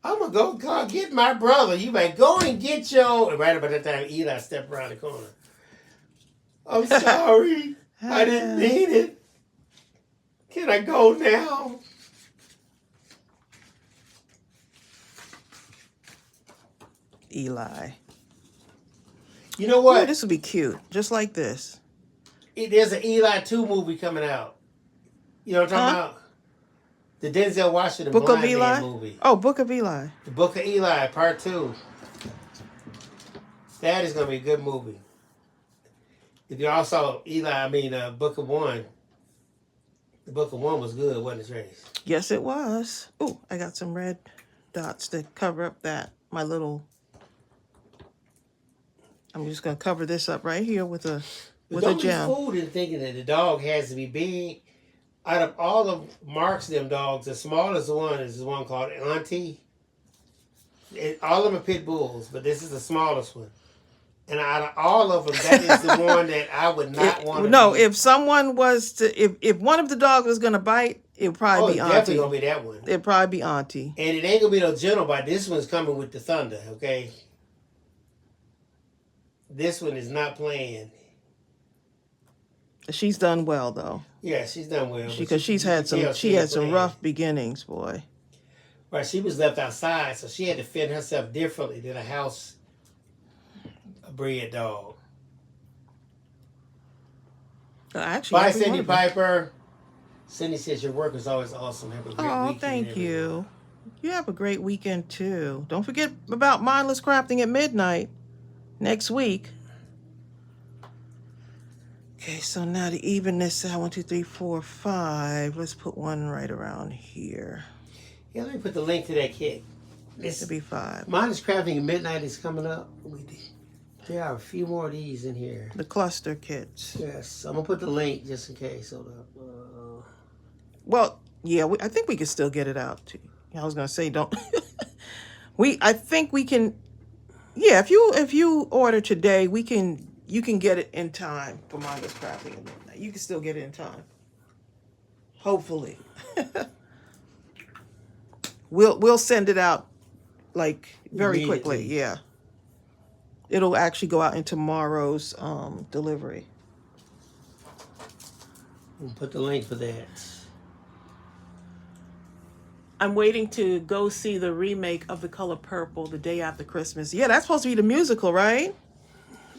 I'm going to go get my brother. You better go and get your... And right about that time, Eli stepped around the corner. I'm sorry. I didn't mean it. Can I go now? Eli. You know what? Ooh, this would be cute. Just like this. There's an Eli 2 movie coming out. You know what I'm talking about? The Denzel Washington Book of Blind Eli? Man movie. Oh, Book of Eli. The Book of Eli, Part 2. That is gonna be a good movie. If you all saw Book of One. The Book of One was good, wasn't it, Trace? Yes, it was. Oh, I got some red dots to cover up my little. I'm just gonna cover this up right here with a Don't be gem. fooled in thinking that the dog has to be big. Out of all of Mark's them dogs, the smallest one is the one called Auntie. All of them are pit bulls, but this is the smallest one. And out of all of them, that is the one that I would not want to No, be. if someone was to, if one of the dogs was going to bite, it would probably be Auntie. Definitely going to be that one. It'd probably be Auntie. And it ain't going to be no gentle bite. This one's coming with the thunder, okay? This one is not playing. She's done well, though. Yeah, she's done well. Because she had some rough beginnings, boy. Right, she was left outside, so she had to fend herself differently than a house bred dog. Actually, bye, Cindy Piper. Cindy says your work is always awesome. Have a great weekend. Oh, thank you. You have a great weekend too. Don't forget about Mindless Crafting at midnight next week. Okay, so now to even this out, 1, 2, 3, 4, 5. Let's put one right around here. Yeah, let me put the link to that kit. This should be 5. Mindless Crafting at midnight is coming up. There are a few more of these in here. The cluster kits. Yes, I'm gonna put the link just in case. Hold up. Well, yeah, I think we can still get it out too. I was gonna say don't. I think we can. Yeah, if you order today, you can get it in time for Mindless Crafting at midnight. You can still get it in time. Hopefully. We'll send it out like very quickly. Yeah. It'll actually go out in tomorrow's delivery. We'll put the link for that. I'm waiting to go see the remake of The Color Purple the day after Christmas. Yeah, that's supposed to be the musical, right?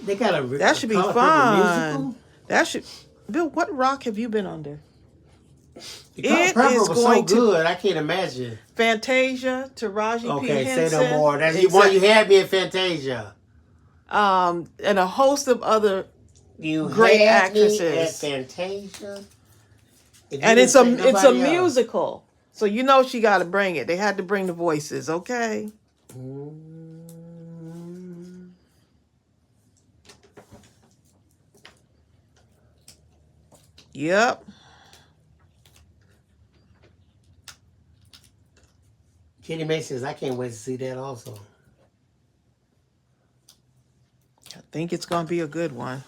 They got that should be fun. That should. Bill, what rock have you been under? The Color Purple was so good, I can't imagine. Fantasia, Taraji P. Henson. Okay, say no more. That's the one you had me in Fantasia. And a host of other great actresses. Me at Fantasia. And it's a musical. So you know she got to bring it. They had to bring the voices, okay? Yep. Kitty May says, I can't wait to see that also. I think it's going to be a good one.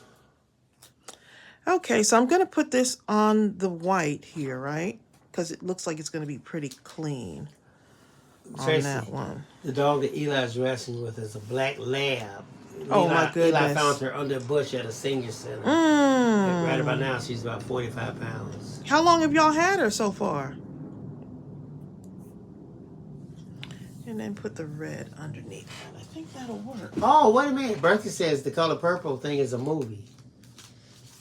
Okay, so I'm going to put this on the white here, right? Because it looks like it's going to be pretty clean Tracey, on that one. The dog that Eli's wrestling with is a black lab. Oh, my goodness. Eli found her under a bush at a senior center. Right about now, she's about 45 pounds. How long have y'all had her so far? And then put the red underneath. I think that'll work. Oh, wait a minute. Bertha says The Color Purple thing is a movie.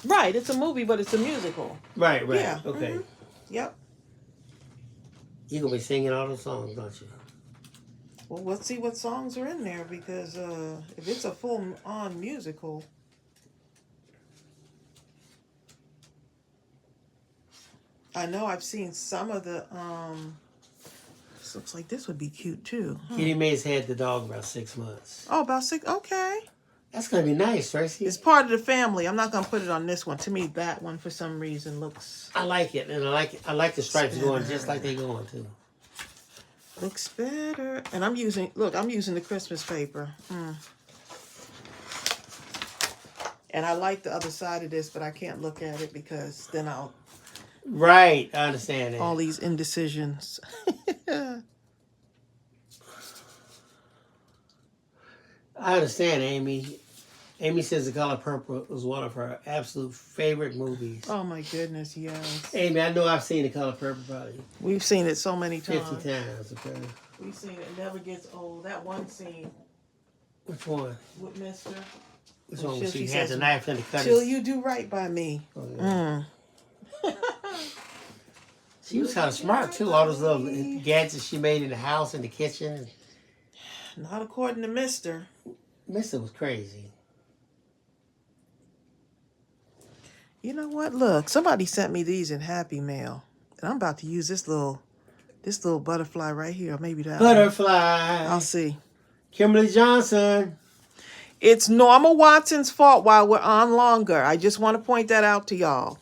Right, it's a movie, but it's a musical. Right. Yeah. Okay. Mm-hmm. Yep. You're going to be singing all those songs, don't you? Well, let's see what songs are in there, because if it's a full-on musical... I know I've seen some of the... This looks like this would be cute, too. Huh? Kitty Mae's had the dog about 6 months. Oh, about 6? Okay. That's going to be nice, Tracy. It's part of the family. I'm not going to put it on this one. To me, that one, for some reason, looks... I like it, and I like the stripes going just like they're going, too. Looks better. And I'm using the Christmas paper. And I like the other side of this, but I can't look at it because then I'll... Right, I understand that. All these indecisions. I understand, Amy. Amy says The Color Purple was one of her absolute favorite movies. Oh, my goodness, yes. Amy, I know I've seen The Color Purple probably. We've seen it so many times. 50 times, okay. We've seen it. It never gets old. That one scene. Which one? With Mister. Which one? When she had the knife in the cut. Till you do right by me. Oh, yeah. She was kind of smart, too. All those little gadgets she made in the house, in the kitchen. Not according to Mister. Mister was crazy. You know what? Look, somebody sent me these in Happy Mail. And I'm about to use this little butterfly right here. Or maybe that one. Butterfly. I'll see. Kimberly Johnson. It's Norma Watson's fault while we're on longer. I just want to point that out to y'all.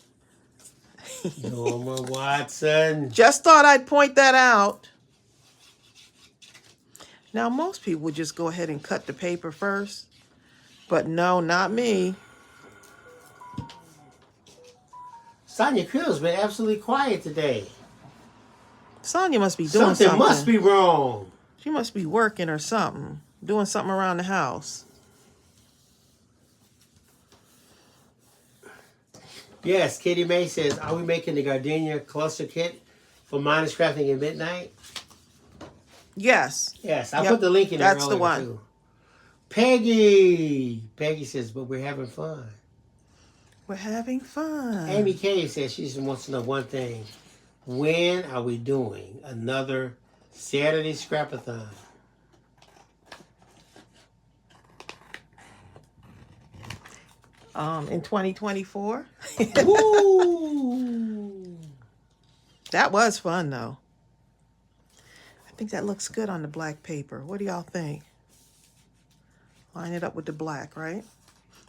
Norma Watson. Just thought I'd point that out. Now, most people would just go ahead and cut the paper first. But no, not me. Sonia Crill's been absolutely quiet today. Sonia must be doing something. Something must be wrong. She must be working or something. Doing something around the house. Yes, Katie May says, are we making the gardenia cluster kit for Mindless Crafting at midnight? Yes. Yes, I put the link in there That's the one. too. Peggy says, but we're having fun. We're having fun. Amy Cave says she just wants to know one thing. When are we doing another Saturday Scrapathon? In 2024. Woo! That was fun, though. I think that looks good on the black paper. What do y'all think? Line it up with the black, right?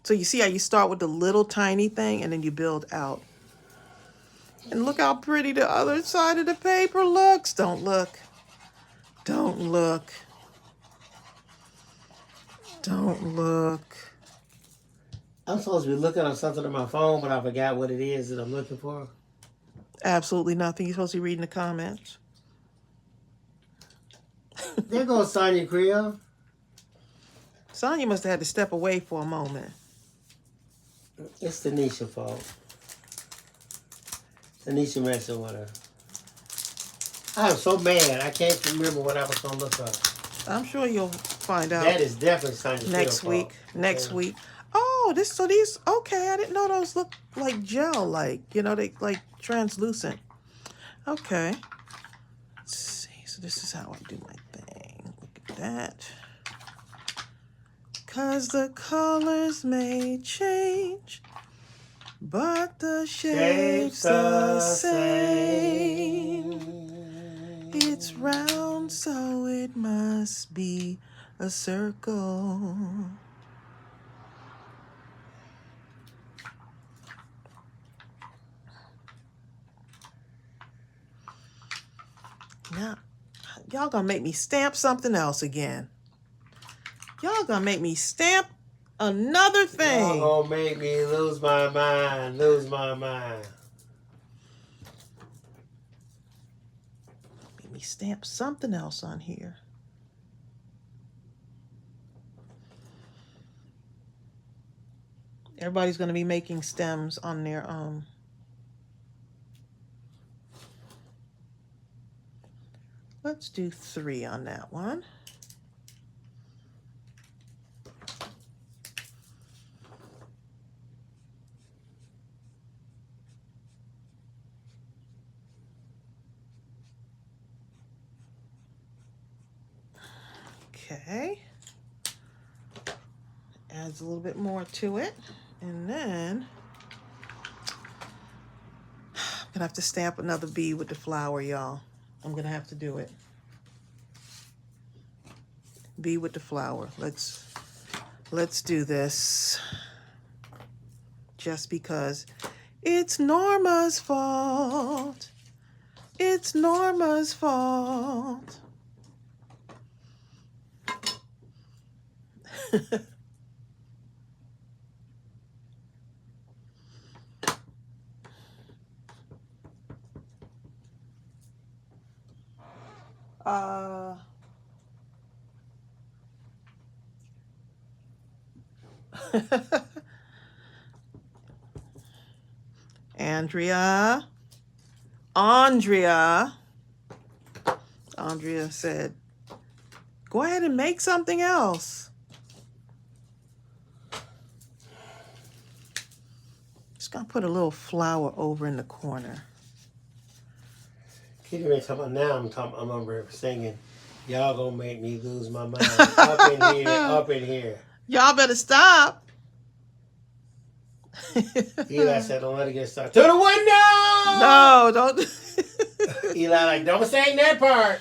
So you see how you start with the little tiny thing and then you build out. And look how pretty the other side of the paper looks. Don't look. Don't look. Don't look. I'm supposed to be looking on something on my phone, but I forgot what it is that I'm looking for. Absolutely nothing. You're supposed to be reading the comments. There goes Sonia Creel. Sonia must have had to step away for a moment. It's Tanisha's fault. Tanisha messing with her. I'm so mad. I can't remember what I was going to look up. I'm sure you'll find out That is definitely Sonia next week. fault. Next week. Oh, these, okay. I didn't know those look like gel, they like translucent. Okay. Let's see. So this is how I do my thing. Look at that. 'Cause the colors may change, but the shape's the same. It's round, so it must be a circle. Now, y'all gonna make me stamp something else again. Y'all gonna make me stamp another thing. Y'all gonna make me lose my mind. Make me stamp something else on here. Everybody's gonna be making stems on their Let's do 3 on that one. Okay. Adds a little bit more to it. And then I'm gonna have to stamp another bee with the flower, y'all. I'm gonna have to do it. Bee with the flower. Let's do this. Just because it's Norma's fault. It's Norma's fault. Andrea said, go ahead and make something else. Just gonna put a little flower over in the corner. Kitty Ray talking about now. I'm over singing. Y'all gonna make me lose my mind. Up in here, up in here. Y'all better stop. Eli said, don't let it get started. To the window! No, don't. Eli like, don't sing that part.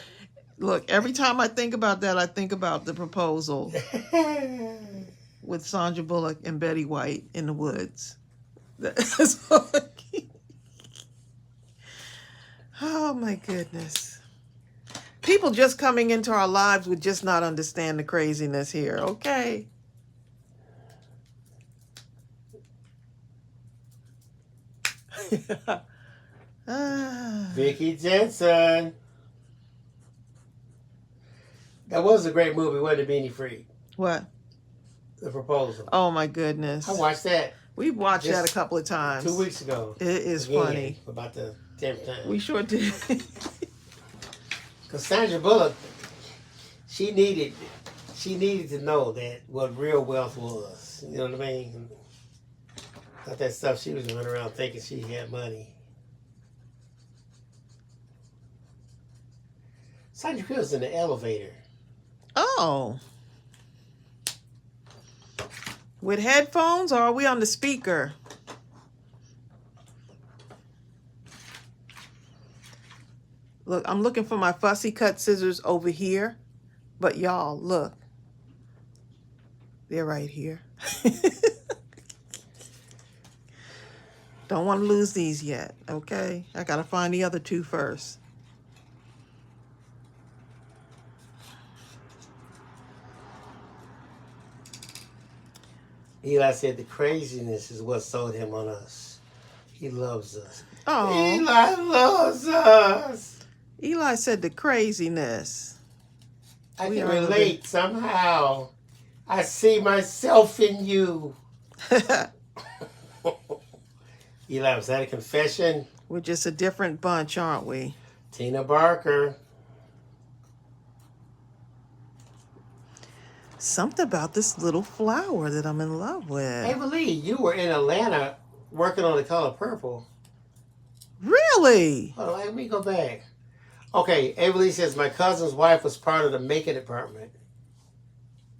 Look, every time I think about that, I think about the proposal with Sandra Bullock and Betty White in the woods. That's all I keep. Oh my goodness. People just coming into our lives would just not understand the craziness here, okay? Vicki Jensen. That was a great movie, wasn't it, Beanie Freak? What? The Proposal. Oh my goodness. I watched that. We watched that a couple of times. 2 weeks ago. It is Again, funny. About the 10th time. We sure did. Because Sandra Bullock, she needed to know that what real wealth was. You know what I mean? Not that stuff she was running around thinking she had money. Sandra Bullock's in the elevator. Oh. With headphones, or are we on the speaker? Look, I'm looking for my fussy cut scissors over here. But y'all, look. They're right here. Don't want to lose these yet, okay? I got to find the other two first. Eli said the craziness is what sold him on us. He loves us. Oh. Eli loves us. Eli said the craziness. I can relate somehow. I see myself in you. Eli, was that a confession? We're just a different bunch, aren't we? Tina Barker. Something about this little flower that I'm in love with. Lee, you were in Atlanta working on The Color Purple. Really? Hold on, let me go back. Okay, Lee says, my cousin's wife was part of the makeup department.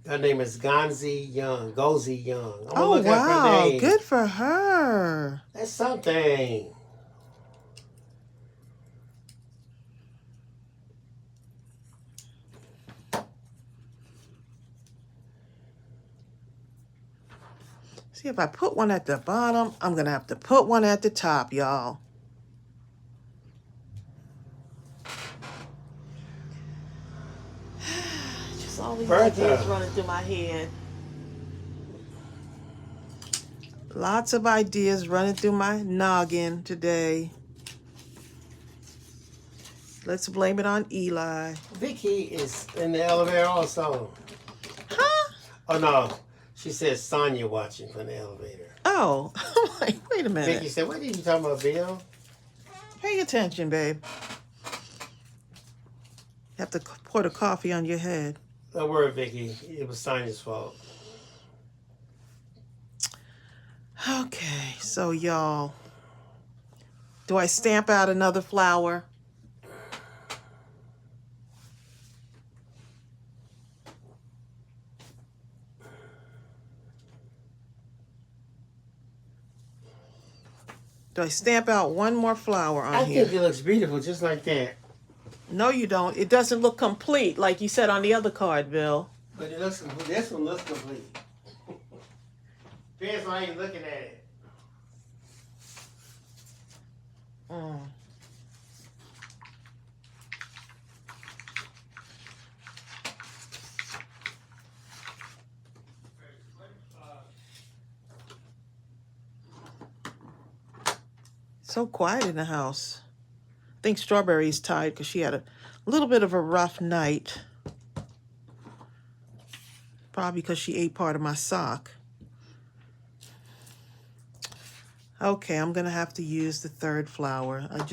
Her name is Gozi Young. I'm gonna look up her name. Good for her. That's something. See, if I put one at the bottom, I'm going to have to put one at the top, y'all. Just all these ideas running through my head. Lots of ideas running through my noggin today. Let's blame it on Eli. Vicky is in the elevator also. Huh? Oh, no. She says Sonia watching from the elevator. Oh, I'm like, wait a minute. Vicky said, what are you talking about, Bill? Pay attention, babe. You have to pour the coffee on your head. Don't worry, Vicky. It was Sonia's fault. Okay, so y'all, do I stamp out another flower? Do I stamp out one more flower on here? I think it looks beautiful just like that. No, you don't. It doesn't look complete like you said on the other card, Bill. But it looks complete. This one looks complete. Depends on how you're looking at it. So quiet in the house. I think Strawberry's tired because she had a little bit of a rough night. Probably because she ate part of my sock. Okay, I'm going to have to use the third flower. It's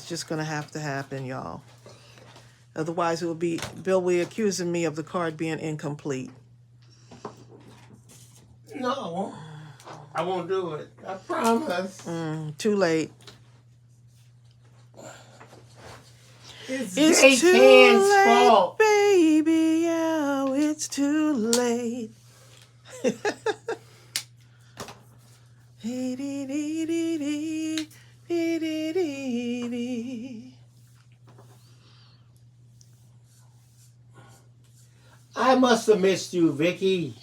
just going to have to happen, y'all. Otherwise, Bill will be accusing me of the card being incomplete. No, I won't do it. I promise. Too late. It's It's too Can's late, fault. baby. Yeah, it's too late. I must have missed you, Vicky.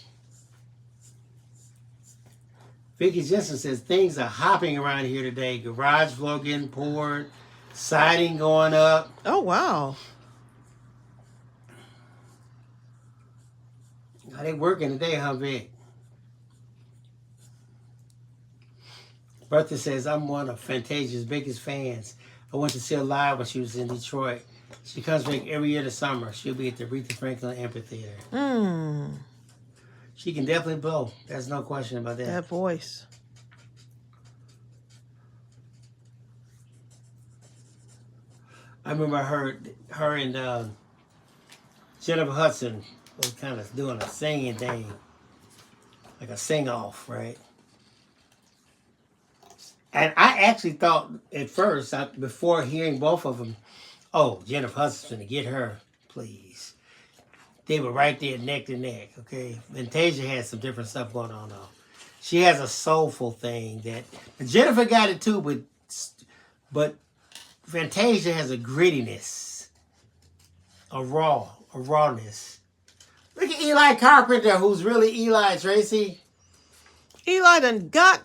Vicky Jensen says things are hopping around here today. Garage floor getting poured, siding going up. Oh, wow. Are they working today, huh, Vic? Bertha says, I'm one of Fantasia's biggest fans. I went to see her live when she was in Detroit. She comes back every year this summer. She'll be at the Aretha Franklin Amphitheater. She can definitely blow. There's no question about that. That voice. I remember her and Jennifer Hudson was kind of doing a singing thing. Like a sing-off, right? And I actually thought at first, before hearing both of them, oh, Jennifer Hudson's going to get her, please. They were right there neck to neck, okay? Fantasia has some different stuff going on, though. She has a soulful thing that... Jennifer got it, too, but Fantasia has a grittiness, a rawness. Look at Eli Carpenter, who's really Eli, Tracy. Eli done got...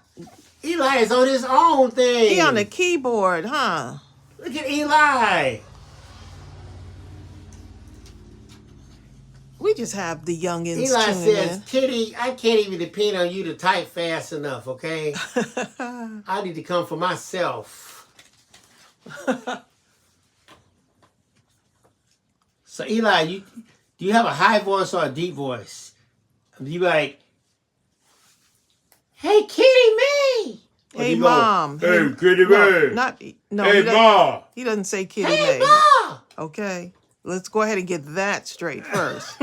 Eli is on his own thing. He on the keyboard, huh? Look at Eli. We just have the youngins Eli tuning says, Kitty, I can't even depend on you to type fast enough, okay? in. I need to come for myself. So, Eli, do you have a high voice or a deep voice? You like, hey, Kitty May. Hey, Mom. Hey, Kitty May. No, hey, Ma. He doesn't say Kitty Hey, May. Ma. Okay. Let's go ahead and get that straight first.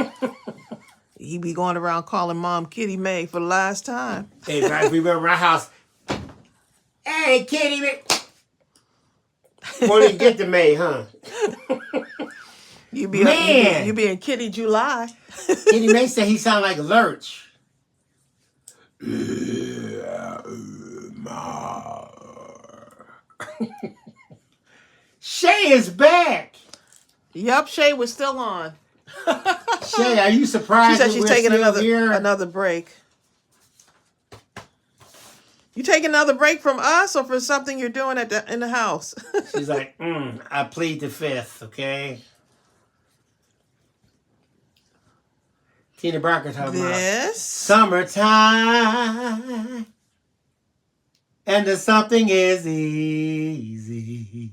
He be going around calling Mom Kitty May for the last time. Hey, right, if we remember our house. Hey, Kitty May. Won't even get to May, huh? You be in Kitty July. Kitty May said he sound like Lurch. Shay is back. Yep, Shay was still on. Shay, are you surprised? She said she's taking here? another break. You take another break from us or for something you're doing in the house? She's like, I plead the fifth, okay? Tina Barker talking about summertime, and the something is easy.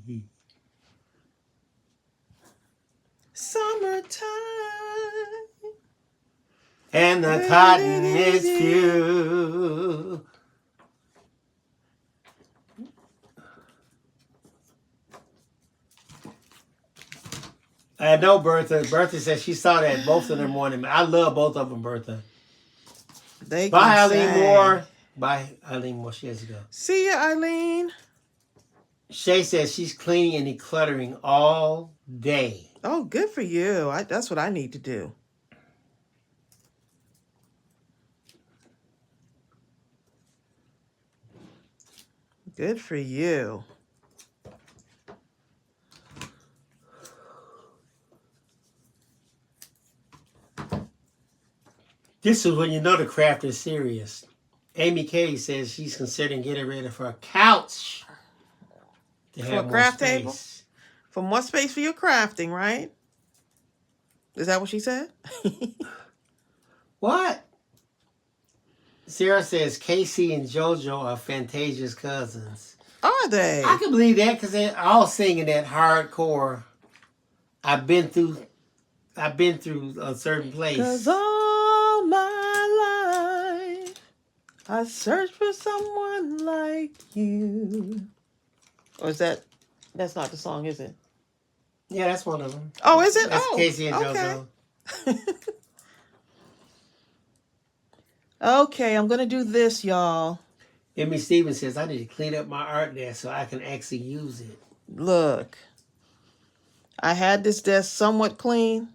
Summertime, and the cotton is few. I know Bertha. Bertha said she saw that both of them morning. I love both of them, Bertha. Bye, Eileen Moore. Bye, Eileen Moore. She has to go. See ya, Eileen. Shay says she's cleaning and decluttering all day. Oh, good for you. That's what I need to do. Good for you. This is when you know the craft is serious. Amy Kay says she's considering getting ready for a couch to For have a more craft space. table? For more space for your crafting, right? Is that what she said? What? Sarah says Casey and JoJo are Fantasia's cousins. Are they? I can believe that because they're all singing that hardcore. I've been through a certain place. 'Cause all my life I searched for someone like you. Or is that's not the song, is it? Yeah, that's one of them. Oh, is it? That's Oh, Casey and okay. JoJo. Okay, I'm going to do this, y'all. Emmy Stevens says, I need to clean up my art desk so I can actually use it. Look. I had this desk somewhat clean,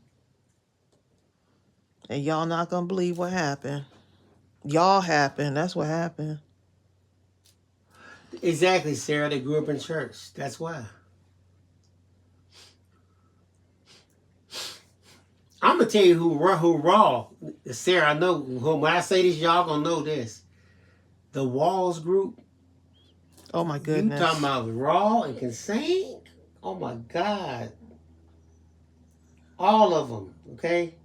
and y'all not gonna believe what happened. Y'all happened. That's what happened. Exactly, Sarah. They grew up in church. That's why. I'm gonna tell you who raw. Sarah, I know when I say this, y'all gonna know this. The Walls group. Oh my You goodness. talking about raw and can sing? Oh my God. All of them, okay?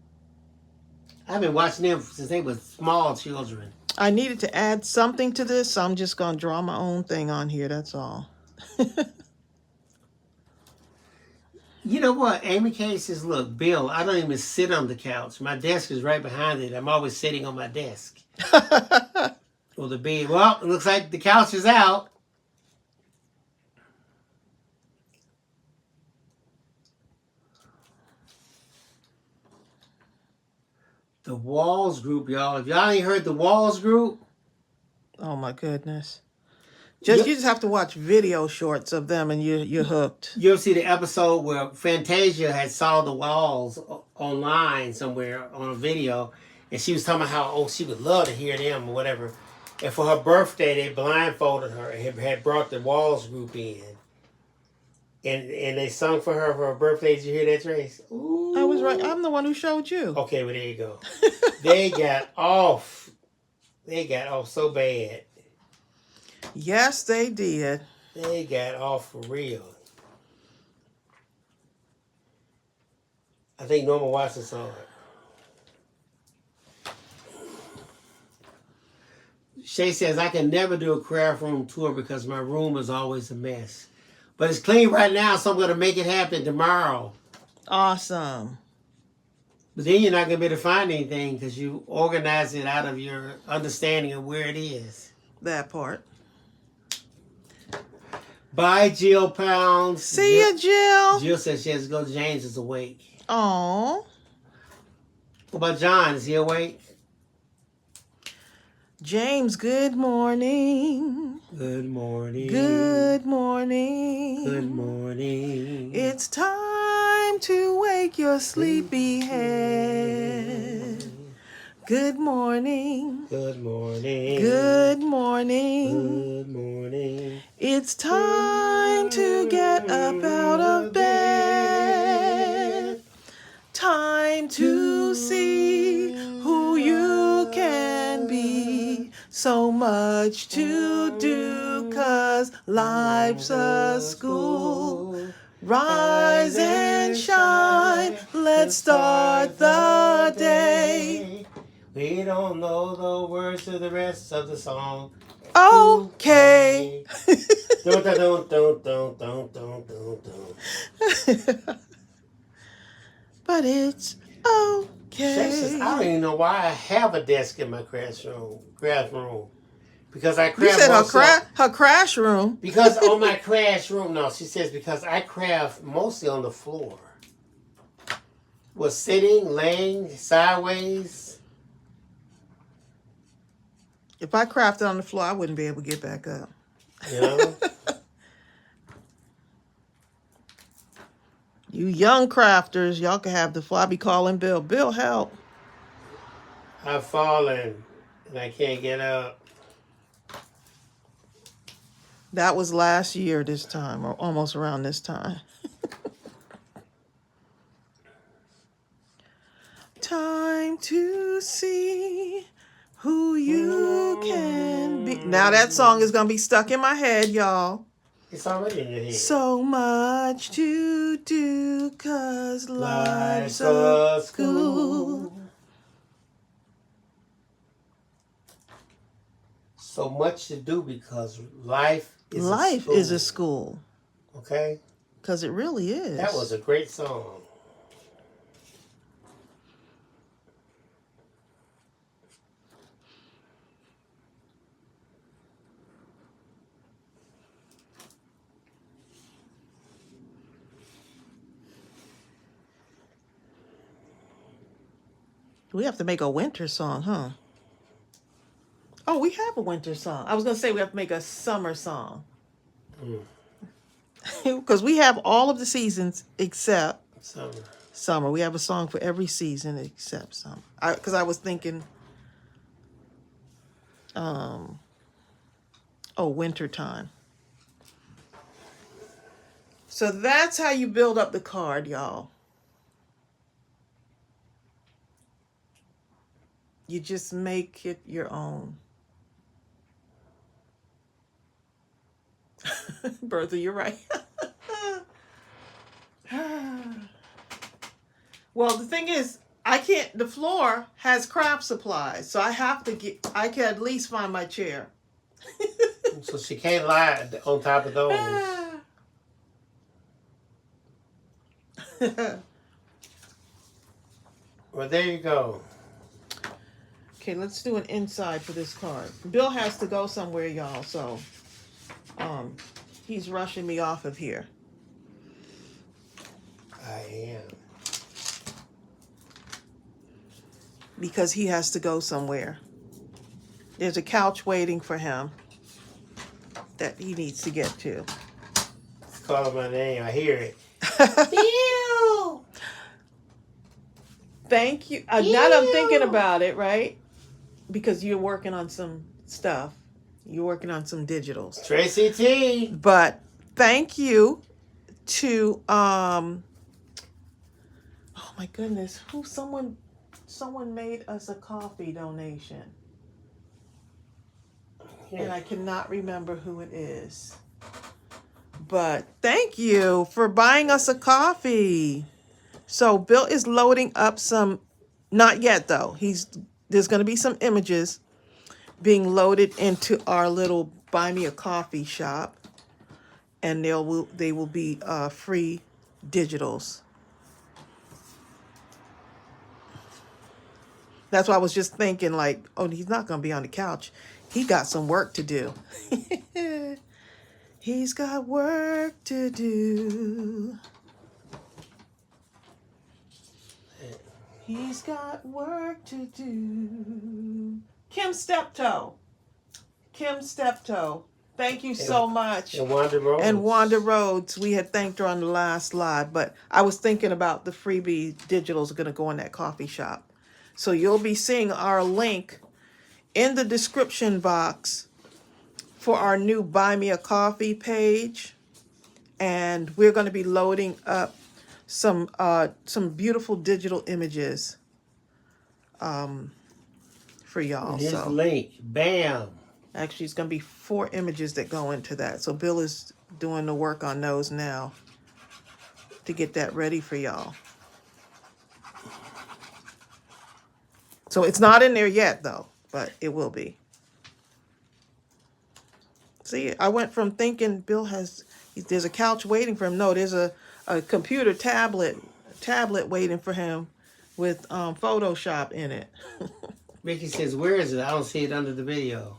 I've been watching them since they were small children. I needed to add something to this, so I'm just gonna draw my own thing on here. That's all. You know what? Amy Kay says, look, Bill, I don't even sit on the couch. My desk is right behind it. I'm always sitting on my desk. Or the bed. Well, it looks like the couch is out. The Walls group, y'all. If y'all ain't heard the Walls group. Oh my goodness. You just have to watch video shorts of them and you're hooked. You'll see the episode where Fantasia had saw the Walls online somewhere on a video, and she was talking about how she would love to hear them or whatever. And for her birthday, they blindfolded her and had brought the Walls group in, and they sung for her birthday. Did you hear that, Trace? Ooh. I was right. I'm the one who showed you. Okay, well there you go. They got off. They got off so bad. Yes, they did. They got off for real. I think Norma Watson saw it. Shay says, I can never do a craft room tour because my room is always a mess. But it's clean right now, so I'm going to make it happen tomorrow. Awesome. But then you're not going to be able to find anything because you organize it out of your understanding of where it is. That part. Bye, Jill Pounds. See ya, Jill. Jill says she has to go. James is awake. Aw. What about John? Is he awake? James, good morning. Good morning. Good morning. Good morning. It's time to wake your sleepy head. Good morning. Good morning. Good morning. Good morning. It's time to get up out of bed. Time to see who you can be. So much to do, 'cause life's a school. Rise and shine, let's start the day. We don't know the words to the rest of the song. Okay. Don't. But it's okay. Says, I don't even know why I have a desk in my craft room. Because I craft. You said her crash room. Because on my crash room, no, she says because I craft mostly on the floor. Was sitting, laying, sideways. If I crafted on the floor, I wouldn't be able to get back up. You know? You young crafters, y'all can have the floor. I be calling Bill. Bill, help. I've fallen and I can't get up. That was last year this time, or almost around this time. Time to see who you can be. Now that song is going to be stuck in my head, y'all. It's already in your head. So much to do, 'cause life's a school. So much to do because life is a school. Okay? 'Cause it really is. That was a great song. We have to make a winter song, huh? Oh, we have a winter song. I was going to say we have to make a summer song. Because we have all of the seasons except Summer. summer. We have a song for every season except summer. Because I was thinking, winter time. So that's how you build up the card, y'all. You just make it your own. Bertha, you're right. Well, the thing is, the floor has craft supplies, so I can at least find my chair. So she can't lie on top of those. Well, there you go. Okay, let's do an inside for this card. Bill has to go somewhere, y'all, so he's rushing me off of here. I am. Because he has to go somewhere. There's a couch waiting for him that he needs to get to. It's calling my name. I hear it. Bill! Thank you. Now that I'm thinking about it, right? Because you're working on some stuff. You're working on some digitals. Tracey T. But thank you to oh my goodness, someone made us a coffee donation. Yeah. And I cannot remember who it is. But thank you for buying us a coffee. So Bill is loading up some, not yet though. There's going to be some images being loaded into our little Buy Me a Coffee shop. And they will be free digitals. That's why I was just thinking like, oh, he's not going to be on the couch. He got some work to do. He's got work to do. He's got work to do. Kim Steptoe. Thank you so much. And Wanda Rhodes. And Wanda Rhodes. We had thanked her on the last live, but I was thinking about the freebie digitals are going to go in that coffee shop. So you'll be seeing our link in the description box for our new Buy Me a Coffee page. And we're going to be loading up some beautiful digital images for y'all. Here's so the link. Bam. Actually, it's going to be 4 images that go into that. So Bill is doing the work on those now to get that ready for y'all. So it's not in there yet, though, but it will be. See, I went from thinking there's a couch waiting for him. No, there's a computer tablet waiting for him with Photoshop in it. Ricky says, where is it? I don't see it under the video.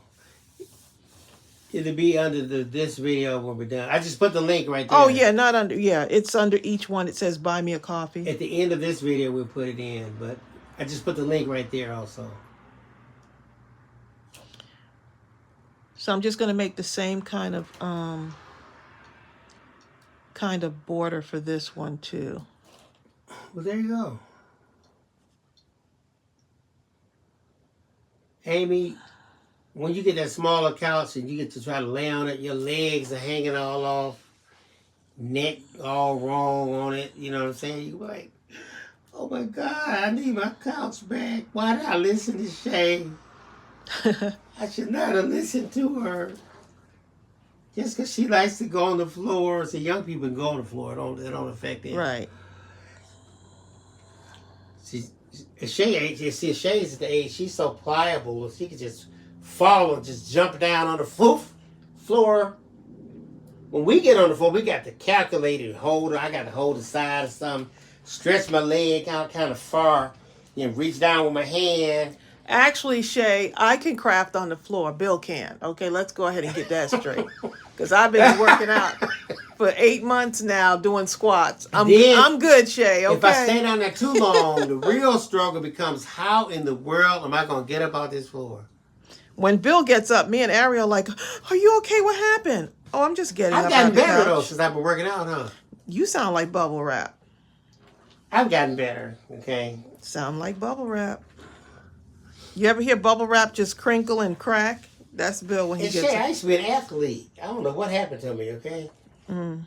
It'll be under this video when we're done. I just put the link right there. Oh, yeah, not under. Yeah, it's under each one. It says Buy Me a Coffee. At the end of this video, we'll put it in, but I just put the link right there also. So I'm just going to make the same kind of border for this one too. Well, there you go. Amy, when you get that smaller couch and you get to try to lay on it, your legs are hanging all off, neck all wrong on it, you know what I'm saying? You're like, oh my God, I need my couch back. Why did I listen to Shay? I should not have listened to her. Just because she likes to go on the floor. So young people can go on the floor. It don't affect them. Right. Shay's at the age, she's so pliable. She can just fall and just jump down on the floor. When we get on the floor, we got to calculate and hold her. I got to hold the side of something, stretch my leg out kind of far, then reach down with my hand. Actually, Shay, I can craft on the floor. Bill can't. Okay, let's go ahead and get that straight. Because I've been working out for 8 months now doing squats. I'm good, Shay. Okay. If I stay down there too long, the real struggle becomes how in the world am I going to get up off this floor? When Bill gets up, me and Ariel are like, are you okay? What happened? Oh, I'm just getting I've up gotten out the better though couch. since I've been working out, huh? You sound like bubble wrap. I've gotten better. Okay. Sound like bubble wrap. You ever hear bubble wrap just crinkle and crack? That's Bill when he And gets Shay, it. I used to be an athlete. I don't know what happened to me. Okay. Mm.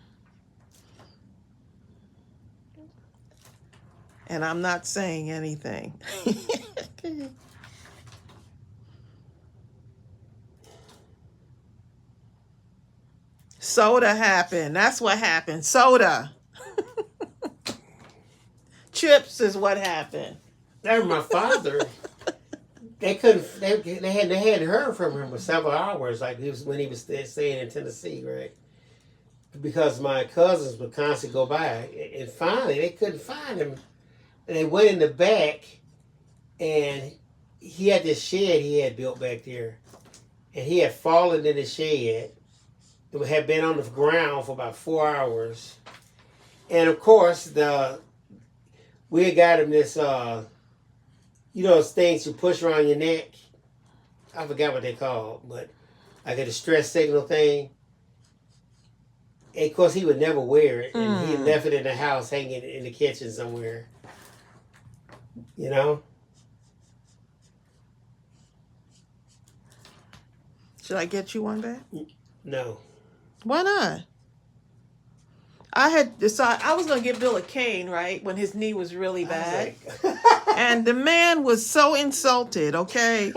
And I'm not saying anything. Soda happened. That's what happened. Soda. Chips is what happened. That was my father. They couldn't. They hadn't heard from him for several hours. Like when he was staying in Tennessee, right? Because my cousins would constantly go by, and finally they couldn't find him. And they went in the back, and he had this shed he had built back there, and he had fallen in the shed. It had been on the ground for about 4 hours, and of course we had got him this those things you push around your neck. I forgot what they called, but like a distress signal thing. And of course he would never wear it, and he left it in the house hanging in the kitchen somewhere. You know? Should I get you one, babe? No. Why not? I had decided I was going to get Bill a cane, right, when his knee was really bad. And the man was so insulted, okay,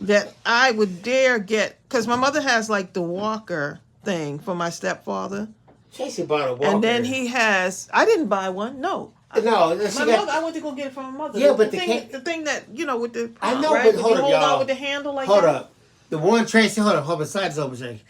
that I would dare get, because my mother has like the walker thing for my stepfather. Tracey bought a walker. And then he has, I didn't buy one, no. No, My mother, I went to go get it from my mother. Yeah, but the thing that, with the, I know, right? but hold up, hold y'all. on with the handle like hold that. up. The one Tracey, hold up, beside this over Tracey.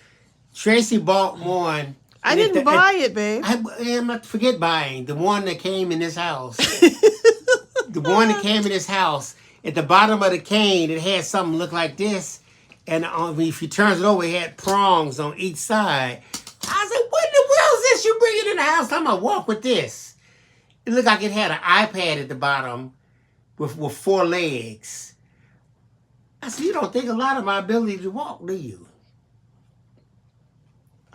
Tracey bought one. I didn't buy it, babe. I'm not forget buying the one that came in this house. The one that came in this house. At the bottom of the cane, it had something look like this, and if you turns it over, it had prongs on each side. I was like, "What in the world is this you bringing in the house? I'm gonna walk with this." It looked like it had an iPad at the bottom with 4 legs. I said, "You don't think a lot of my ability to walk, do you?"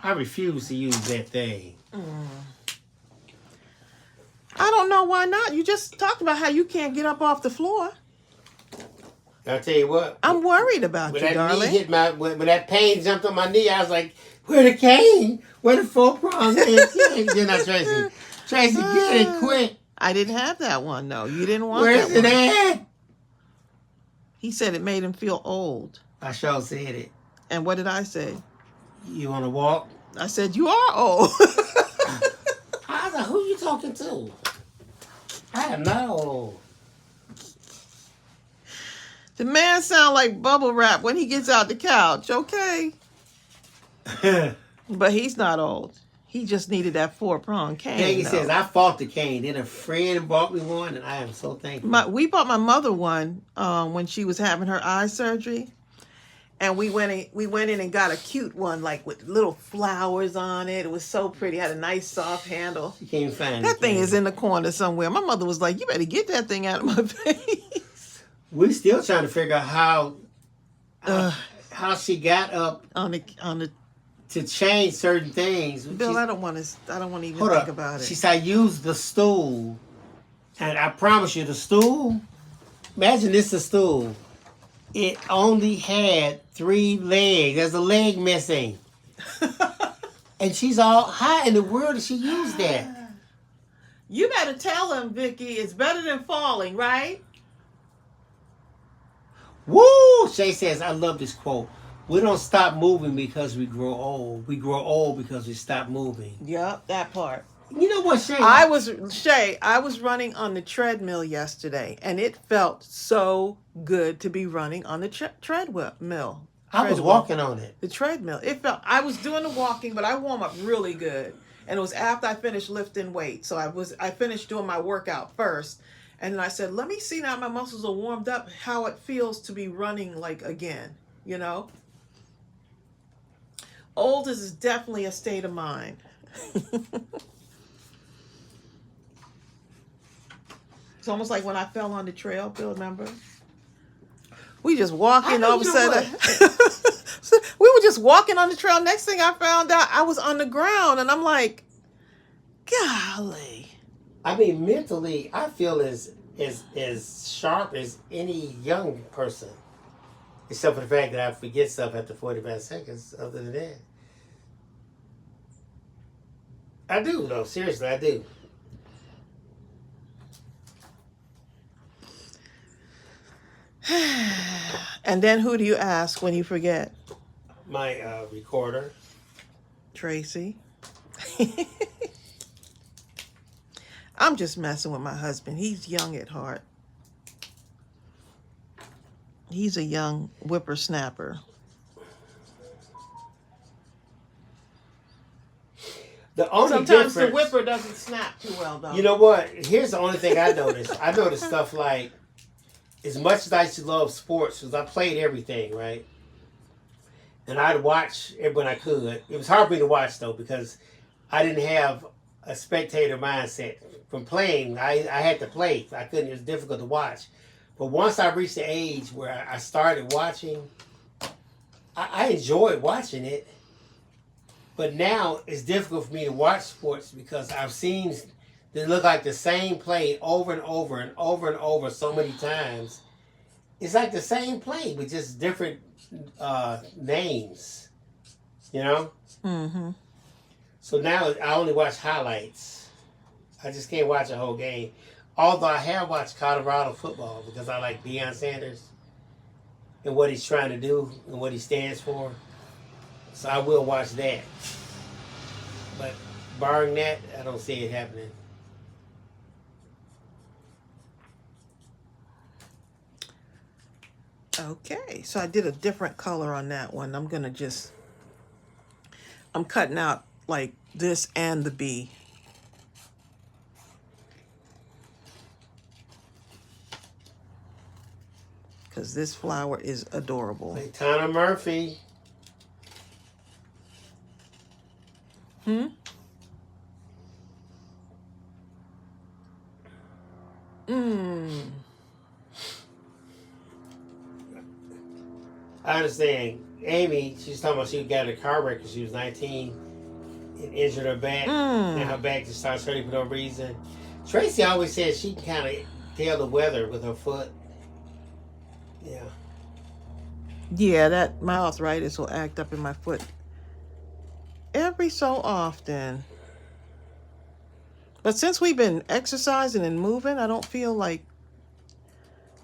I refuse to use that thing. I don't know why not. You just talked about how you can't get up off the floor. I'll tell you what. I'm worried about When you, that darling. knee hit when that pain jumped on my knee, I was like, "Where the cane? Where the 4 prongs?" You're not Tracey. Tracey, get it quick. I didn't have that one, though. You didn't want Where's that it one. at? He said it made him feel old. I sure said it. And what did I say? You want to walk? I said, you are old. I was like, who you talking to? I am not old. The man sound like bubble wrap when he gets out the couch, okay? But he's not old. He just needed that 4-prong cane. Peggy says, I fought the cane. Then a friend bought me one, and I am so thankful. We bought my mother one when she was having her eye surgery. And we went in and got a cute one, like with little flowers on it. It was so pretty. It had a nice soft handle. You can't find that thing is in the corner somewhere. My mother was like, you better get that thing out of my face. We're still trying to figure out how she got up on the to change certain things. Bill, I don't want to even think about it. She said, I used the stool. And I promise you, the stool, imagine this is a stool. It only had 3 legs. There's a leg missing. And she's all, how in the world did she use that? You better tell him, Vicky, it's better than falling, right? Woo! Shay says, I love this quote. We don't stop moving because we grow old. We grow old because we stop moving. Yep, that part. You know what, Shay? I was running on the treadmill yesterday, and it felt so good to be running on the treadmill. I was walking on it. The treadmill. I was doing the walking, but I warm up really good. And it was after I finished lifting weights. So I finished doing my workout first. And then I said, let me see now my muscles are warmed up, how it feels to be running like again, you know? Old is definitely a state of mind. It's almost like when I fell on the trail, Bill, remember? We just walking, all of a sudden. We were just walking on the trail. Next thing I found out, I was on the ground, and I'm like, golly. I mean, mentally, I feel as sharp as any young person, except for the fact that I forget stuff after 45 seconds. Other than that, I do though. Seriously, I do. And then who do you ask when you forget? My recorder. Tracey. I'm just messing with my husband. He's young at heart. He's a young whippersnapper. The only Sometimes difference, the whipper doesn't snap too well, though. You know what? Here's the only thing I noticed. I noticed stuff like, as much as I used to love sports, because I played everything, right? And I'd watch it when I could. It was hard for me to watch, though, because I didn't have a spectator mindset. From playing, I had to play. I couldn't. It was difficult to watch. But once I reached the age where I started watching, I enjoyed watching it. But now it's difficult for me to watch sports because I've seen they look like the same play over and over and over and over so many times. It's like the same play with just different names, you know? Mm-hmm. So now I only watch highlights. I just can't watch a whole game. Although I have watched Colorado football because I like Deion Sanders and what he's trying to do and what he stands for. So I will watch that. But barring that, I don't see it happening. Okay, so I did a different color on that one. I'm cutting out like this and the B. Because this flower is adorable. Like Tana Murphy. Hmm? I understand. Amy, she's talking about she got in a car wreck because she was 19 and injured her back. And her back just starts hurting for no reason. Tracey always says she can kind of tell the weather with her foot. Yeah. Yeah, that my arthritis will act up in my foot every so often. But since we've been exercising and moving, I don't feel like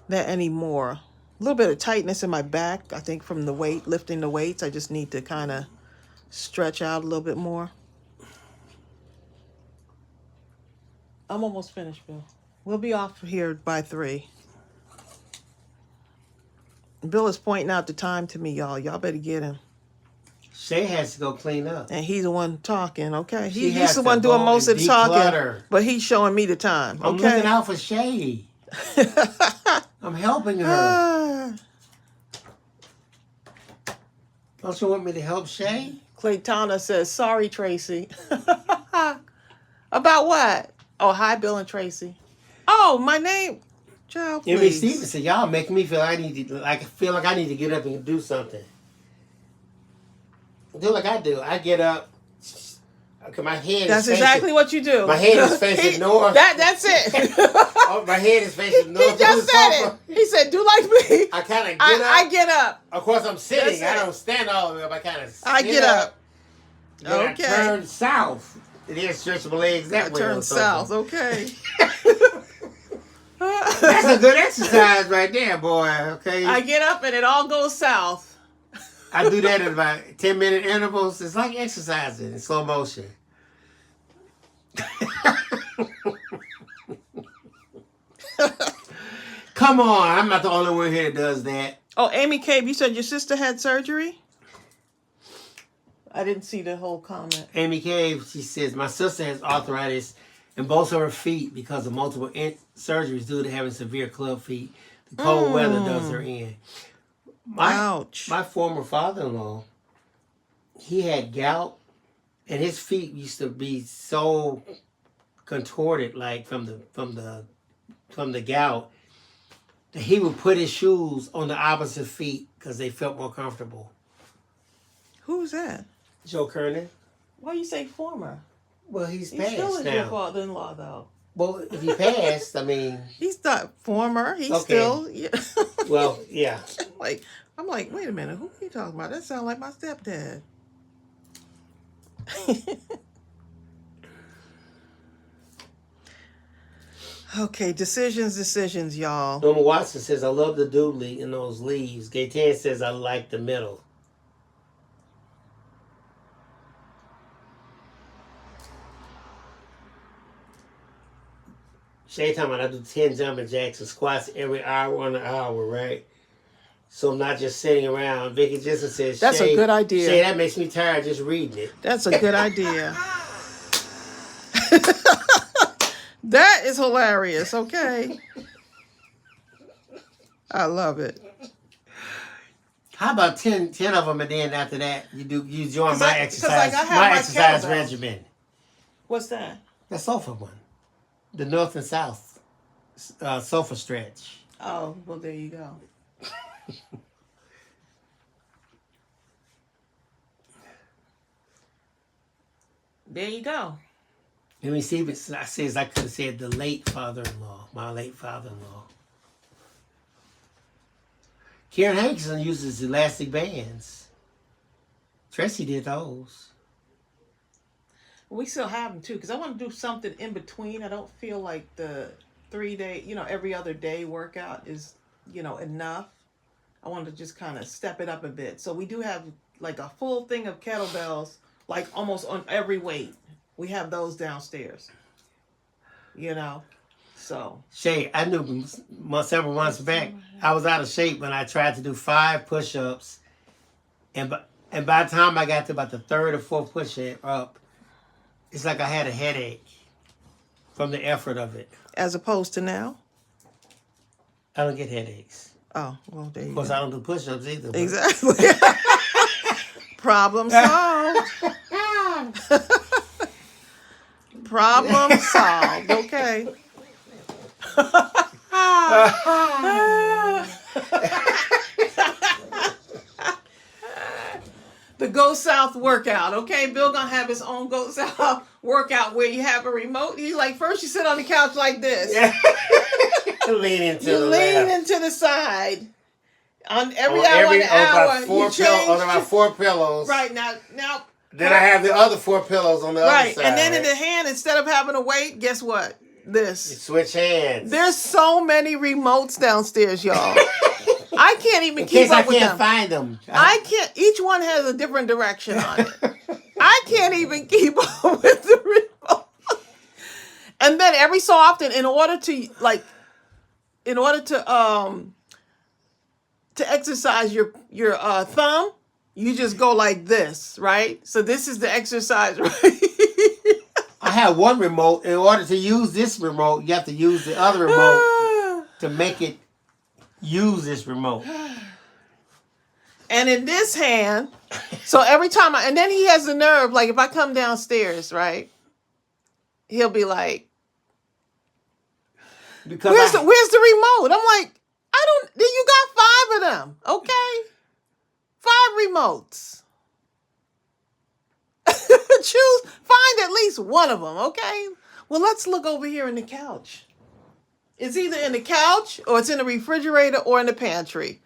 that anymore. A little bit of tightness in my back, I think from the weight, lifting the weights. I just need to kind of stretch out a little bit more. I'm almost finished, Bill. We'll be off here by 3. Bill is pointing out the time to me, y'all. Y'all better get him. Shay has to go clean up. And he's the one talking, okay? She He's has the to one doing go most of and the talking. declutter. But he's showing me the time, I'm okay? looking out for Shay. I'm helping her. Don't you want me to help Shay? Claytana says, sorry, Tracey. About what? Oh, hi, Bill and Tracey. Oh, my name. Child, Emmy please. Stevens said, y'all making me feel I feel like I need to get up and do something. Do like I do. I get up. Okay, my head That's is facing, exactly what you do. My head is facing north. That's it. Oh, my head is facing north. He just said it. He said, do like me. I kind of get up. I get up. Of course, I'm sitting. That's I it. don't stand all the way up. I kind of I get up. Then Okay. I turn south. And then stretch my legs that way. Turn south. Okay. That's a good exercise right there, boy. Okay. I get up and it all goes south. I do that in about 10-minute intervals. It's like exercising in slow motion. Come on, I'm not the only one here that does that. Oh, Amy Cave, you said your sister had surgery? I didn't see the whole comment. Amy Cave, she says, my sister has arthritis in both of her feet because of multiple surgeries due to having severe club feet. The cold weather does her in. Ouch. My former father-in-law, he had gout, and his feet used to be so contorted, like from the gout, that he would put his shoes on the opposite feet because they felt more comfortable. Who's that? Joe Kernan. Why you say former? Well, he's He passed still is now. your father-in-law, though. Well, if he passed, I mean. He's not former. He's Okay. still. Yeah. Well, yeah. Like, I'm like, wait a minute. Who are you talking about? That sounds like my stepdad. Okay, decisions, y'all. Norma Watson says, I love the doodly in those leaves. Gaetan says, I like the middle. Shay talking about I do 10 jumping jacks and squats every hour on the hour, right? So I'm not just sitting around. Vicky Jensen says, That's a good idea. Shay, that makes me tired just reading it. That's a good idea. That is hilarious, okay? I love it. How about 10 of them, and then after that you join my exercise, like I have my exercise kettlebell. regimen. What's that? The sofa one, the north and south sofa stretch. Oh, well, there you go. There you go. Let me see if it says I could have said the late father-in-law, my late father-in-law. Karen Hankerson uses elastic bands. Tracey did those. We still have them too, because I want to do something in between. I don't feel like the 3-day, every other day workout is, enough. I want to just kind of step it up a bit. So we do have like a full thing of kettlebells, like almost on every weight. We have those downstairs. So. Shay, I knew several months back, I was out of shape when I tried to do 5 push-ups. And by the time I got to about the 3rd or 4th push-up, it's like I had a headache from the effort of it. As opposed to now? I don't get headaches. Oh, well, there you go. Of course, I don't do push-ups either. Exactly. Problem solved. Problem solved. Okay. The Go South workout. Okay, Bill gonna have his own Go South workout where you have a remote. He's like, first you sit on the couch like this. Yeah. Lean into you the lean left. into the side. On every hour, about you 4 pillows. Right now. Then I have the other 4 pillows on the other side. And then in the hand, instead of having a weight, guess what? This. You switch hands. There's so many remotes downstairs, y'all. I can't even keep up with them. I can't find them. I can't. Each one has a different direction on it. I can't even keep up with the remote. And then every so often, in order to exercise your thumb, you just go like this, right? So this is the exercise, right? I have one remote. In order to use this remote, you have to use the other remote to make it use this remote. And in this hand, so every time and then he has the nerve, like if I come downstairs, right? He'll be like, where's the remote? I'm like, you got 5 of them, okay? 5 remotes. Find at least one of them, okay? Well, let's look over here in the couch. It's either in the couch or it's in the refrigerator or in the pantry.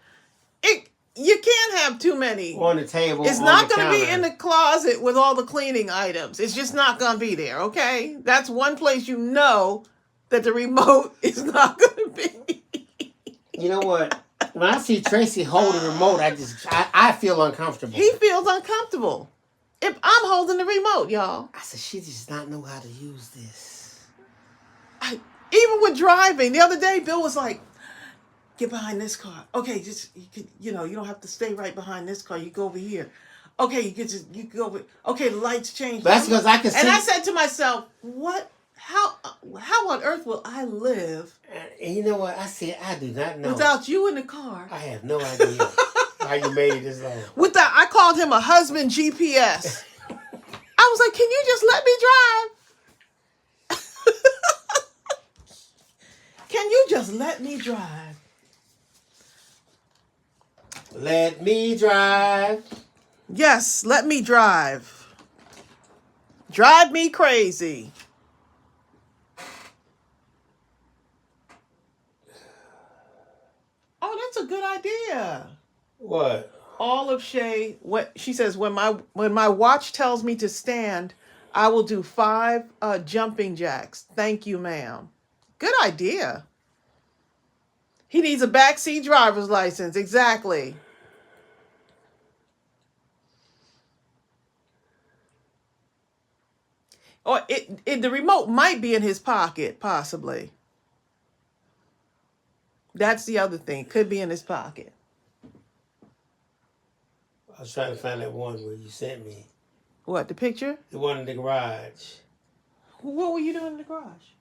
You can't have too many. On the table. It's not going to be in the closet with all the cleaning items. It's just not going to be there, okay? That's one place you know that the remote is not going to be. You know what? When I see Tracey hold the remote, I feel uncomfortable. He feels uncomfortable. If I'm holding the remote, y'all. I said, she does not know how to use this. Even with driving, the other day, Bill was like, get behind this car. Okay, you don't have to stay right behind this car. You go over here. Okay, you can go over. Okay, the lights change. That's because I can see. And I said to myself, how on earth will I live? And you know what? I said, I do not know. Without you in the car. I have no idea how you made it this long. With that, I called him a husband GPS. I was like, can you just let me drive? Can you just let me drive? Let me drive. Yes, let me drive. Drive me crazy. Oh, that's a good idea. What? Olive Shay, what she says, when my watch tells me to stand, I will do 5 jumping jacks. Thank you, ma'am. Good idea. He needs a backseat driver's license. Exactly. Or the remote might be in his pocket, possibly. That's the other thing. Could be in his pocket. I was trying to find that one where you sent me. What, the picture? The one in the garage. What were you doing in the garage?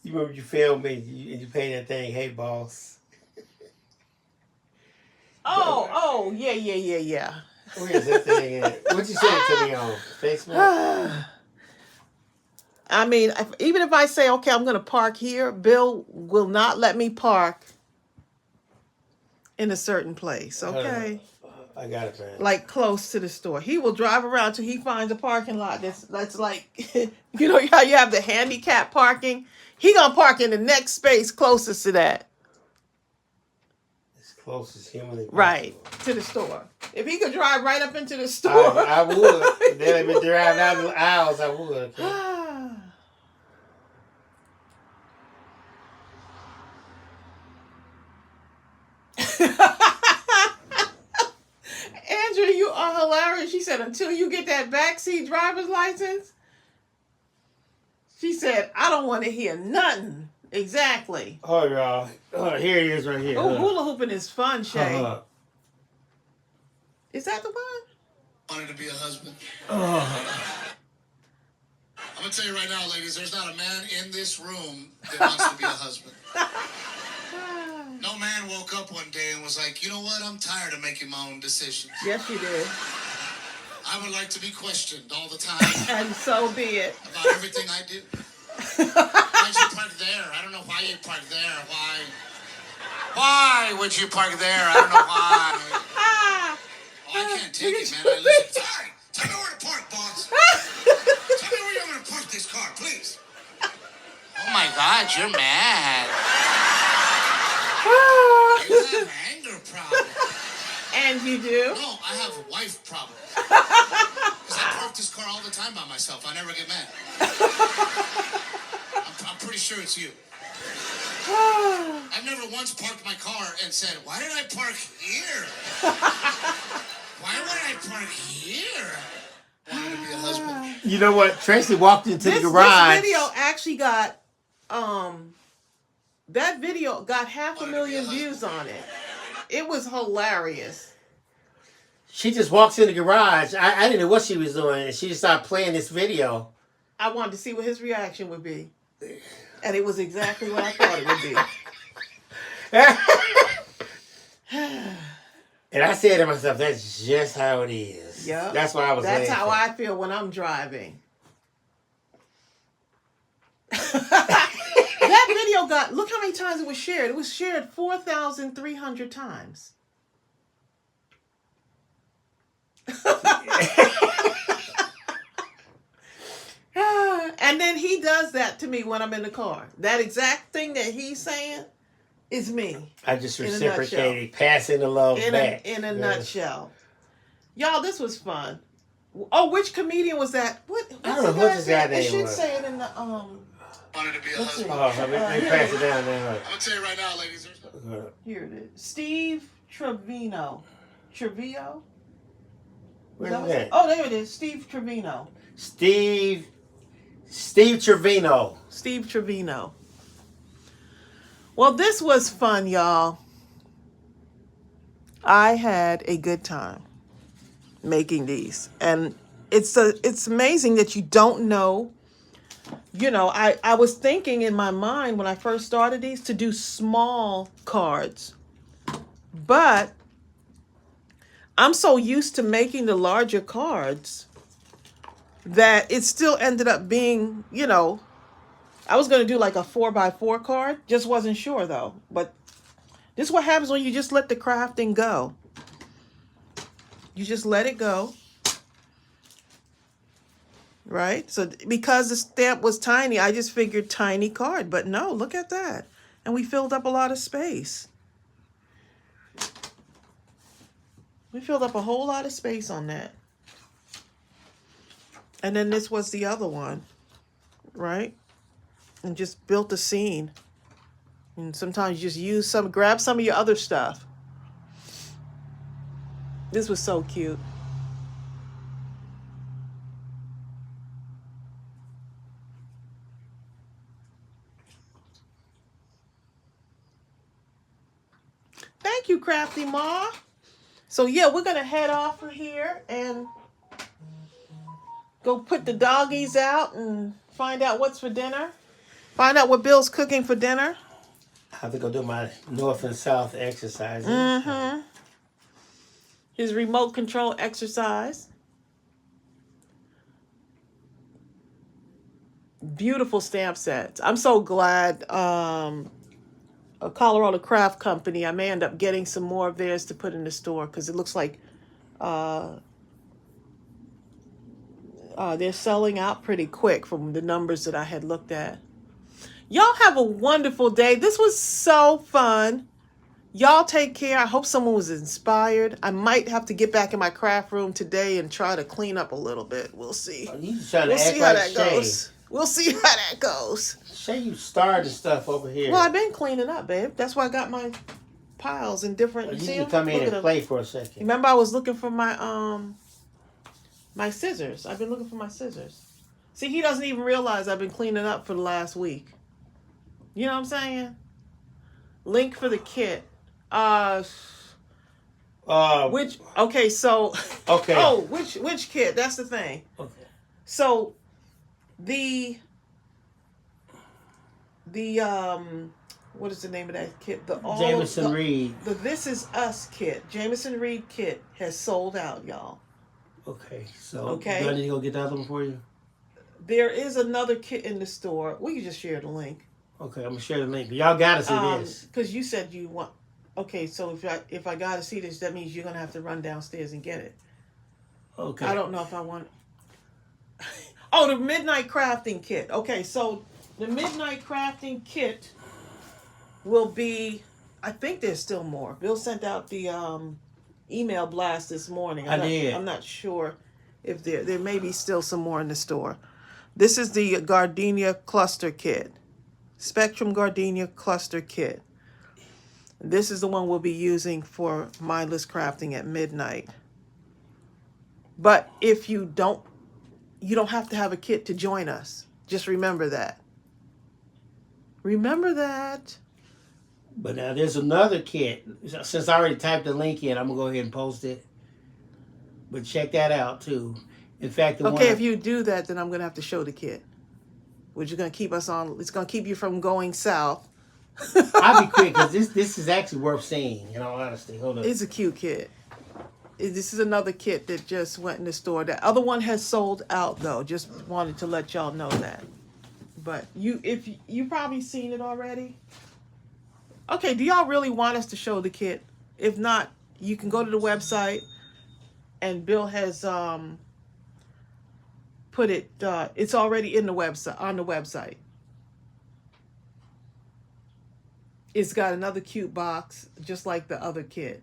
You remember you filmed me and you painted that thing, "Hey boss." Oh, yeah. Where's that thing at? What'd you send it to me on? Facebook? I mean, even if I say, okay, I'm going to park here, Bill will not let me park in a certain place, okay? I got it, man. Like close to the store. He will drive around till he finds a parking lot that's like, you know how you have the handicap parking? He gonna park in the next space closest to that. As close as humanly possible. Right, to the store. If he could drive right up into the store. I would. Then if it drive down the aisles, I would. Okay? Andrew, you are hilarious. She said, until you get that backseat driver's license, she said, I don't want to hear nothing. Exactly. Oh, y'all. Oh, here it is right here. Oh, hula hooping is fun, Shay. Is that the one? Wanted to be a husband. Oh. I'm going to tell you right now, ladies, there's not a man in this room that wants to be a husband. No man woke up one day and was like, you know what? I'm tired of making my own decisions. Yes, you did. I would like to be questioned all the time. And so be it. About everything I do. Why'd you park there? I don't know why you parked there. Why would you park there? I don't know why. Oh, I can't take it, man. I listen. Sorry. Tell me where to park, boss. Tell me where you're going to park this car, please. Oh, my God. You're mad. You have anger problems. And you do? No, I have wife problems. Because I park this car all the time by myself. I never get mad. I'm pretty sure it's you. I've never once parked my car and said, why did I park here? Why would I park here? Wanted to be a husband. You know what? Tracy walked into the garage. This video actually got, that video got 500,000 views on it. It was hilarious. She just walks in the garage. I didn't know what she was doing. And she just started playing this video. I wanted to see what his reaction would be. And it was exactly what I thought it would be. And I said to myself, that's just how it is. Yeah. That's why I was That's how I feel when I'm driving. That video got, look how many times it was shared. It was shared 4,300 times. And then he does that to me when I'm in the car. That exact thing that he's saying is me. I just reciprocated, passing the love back. In a nutshell. Y'all, this was fun. Oh, which comedian was that? I don't know what this guy name was. It should say it in the Wanted to be a husband. Oh, let me pass it down there. I'm going to tell you right now, ladies. Here it is. Steve Trevino. Trevino? Where's that? Oh, there it is. Steve Trevino. Steve Trevino. Steve Trevino. Well, this was fun, y'all. I had a good time making these. And it's amazing that you don't know. You know, I was thinking in my mind when I first started these to do small cards. But I'm so used to making the larger cards that it still ended up being, you know, I was going to do like a 4x4 card. Just wasn't sure though. But this is what happens when you just let the crafting go. You just let it go. Right? So because the stamp was tiny, I just figured tiny card. But no, look at that. And we filled up a lot of space. We filled up a whole lot of space on that. And then this was the other one, right? And just built a scene. And sometimes you just grab some of your other stuff. This was so cute. Thank you, Crafty Ma. So yeah, we're gonna head off of here and go put the doggies out and find out what's for dinner. Find out what Bill's cooking for dinner. I have to go do my north and south exercises. Mm-hmm. His remote control exercise. Beautiful stamp sets. I'm so glad a Colorado Craft Company, I may end up getting some more of theirs to put in the store because it looks like they're selling out pretty quick from the numbers that I had looked at. Y'all have a wonderful day. This was so fun. Y'all take care. I hope someone was inspired. I might have to get back in my craft room today and try to clean up a little bit. We'll see. You trying to We'll act see how like that Shay. goes. We'll see how that goes. Shay, you started stuff over here. Well, I've been cleaning up, babe. That's why I got my piles in different. You see need to 'em? come in Look at and 'em. play for a second. Remember, I was looking for my my scissors. I've been looking for my scissors. See, he doesn't even realize I've been cleaning up for the last week. You know what I'm saying? Link for the kit. Which okay, so Okay. oh, which kit? That's the thing. Okay. So the what is the name of that kit? Jameson Reed. The This Is Us kit, Jameson Reed kit has sold out, y'all. Okay, so Okay. do I need to go get the other one for you? There is another kit in the store. We can just share the link. Okay, I'm gonna share the link. But y'all gotta see this. Because you said you want. Okay, so if I gotta see this, that means you're gonna have to run downstairs and get it. Okay. I don't know if I want. Oh, the Midnight Crafting Kit. Okay, so the Midnight Crafting Kit will be. I think there's still more. Bill sent out the email blast this morning. I did. I'm not sure if there may be still some more in the store. This is the Gardenia Cluster Kit. Spectrum Gardenia Cluster Kit. This is the one we'll be using for Mindless Crafting at midnight. But if you don't have to have a kit to join us. Just remember that. Remember that. But now there's another kit. Since I already typed the link in, I'm gonna go ahead and post it. But check that out too. In fact, the Okay, one if you do that, then I'm gonna have to show the kit. Which is gonna keep us on. It's gonna keep you from going south. I'll be quick because this is actually worth seeing. In all honesty, hold on. It's a cute kit. This is another kit that just went in the store. The other one has sold out though. Just wanted to let y'all know that. But if you probably seen it already. Okay, do y'all really want us to show the kit? If not, you can go to the website, and Bill has put it. It's already in the website on the website. It's got another cute box, just like the other kit.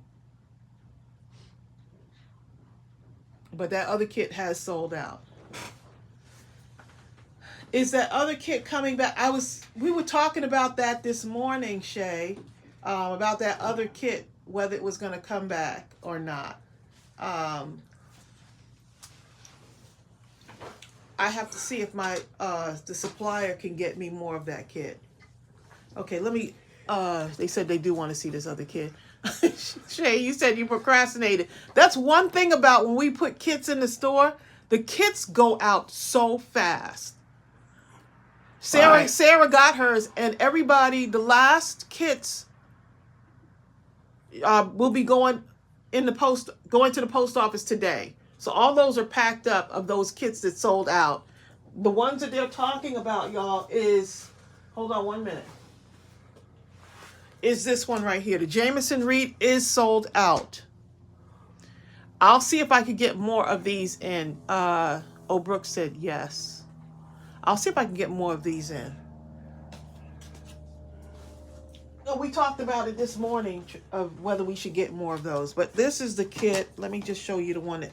But that other kit has sold out. Is that other kit coming back? We were talking about that this morning, Shay, about that other kit, whether it was going to come back or not. I have to see if the supplier can get me more of that kit. Okay, let me. They said they do want to see this other kit. Shay, you said you procrastinated. That's one thing about when we put kits in the store. The kits go out so fast. Sarah got hers, and everybody, the last kits will be going to the post office today. So all those are packed up of those kits that sold out. The ones that they're talking about, y'all, is, hold on 1 minute, is this one right here. The Jameson Reed is sold out. I'll see if I could get more of these in. Oh, Brooke said yes. I'll see if I can get more of these in. No, we talked about it this morning of whether we should get more of those. But this is the kit. Let me just show you the one that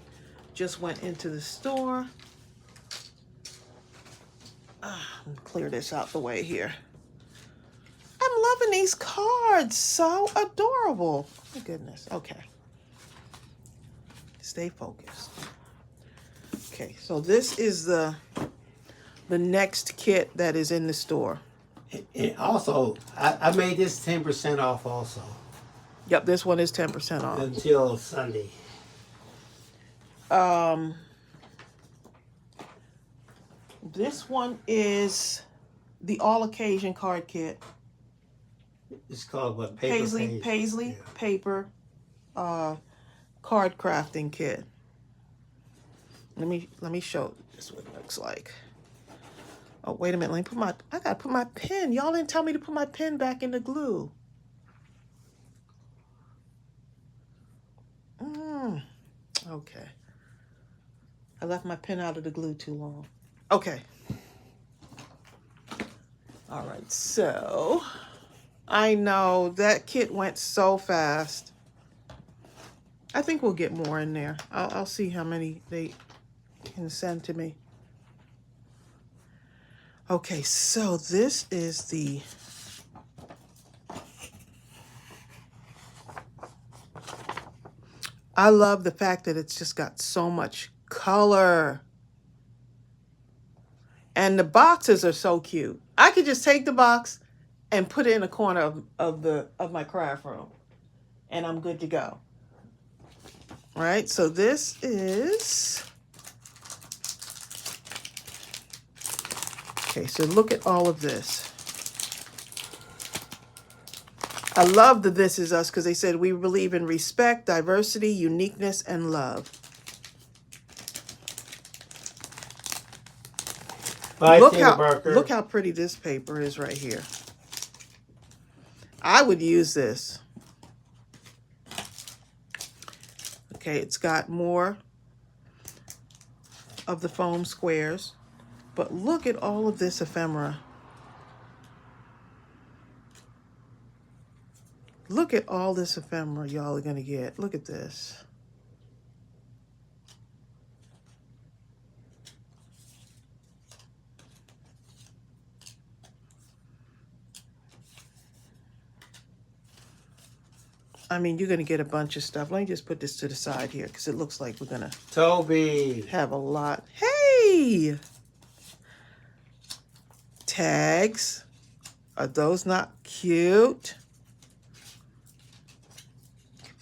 just went into the store. I'm gonna clear this out the way here. I'm loving these cards. So adorable. Oh my goodness. Okay. Stay focused. Okay, so this is the next kit that is in the store. And also, I made this 10% off also. Yep, this one is 10% off. Until Sunday. This one is the all occasion card kit. It's called what? Paper Paisley paper card crafting kit. Let me show this what it looks like. Oh, wait a minute. Let me I gotta put my pen. Y'all didn't tell me to put my pen back in the glue. Okay. I left my pen out of the glue too long. Okay. All right, so I know that kit went so fast. I think we'll get more in there. I'll see how many they can send to me. Okay, so this is the I love the fact that it's just got so much color. And the boxes are so cute. I could just take the box and put it in a corner of my craft room. And I'm good to go. All right, so this is... Okay, so look at all of this. I love the This Is Us because they said we believe in respect, diversity, uniqueness, and love. Look how pretty this paper is right here. I would use this. Okay, it's got more of the foam squares, but look at all of this ephemera. Look at all this ephemera y'all are gonna get. Look at this. I mean, you're going to get a bunch of stuff. Let me just put this to the side here because it looks like we're going to Toby have a lot. Hey! Tags. Are those not cute?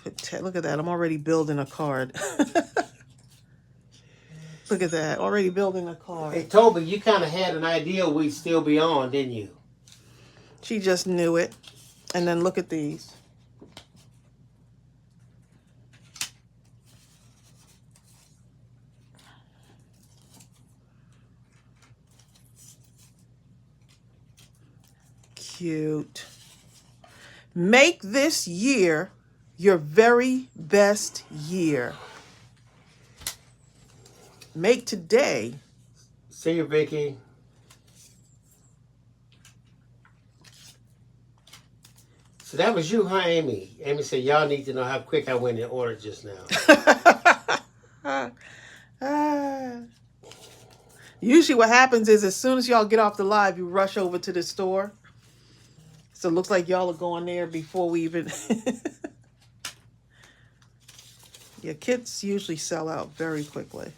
Look at that. I'm already building a card. Look at that. Already building a card. Hey, Toby, you kind of had an idea we'd still be on, didn't you? She just knew it. And then look at these. Cute. Make this year your very best year. Make today. See you, Vicky. So that was you, huh, Amy? Amy said, y'all need to know how quick I went in order just now. Usually what happens is as soon as y'all get off the live, you rush over to the store. So it looks like y'all are going there before we even... Yeah, kits usually sell out very quickly.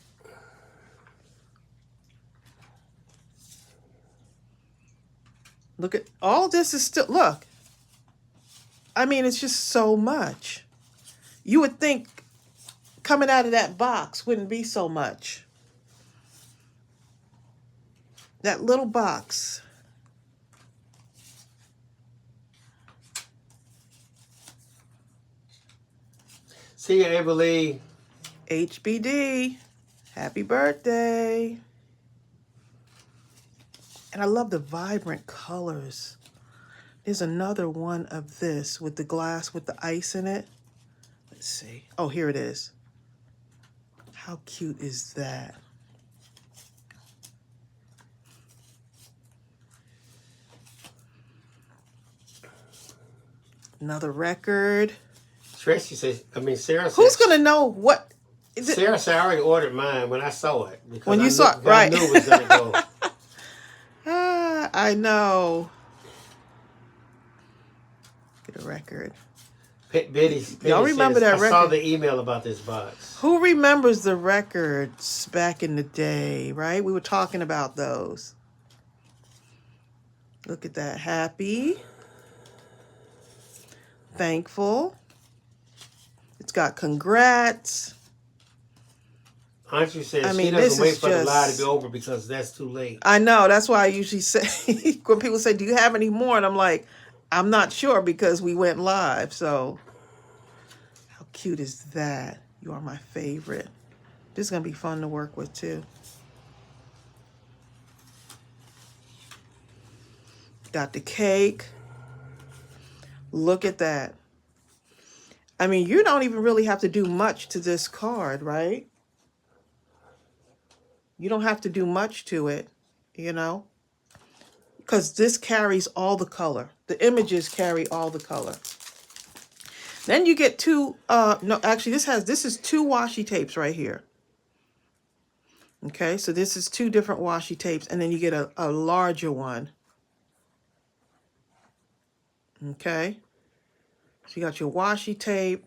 Look at... All this is still... Look. I mean, it's just so much. You would think coming out of that box wouldn't be so much. That little box. See you, Averly. HBD. Happy birthday. And I love the vibrant colors. There's another one of this with the glass with the ice in it. Let's see. Oh, here it is. How cute is that? Another record. Tracey says, I mean, Sarah said. Who's gonna know what? Sarah said I already ordered mine when I saw it. Because When you saw it, right. I knew it was going to go. I know. Get a record. Betty Y'all remember that I saw record? the email about this box. Who remembers the records back in the day, right? We were talking about those. Look at that. Happy. Thankful. It's got congrats. Auntie says I mean, she doesn't this wait is for the lie to just- be over because that's too late. I know. That's why I usually say, when people say, do you have any more? And I'm like, I'm not sure because we went live. So how cute is that? You are my favorite. This is going to be fun to work with too. Got the cake. Look at that. I mean, you don't even really have to do much to this card, right? You don't have to do much to it, you know, because this carries all the color. The images carry all the color. Then you get two, no, actually this is two washi tapes right here. Okay, so this is two different washi tapes, and then you get a larger one. Okay, so you got your washi tape.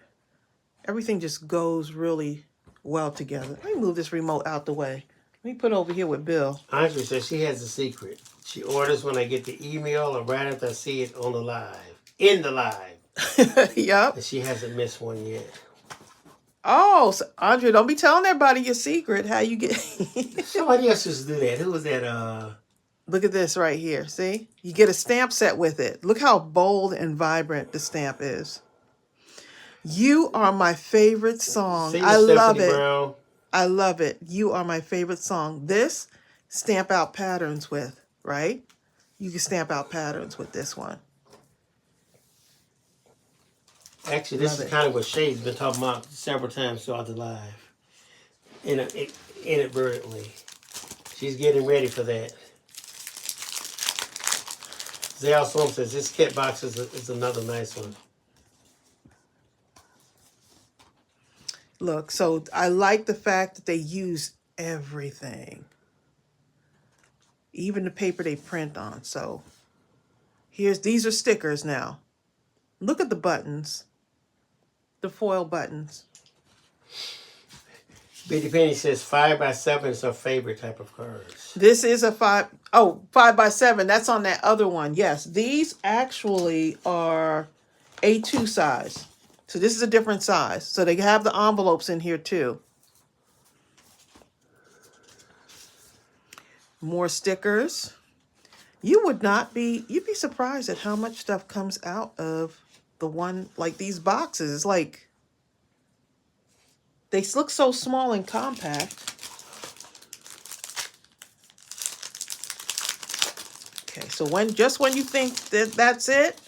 Everything just goes really well together. Let me move this remote out the way. Let me put it over here with Bill. Auntie says she has a secret. She orders when I get the email or right after I see it on the live. In the live. Yep. And she hasn't missed one yet. Oh, so Andre, don't be telling everybody your secret. How you get... Somebody else used to do that. Who was that? Look at this right here. See? You get a stamp set with it. Look how bold and vibrant the stamp is. You are my favorite song. I love it. Brown. I love it. You are my favorite song. This, stamp out patterns with, right? You can stamp out patterns with this one. Actually, this Love is it. kind of what Shay's been talking about several times throughout the live. Inadvertently. She's getting ready for that. Zale Sloan says this kit box is another nice one. Look, so I like the fact that they use everything. Even the paper they print on. So these are stickers now. Look at the buttons. The foil buttons. Betty Penny says 5x7 is her favorite type of cards. This is a 5x7. That's on that other one. Yes, these actually are A2 size. So this is a different size. So they have the envelopes in here too. More stickers. You'd be surprised at how much stuff comes out of the one, like these boxes. It's like, they look so small and compact. Okay, so when you think that that's it,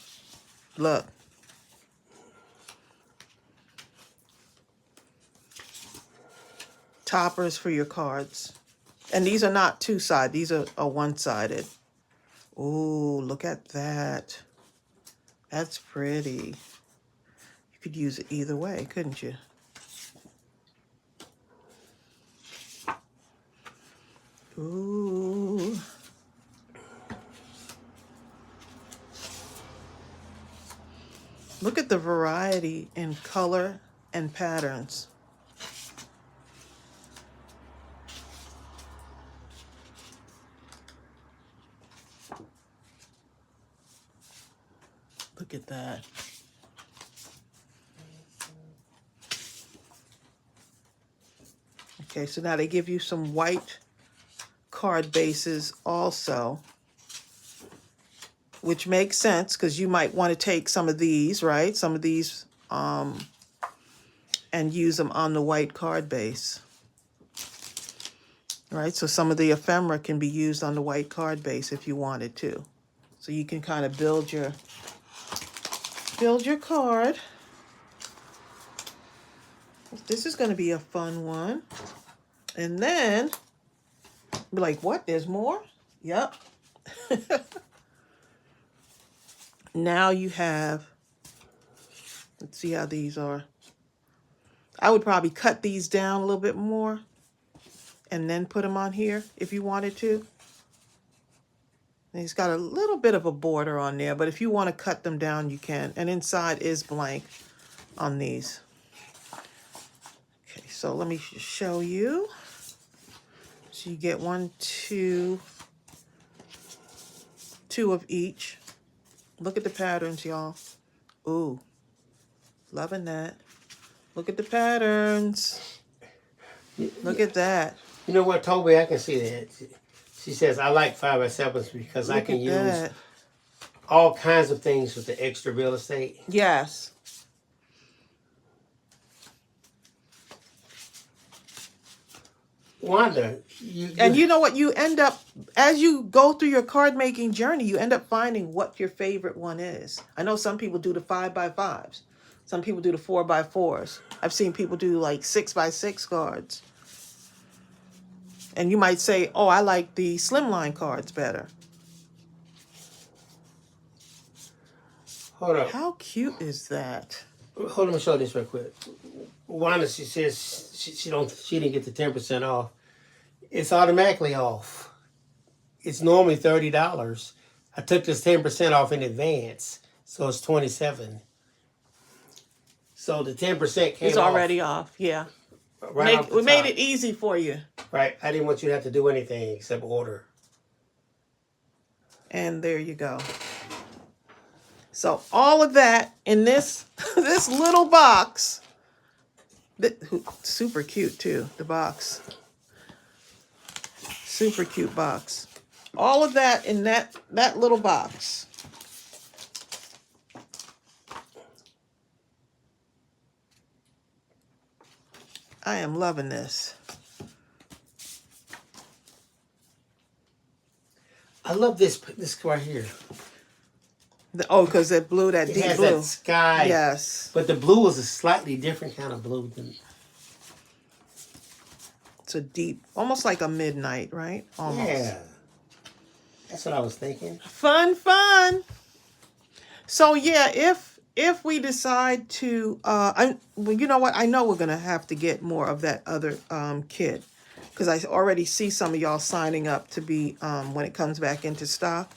look. Toppers for your cards. And these are not two-sided. These are one-sided. Ooh, look at that. That's pretty. You could use it either way, couldn't you? Ooh. Look at the variety in color and patterns. Look at that. Okay, so now they give you some white card bases also, which makes sense because you might want to take some of these, right? Some of these and use them on the white card base. Right, so some of the ephemera can be used on the white card base if you wanted to. So you can kind of build your card. This is going to be a fun one. And then, be like, what? There's more? Yep. Now you have, let's see how these are. I would probably cut these down a little bit more and then put them on here if you wanted to. And he's got a little bit of a border on there, but if you want to cut them down, you can. And inside is blank on these. Okay, so let me show you. So you get two of each. Look at the patterns, y'all. Ooh, loving that. Look at the patterns. Look at that. You know what, Toby? I can see that. She says, I like 5x7s because I can use all kinds of things with the extra real estate. Yes. Wanda, and you know what? You end up, as you go through your card making journey, you end up finding what your favorite one is. I know some people do the 5x5s. Some people do the 4x4s. I've seen people do like 6x6 cards. And you might say, oh, I like the slimline cards better. Hold up. How cute is that? Hold on, show this real quick. Wanda, she says she didn't get the 10% off. It's automatically off. It's normally $30. I took this 10% off in advance, so it's $27. So the 10% came It's already off, yeah. Right off the We made top. it easy for you. Right. I didn't want you to have to do anything except order. And there you go. So all of that in this this little box. Super cute too, the box. Super cute box. All of that in that little box. I am loving this. I love this right here. Because that blue, that It deep has blue. that sky. Yes. But the blue is a slightly different kind of blue than. It's a deep, almost like a midnight, right? Almost. Yeah. That's what I was thinking. Fun. So yeah, if we decide to, well, you know what? I know we're gonna have to get more of that other kit, because I already see some of y'all signing up to be when it comes back into stock.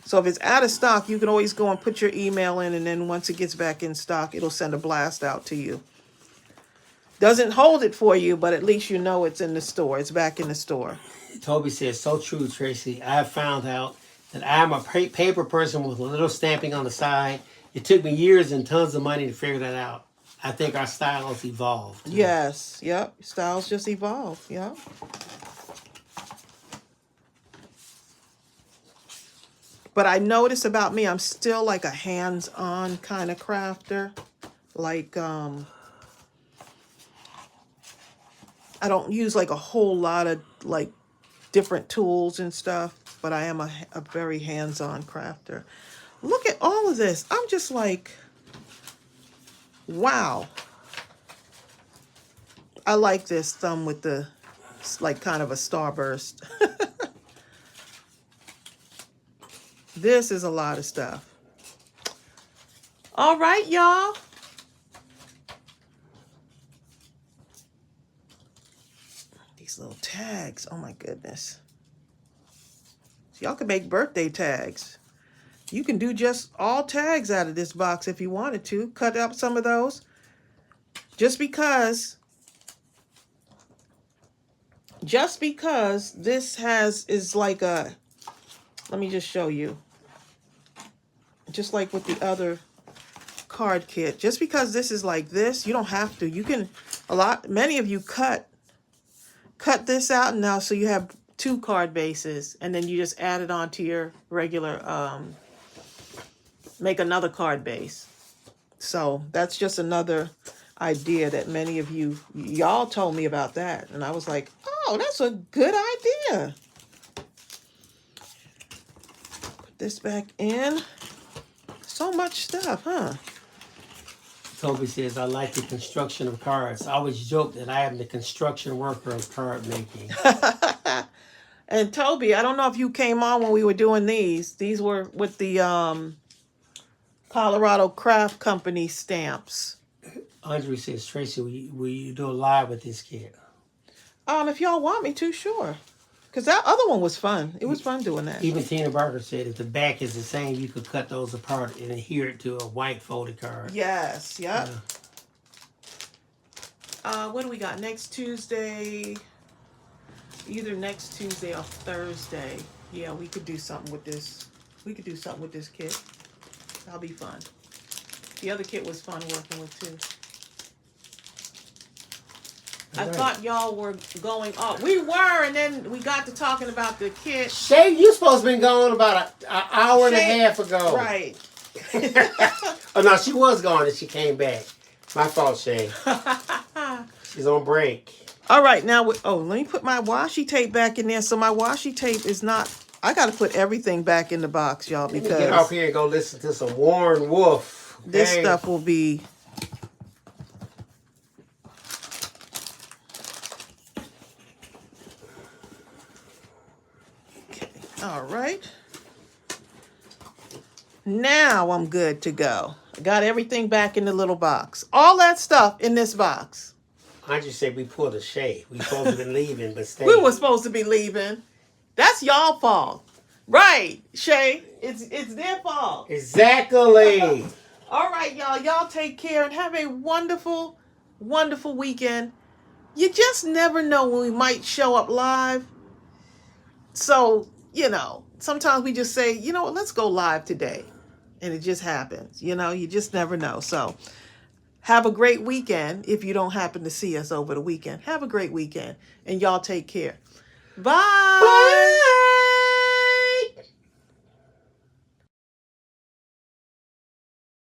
So if it's out of stock, you can always go and put your email in, and then once it gets back in stock, it'll send a blast out to you. Doesn't hold it for you, but at least you know it's in the store. It's back in the store. Toby says, so true, Tracy. I have found out that I'm a paper person with a little stamping on the side. It took me years and tons of money to figure that out. I think our style has evolved. Yes. Yep. Styles just evolve. Yep. But I notice about me, I'm still like a hands-on kind of crafter. Like, I don't use like a whole lot of like different tools and stuff, but I am a very hands-on crafter. Look at all of this. I'm just like, wow. I like this thumb with the, like kind of a starburst. This is a lot of stuff. All right, y'all. These little tags. Oh my goodness. Y'all can make birthday tags. You can do just all tags out of this box if you wanted to. Cut up some of those. Just because this is like a, let me just show you. Just like with the other card kit, just because this is like this, you don't have to. You can, many of you cut this out now, so you have 2 card bases, and then you just add it onto your regular, make another card base. So that's just another idea that many of y'all told me about that, and I was like, oh, that's a good idea. Put this back in. So much stuff, huh? Toby says, I like the construction of cards. I always joke that I am the construction worker of card making. And Toby, I don't know if you came on when we were doing these. These were with the Colorado Craft Company stamps. Andre says, Tracy, will you do a live with this kit? If y'all want me to, sure. Because that other one was fun. It was fun doing that. Even Tina Barker said if the back is the same, you could cut those apart and adhere it to a white folded card. Yes, yep. What do we got? Next Tuesday. Either next Tuesday or Thursday. Yeah, we could do something with this. We could do something with this kit. That'll be fun. The other kit was fun working with too. I thought y'all were going off. We were, and then we got to talking about the kit. Shay, you supposed to been gone about an hour and a half ago. Right. Oh, no, she was gone and she came back. My fault, Shay. She's on break. All right, now, let me put my washi tape back in there. So my washi tape is not, I got to put everything back in the box, y'all, because Let me get off here and go listen to some Warren Wolf. Okay? This stuff will be... All right. Now I'm good to go. I got everything back in the little box. All that stuff in this box. I just said we pulled a Shay. We supposed to be leaving, but stay. We were supposed to be leaving. That's y'all fault. Right, Shay. It's their fault. Exactly. All right, y'all. Y'all take care and have a wonderful, wonderful weekend. You just never know when we might show up live. So, sometimes we just say, let's go live today. And it just happens. You just never know. So have a great weekend. If you don't happen to see us over the weekend, have a great weekend. And y'all take care. Bye. Bye.